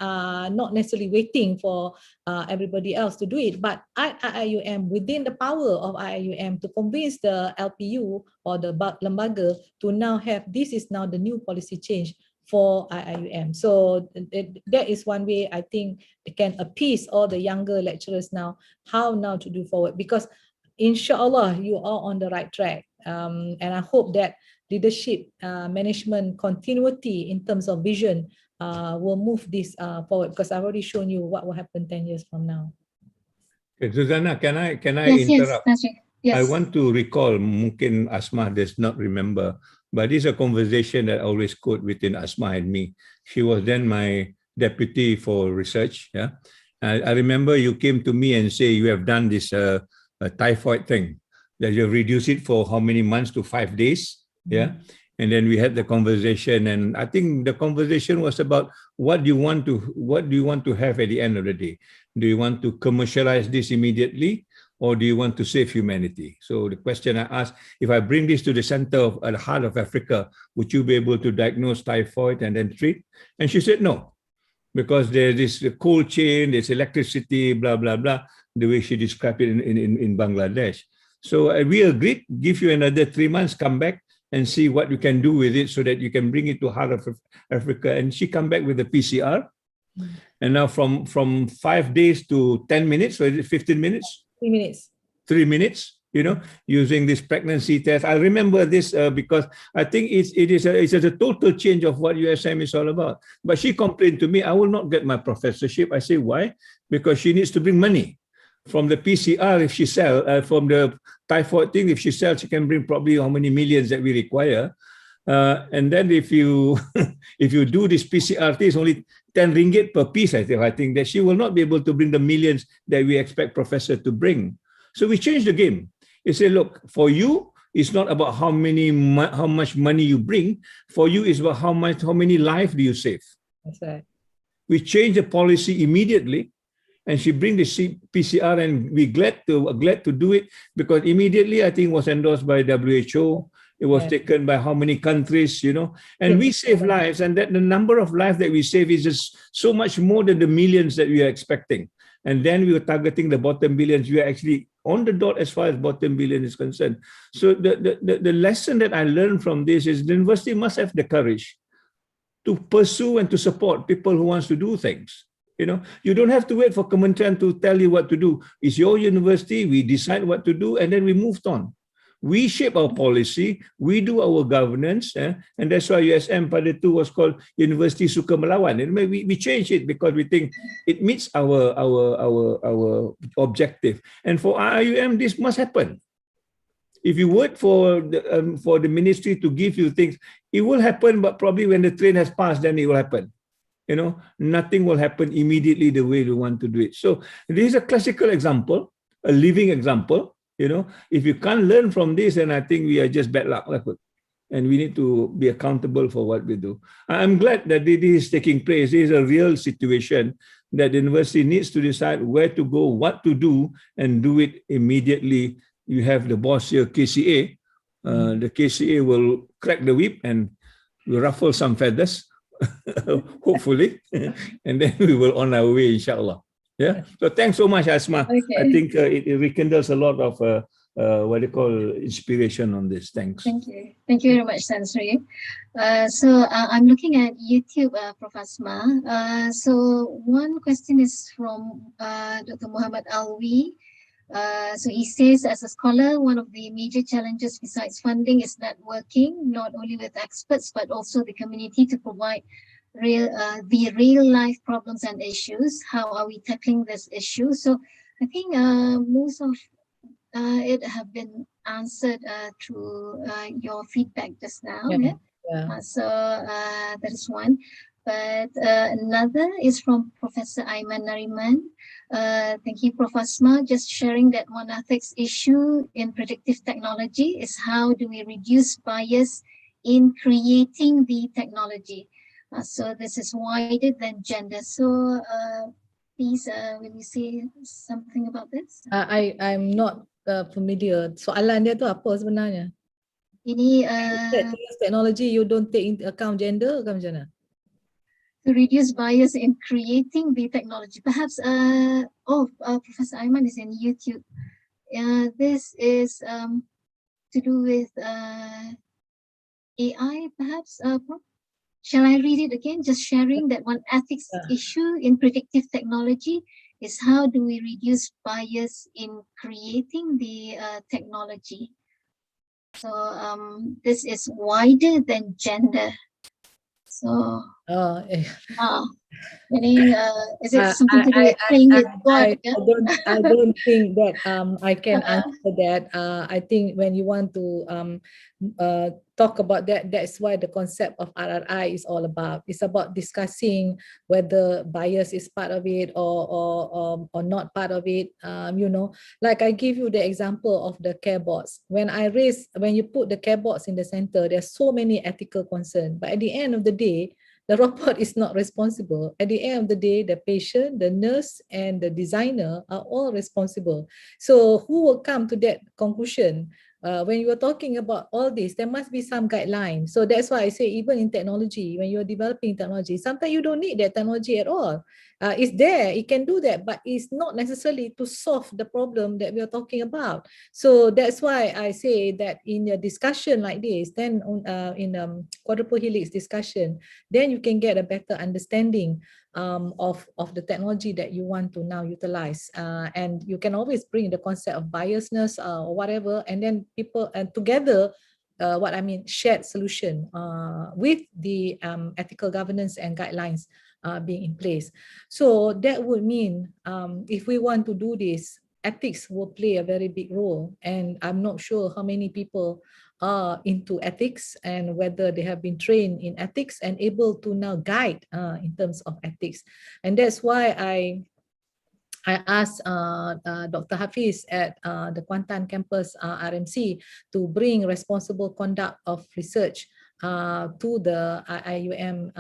S5: not necessarily waiting for everybody else to do it, but at IIUM, within the power of IIUM, to convince the LPU or the lembaga to now have, this is now the new policy change for IIUM. So that is one way I think it can appease all the younger lecturers now, how now to do forward, because inshallah you are on the right track. And I hope that leadership, management continuity in terms of vision will move this forward, because I've already shown you what will happen 10 years from now.
S4: Okay, Susanna, can I
S2: Yes,
S4: interrupt?
S2: yes.
S4: I want to recall, mungkin Asma does not remember, but this is a conversation that I always quote between Asma and me. She was then my deputy for research. Yeah, I remember you came to me and say you have done this typhoid thing, that you have reduced it for how many months to 5 days. Yeah, and then we had the conversation, and I think the conversation was about what do you want to have at the end of the day. Do you want to commercialize this immediately, or do you want to save humanity? So the question I asked, if I bring this to the center of the heart of Africa, would you be able to diagnose typhoid and then treat? And she said no, because there's this cold chain, there's electricity, blah, blah, blah, the way she described it in Bangladesh. So we agreed, give you another 3 months, come back and see what you can do with it so that you can bring it to heart of Africa. And she come back with the PCR. And now from 5 days to 10 minutes, or is it 15 minutes?
S5: 3 minutes.
S4: 3 minutes, using this pregnancy test. I remember this because I think it is a total change of what USM is all about. But she complained to me, I will not get my professorship. I say, why? Because she needs to bring money. From the PCR, if she sell, from the typhoid thing, if she sells, she can bring probably how many millions that we require. And then if you do this PCR test, only 10 ringgit per piece, I think that she will not be able to bring the millions that we expect professor to bring. So we changed the game. You say, look, for you, it's not about how much money you bring. For you, it's about how many lives do you save.
S5: That's right.
S4: We changed the policy immediately. And she bring the PCR, and we glad to do it, because immediately I think it was endorsed by WHO. It was taken by how many countries, and we save lives, and that the number of lives that we save is just so much more than the millions that we are expecting. And then we were targeting the bottom billions. We are actually on the dot as far as bottom billion is concerned. So the lesson that I learned from this is the university must have the courage to pursue and to support people who wants to do things. You don't have to wait for Kementerian to tell you what to do. It's your university, we decide what to do, and then we moved on. We shape our policy, we do our governance, and that's why USM pada tu was called University Suka Melawan. And we changed it because we think it meets our objective. And for IUM, this must happen. If you wait for the ministry to give you things, it will happen, but probably when the train has passed, then it will happen. Nothing will happen immediately the way we want to do it. So this is a classical example, a living example. If you can't learn from this, then I think we are just bad luck. And we need to be accountable for what we do. I'm glad that this is taking place. This is a real situation that the university needs to decide where to go, what to do, and do it immediately. You have the boss here, KCA. The KCA will crack the whip and will ruffle some feathers. hopefully, and then we will on our way, inshallah. Yeah. So thanks so much, Asma.
S2: Okay.
S4: I think it rekindles a lot of what they call inspiration on this. Thanks.
S2: Thank you. Thank you very much, Tansri. I'm looking at YouTube, Prof. Asma. So one question is from Dr. Muhammad Alwi. So he says, as a scholar, one of the major challenges besides funding is networking, not only with experts, but also the community to provide the real life problems and issues. How are we tackling this issue? So I think most of it have been answered through your feedback just now.
S5: Yeah.
S2: That is one. But another is from Professor Aiman Nariman. Thank you, Prof. Asma. Just sharing that one ethics issue in predictive technology is how do we reduce bias in creating the technology. So this is wider than gender. So please, will you say something about this?
S5: I'm not familiar. Soalan dia tu apa sebenarnya?
S2: Ini
S5: Technology you don't take into account gender ke macam mana?
S2: To reduce bias in creating the technology. Perhaps, Professor Aiman is in YouTube. This is to do with AI, perhaps, Prof? Shall I read it again? Just sharing that one ethics issue in predictive technology is how do we reduce bias in creating the technology. So this is wider than gender. So, meaning, is it something to do with playing with God?
S5: I don't think that I can answer that. I think when you want to talk about that, that's why the concept of RRI is all about. It's about discussing whether bias is part of it or not part of it. You know, like I give you the example of the care boards. When you put the care boards in the center, there's so many ethical concerns. But at the end of the day, the robot is not responsible. At the end of the day, the patient, the nurse, and the designer are all responsible. So who will come to that conclusion? When you are talking about all this, there must be some guideline. So that's why I say even in technology, when you're developing technology, sometimes you don't need that technology at all. It's there, it can do that, but it's not necessarily to solve the problem that we are talking about. So that's why I say that in a discussion like this, then in quadruple helix discussion, then you can get a better understanding of the technology that you want to now utilize. And you can always bring the concept of biasness or whatever, and then people and together, shared solution with the ethical governance and guidelines being in place. So that would mean if we want to do this, ethics will play a very big role. And I'm not sure how many people are into ethics and whether they have been trained in ethics and able to now guide in terms of ethics. And that's why I asked Dr. Hafiz at the Kuantan campus RMC to bring responsible conduct of research to the IIUM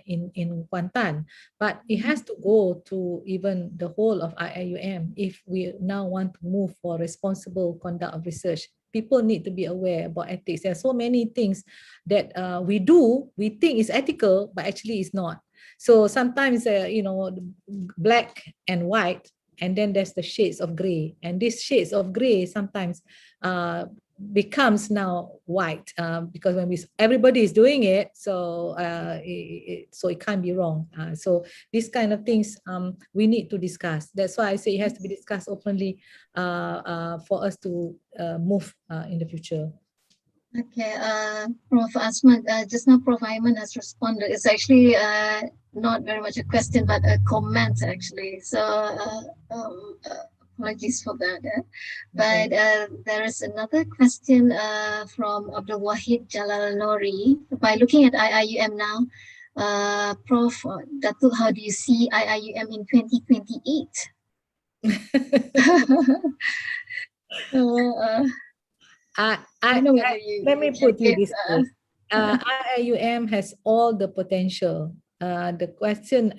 S5: in Kuantan, but it has to go to even the whole of IIUM if we now want to move for responsible conduct of research. People need to be aware about ethics. There are so many things that we think is ethical, but actually it's not. So sometimes, black and white, and then there's the shades of gray. And these shades of gray sometimes becomes now white because when everybody is doing it, so it can't be wrong. So these kind of things we need to discuss. That's why I say it has to be discussed openly for us to move in the future.
S2: Okay, Prof. Asma, just now Prof. Aiman has responded. It's actually not very much a question, but a comment actually. So apologies for that. But there is another question from Abdul Wahid Jalal Nori. By looking at IIUM now, Prof. Datuk, how do you see IIUM in 2028?
S5: Let me put you this way. IIUM has all the potential. The question,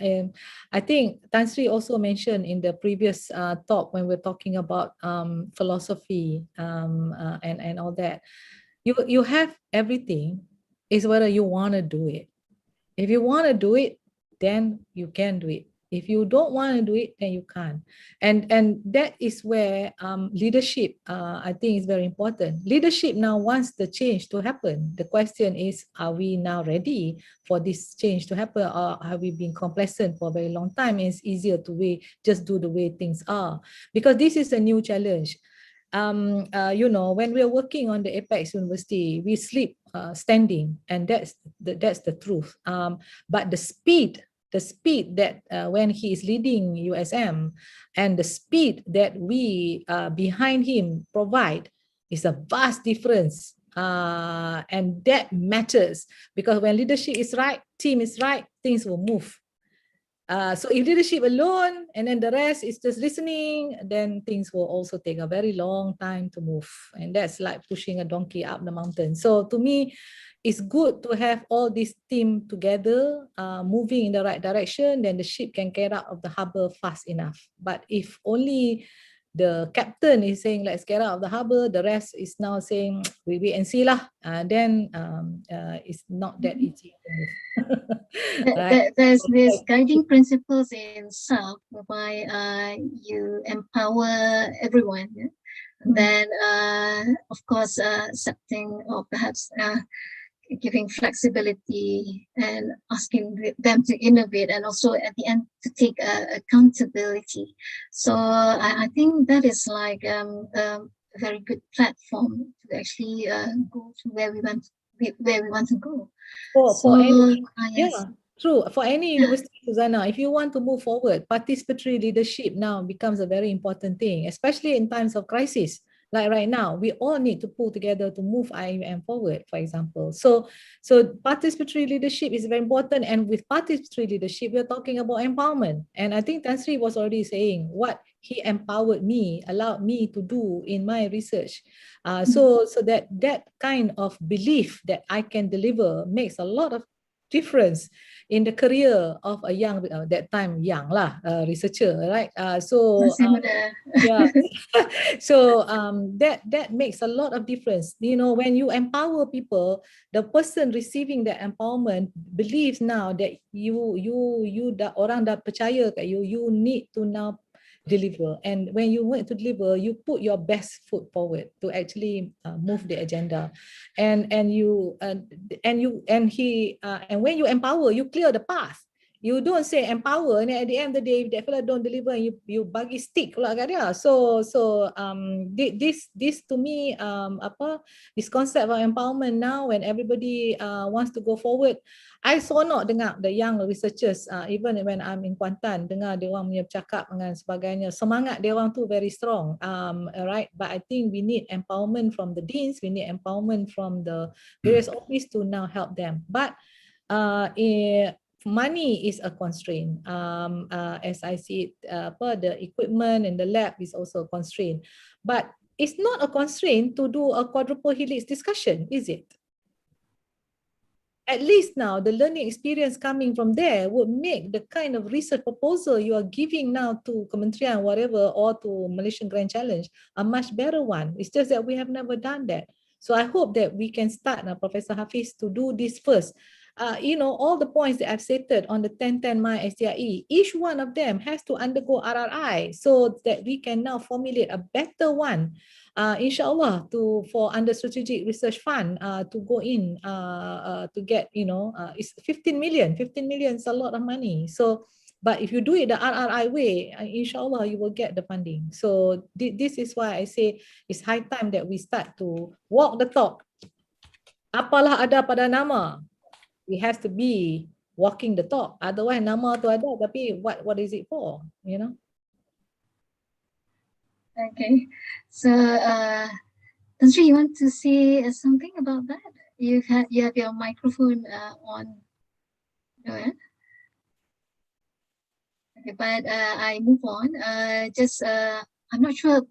S5: I think Tan Sri also mentioned in the previous talk when we're talking about philosophy and all that. You have everything, is whether you want to do it. If you want to do it, then you can do it. If you don't want to do it, then you can't. And that is where leadership, I think, is very important. Leadership now wants the change to happen. The question is, are we now ready for this change to happen, or have we been complacent for a very long time? And it's easier to just do the way things are, because this is a new challenge. You know, when we're working on the Apex University, we sleep standing, and that's the truth. But the speed that when he is leading USM and the speed that we behind him provide is a vast difference. And that matters, because when leadership is right, team is right, things will move. So if leadership alone and then the rest is just listening, then things will also take a very long time to move. And that's like pushing a donkey up the mountain. So to me, it's good to have all this team together, moving in the right direction, then the ship can get out of the harbor fast enough. But if only the captain is saying, let's get out of the harbor, the rest is now saying, we wait and see lah, then it's not that easy. Right?
S2: There's this guiding principles in SAF whereby you empower everyone. Yeah? Then, of course, accepting or perhaps giving flexibility and asking them to innovate, and also at the end to take accountability. So I think that is like a very good platform to actually go to where we want to go.
S5: For any,
S2: yes.
S5: yeah, true. For any university, Susanna, if you want to move forward, participatory leadership now becomes a very important thing, especially in times of crisis. Like right now, we all need to pull together to move IUM forward, for example. So participatory leadership is very important. And with participatory leadership, we're talking about empowerment. And I think Tan Sri was already saying what he empowered me, allowed me to do in my research. So that kind of belief that I can deliver makes a lot of difference in the career of a young, that time young lah, researcher, right? Yeah. So that makes a lot of difference. You know, when you empower people, the person receiving the empowerment believes now that you orang dah percaya kat you need to now deliver. And when you want to deliver, you put your best foot forward to actually move the agenda. And when you empower, you clear the path. You don't say empower, and at the end of the day, if that fellow don't deliver, you bagi stick pula kat dia. So this to me, this concept of empowerment now, when everybody wants to go forward, I seronok dengar the young researchers, even when I'm in Kuantan, dengar dia orang punya bercakap dengan sebagainya, semangat dia orang tu very strong, right? But I think we need empowerment from the deans, we need empowerment from the various office to now help them. But money is a constraint. As I see it, the equipment and the lab is also a constraint. But it's not a constraint to do a quadruple helix discussion, is it? At least now, the learning experience coming from there would make the kind of research proposal you are giving now to Kementerian, whatever, or to Malaysian Grand Challenge, a much better one. It's just that we have never done that. So I hope that we can start, Professor Hafiz, to do this first. You know, all the points that I've stated on the 10-10 My STIE, each one of them has to undergo RRI so that we can now formulate a better one, inshallah, for under strategic research fund to go in to get, you know, it's 15 million. 15 million is a lot of money. So, but if you do it the RRI way, inshallah, you will get the funding. So this is why I say it's high time that we start to walk the talk. Apalah ada pada nama. We have to be walking the talk. Otherwise, nama tu ada, tapi what is it for? You know.
S2: Okay, so Tan Sri, you want to say something about that? You have your microphone on. Go ahead. Okay, but I move on. I'm not sure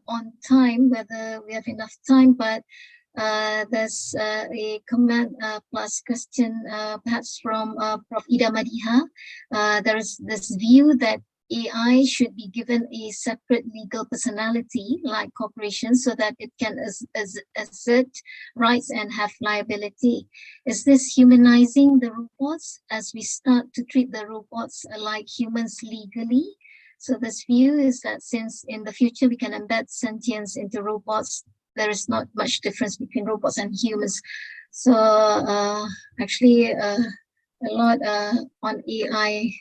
S2: on time whether we have enough time, but there's a comment plus question perhaps from Prof. Ida Madiha. There is this view that AI should be given a separate legal personality like corporations so that it can assert rights and have liability. Is this humanizing the robots as we start to treat the robots like humans legally? So this view is that since in the future we can embed sentience into robots, there is not much difference between robots and humans. So actually a lot on AI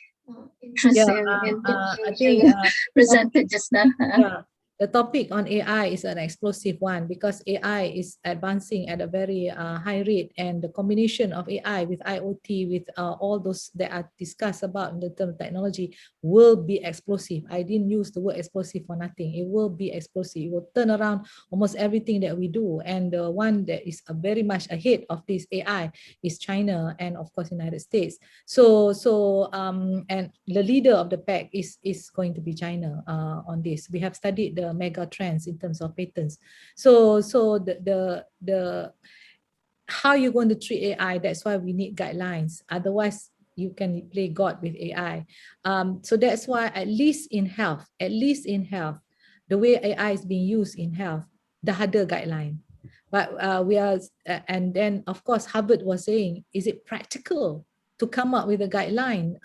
S2: interest in
S5: I think
S2: presented just now.
S5: yeah, the topic on AI is an explosive one because AI is advancing at a very high rate, and the combination of AI with IoT with all those that are discussed about in the term of technology will be explosive. I didn't use the word explosive for nothing. It will be explosive. It will turn around almost everything that we do, and the one that is very much ahead of this AI is China and of course United States. So and the leader of the pack is going to be China on this. We have studied the mega trends in terms of patents. So the how you're going to treat AI, that's why we need guidelines. Otherwise, you can play God with AI. So that's why at least in health, the way AI is being used in health, the harder guideline. But we are, and then of course, Harvard was saying, is it practical to come up with a guideline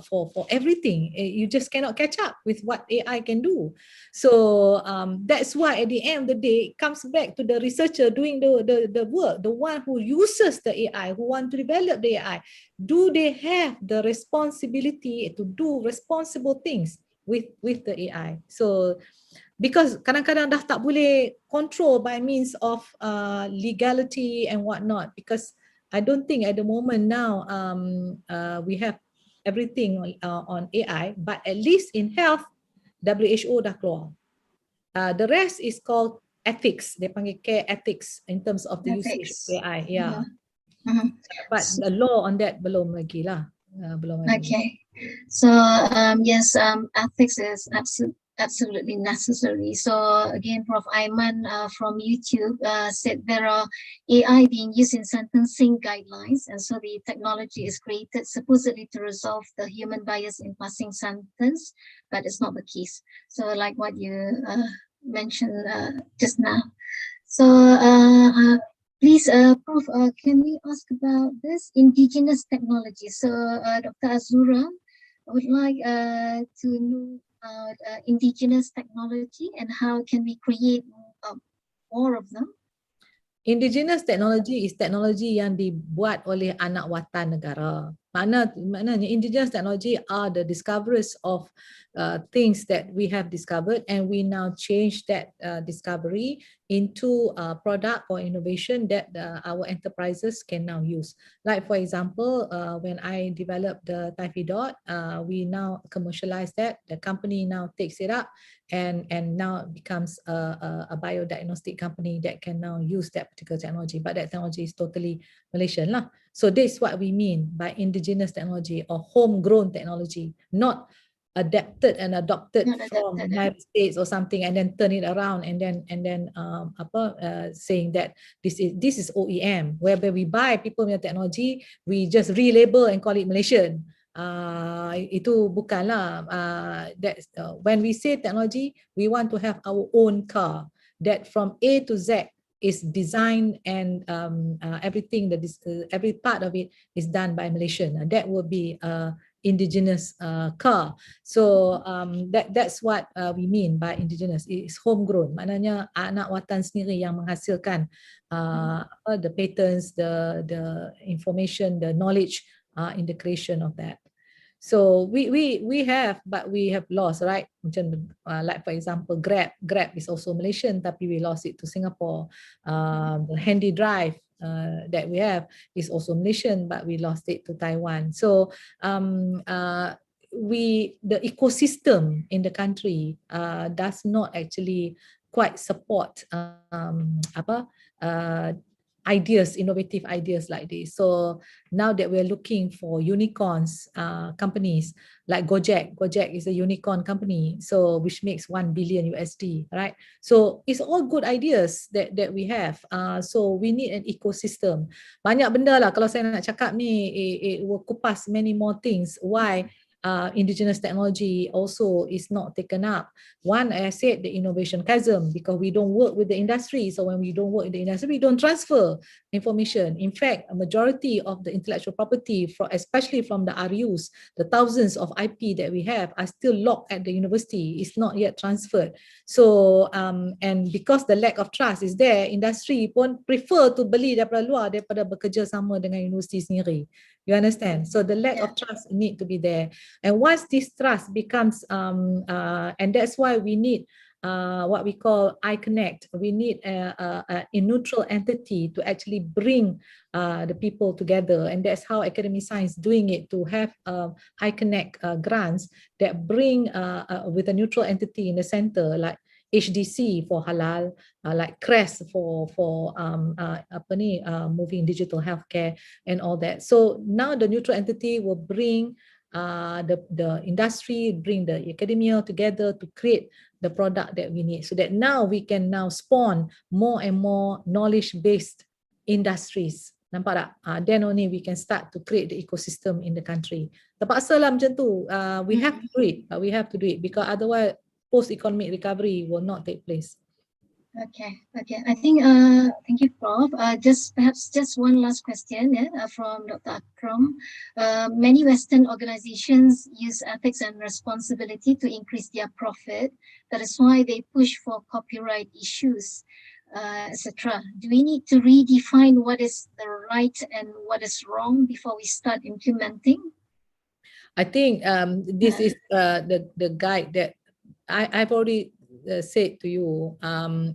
S5: for everything? You just cannot catch up with what AI can do. So that's why at the end of the day, it comes back to the researcher doing the work, the one who uses the AI, who want to develop the AI. Do they have the responsibility to do responsible things with the AI? So because kadang-kadang dah tak boleh control by means of legality and whatnot, because I don't think at the moment now we have everything on AI, but at least in health, WHO dah keluar. The rest is called ethics. They panggil care ethics in terms of the usage of AI. Yeah. But the law on that belum lagi lah. Belum lagi.
S2: Okay. So yes, ethics is absolutely necessary. So again, Prof. Aiman from YouTube said there are AI being used in sentencing guidelines, and so the technology is created supposedly to resolve the human bias in passing sentence, but it's not the case. So like what you mentioned just now. So please, Prof, can we ask about this indigenous technology? So Dr. Azura, I would like to know about indigenous technology and how can we create more of them?
S5: Indigenous technology is teknologi yang dibuat oleh anak watan negara. Maknanya indigenous technology are the discoverers of things that we have discovered, and we now change that discovery into a product or innovation that our enterprises can now use. Like for example, when I developed the Typhi Dot, we now commercialize that. The company now takes it up and now becomes a biodiagnostic company that can now use that particular technology. But that technology is totally Malaysian lah. So this is what we mean by indigenous technology or homegrown technology, not adapted and adopted from the United States or something and then turn it around and then saying that this is OEM, whereby we buy people punya technology, we just relabel and call it Malaysian. Itu bukanlah that's when we say technology, we want to have our own car that from A to Z is designed and everything that is every part of it is done by Malaysian. That will be indigenous car. So that's what we mean by indigenous. It's homegrown. Maknanya anak watan sendiri yang menghasilkan the patents, the information, the knowledge in the creation of that. So we have, but we have lost, right? Like for example, Grab is also Malaysian, tapi we lost it to Singapore. The handy drive that we have is also Malaysian, but we lost it to Taiwan. So the ecosystem in the country does not actually quite support ideas, innovative ideas like this. So now that we're looking for unicorns companies like Gojek is a unicorn company, so which makes $1 billion USD, right? So it's all good ideas that we have. So we need an ecosystem. Banyak benda lah kalau saya nak cakap ni, it will kupas many more things. Why indigenous technology also is not taken up. One, I said, the innovation chasm, because we don't work with the industry. So when we don't work in the industry, we don't transfer information. In fact, a majority of the intellectual property, especially from the RUs, the thousands of IP that we have are still locked at the university. It's not yet transferred. So, and because the lack of trust is there, industry pun prefer to beli daripada luar daripada bekerja sama dengan universiti sendiri. You understand? So the lack of trust need to be there. And once this trust becomes, and that's why we need what we call iConnect. We need a neutral entity to actually bring the people together. And that's how academic science doing it, to have iConnect grants that bring with a neutral entity in the center, like HDC for halal, like CREST for moving digital healthcare and all that. So now the neutral entity will bring the industry, bring the academia together to create the product that we need, so that now we can now spawn more and more knowledge-based industries. Nampak tak? Then only we can start to create the ecosystem in the country. Terpaksa lah macam tu. We have to do it. We have to do it because otherwise post-economic recovery will not take place.
S2: Okay. I think, thank you, Prof. Perhaps just one last question from Dr. Akram. Many Western organizations use ethics and responsibility to increase their profit. That is why they push for copyright issues, etc. Do we need to redefine what is the right and what is wrong before we start implementing?
S5: I think this is the guide that I've already said to you,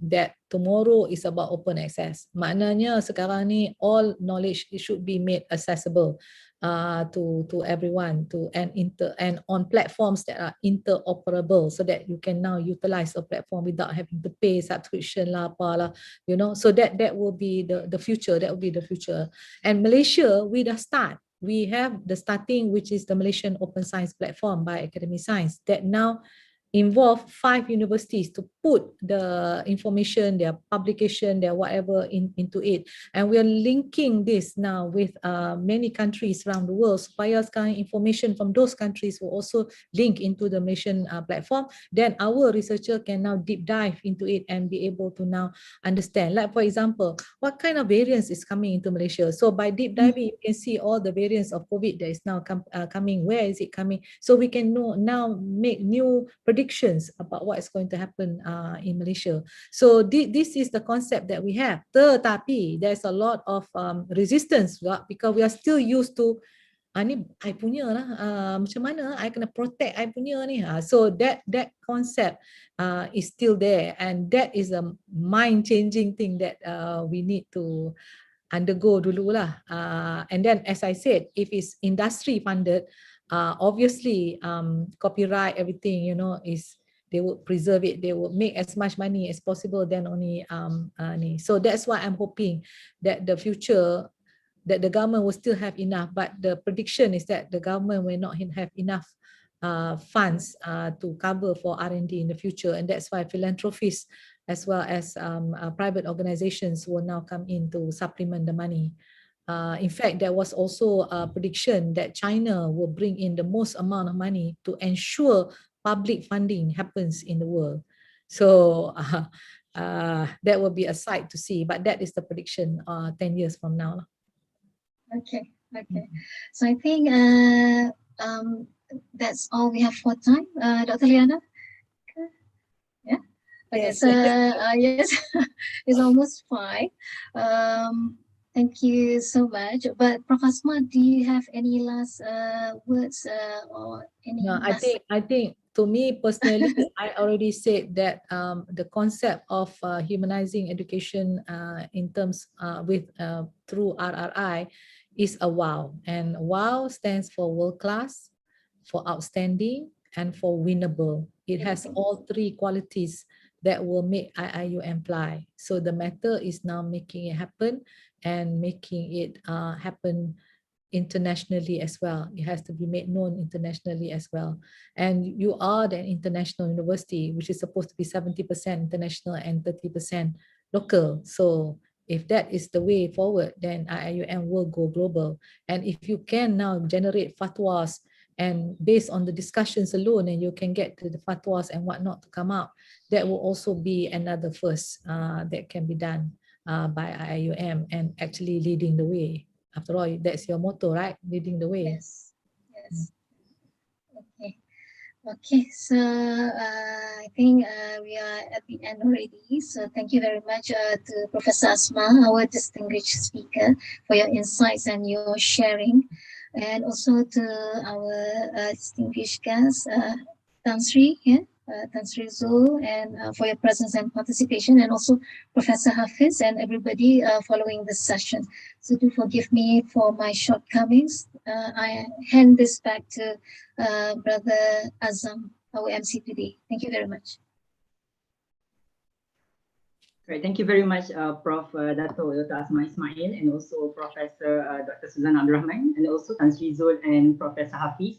S5: that tomorrow is about open access. Maknanya sekarang ni all knowledge should be made accessible to everyone, and on platforms that are interoperable, so that you can now utilize a platform without having to pay subscription lah, apalah, you know. So that will be the future. That will be the future. And Malaysia, we dah start. We have the starting, which is the Malaysian Open Science Platform by Academic Science, that now involve 5 universities to put the information, their publication, their whatever into it. And we are linking this now with many countries around the world, supaya sekarang information from those countries will also link into the Malaysian platform. Then our researcher can now deep dive into it and be able to now understand. Like for example, what kind of variants is coming into Malaysia? So by deep diving, you can see all the variants of COVID that is now coming. Where is it coming? So we can now make new predictions about what is going to happen in Malaysia. So this is the concept that we have. Tetapi there's a lot of resistance juga, because we are still used to ni I punya lah, macam mana I kena protect I punya ni. So that concept is still there, and that is a mind-changing thing that we need to undergo dulu lah. And then as I said, if it's industry funded, obviously copyright, everything, you know, is they would preserve it, they would make as much money as possible, then only so that's why I'm hoping that the future, that the government will still have enough, but the prediction is that the government will not have enough funds to cover for R&D in the future, and that's why philanthropists as well as private organizations will now come in to supplement the money. In fact, there was also a prediction that China will bring in the most amount of money to ensure public funding happens in the world. So that will be a sight to see, but that is the prediction 10 years from now.
S2: Okay. So I think that's all we have for time. Dr. Liana? Yeah? Okay,
S1: Yes.
S2: so yes, it's almost 5. Thank you so much. But Prof. Asma, do you have any last words or any?
S5: No, I think to me personally, I already said that the concept of humanizing education in terms through RRI is a WOW, and WOW stands for world class, for outstanding, and for winnable. It has all 3 qualities that will make IIUM fly. So the matter is now making it happen, and making it happen internationally as well. It has to be made known internationally as well. And you are the international university, which is supposed to be 70% international and 30% local. So if that is the way forward, then IIUM will go global. And if you can now generate fatwas And based on the discussions alone, and you can get to the fatwas and whatnot to come out, that will also be another first that can be done by IIUM, and actually leading the way. After all, that's your motto, right? Leading the way.
S2: Yes. Yes. Okay. Okay, so I think we are at the end already. So thank you very much to Professor Asma, our distinguished speaker, for your insights and your sharing. And also to our distinguished guest, Tan Sri, Tan Sri Zul, and for your presence and participation, and also Professor Hafiz and everybody following this session. So do forgive me for my shortcomings. I hand this back to Brother Azam, our MC today. Thank you very much.
S3: Right, thank you very much, Prof. Datuk Dr. Asma Ismail, and also Professor Dr. Suzan Abdul Rahman, and also Tan Sri Zul and Professor Hafiz.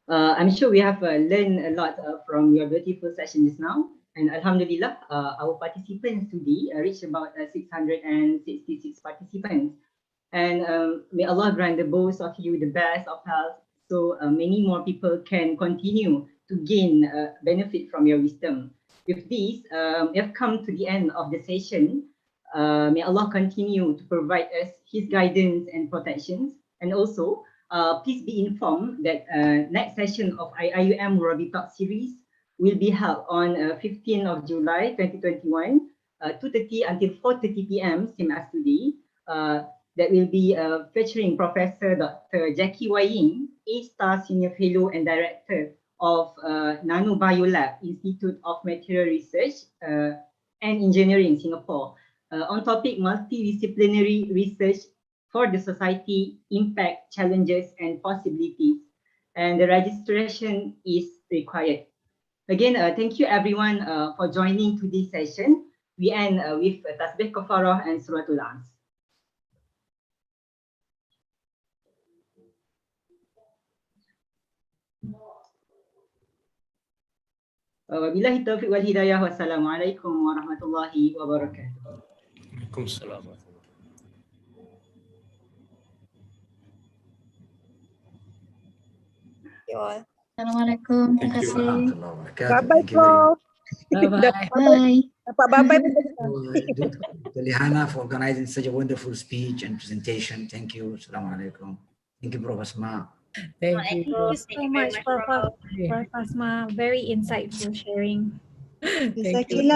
S3: I'm sure we have learned a lot from your beautiful session just now. And Alhamdulillah, our participants today reached about 666 participants. And may Allah grant the both of you the best of health, so many more people can continue to gain benefit from your wisdom. With this, we have come to the end of the session. May Allah continue to provide us His guidance and protections. And also, please be informed that next session of IIUM Murabbi Talk series will be held on 15th of July 2021, 2:30 until 4:30 p.m. same as today. That will be featuring Professor Dr. Jackie Y.Bhg, A-Star Senior Fellow and Director of Nanobiolab Institute of Material Research and Engineering, Singapore, on topic multidisciplinary research for the society, impact, challenges, and possibilities. And the registration is required. Again, thank you everyone for joining today's session. We end with Tasbih Kafarah and Suratul As. Wabillahi taufiq wal hidayah. Wassalamualaikum warahmatullahi wabarakatuh.
S7: Waalaikumsalam.
S1: You all.
S2: Assalamualaikum. Terima
S7: Thank you.
S2: kasih.
S9: Bye-bye, Prof.
S5: Bye-bye.
S2: Bye.
S9: Bye-bye.
S10: To Lihana for organizing such a wonderful speech and presentation. Thank you. Assalamualaikum. Thank you, Prof. Asma.
S5: Thank
S11: Thank
S5: you.
S11: you so much, Prof. Asma. Very insightful sharing.
S5: Thank you.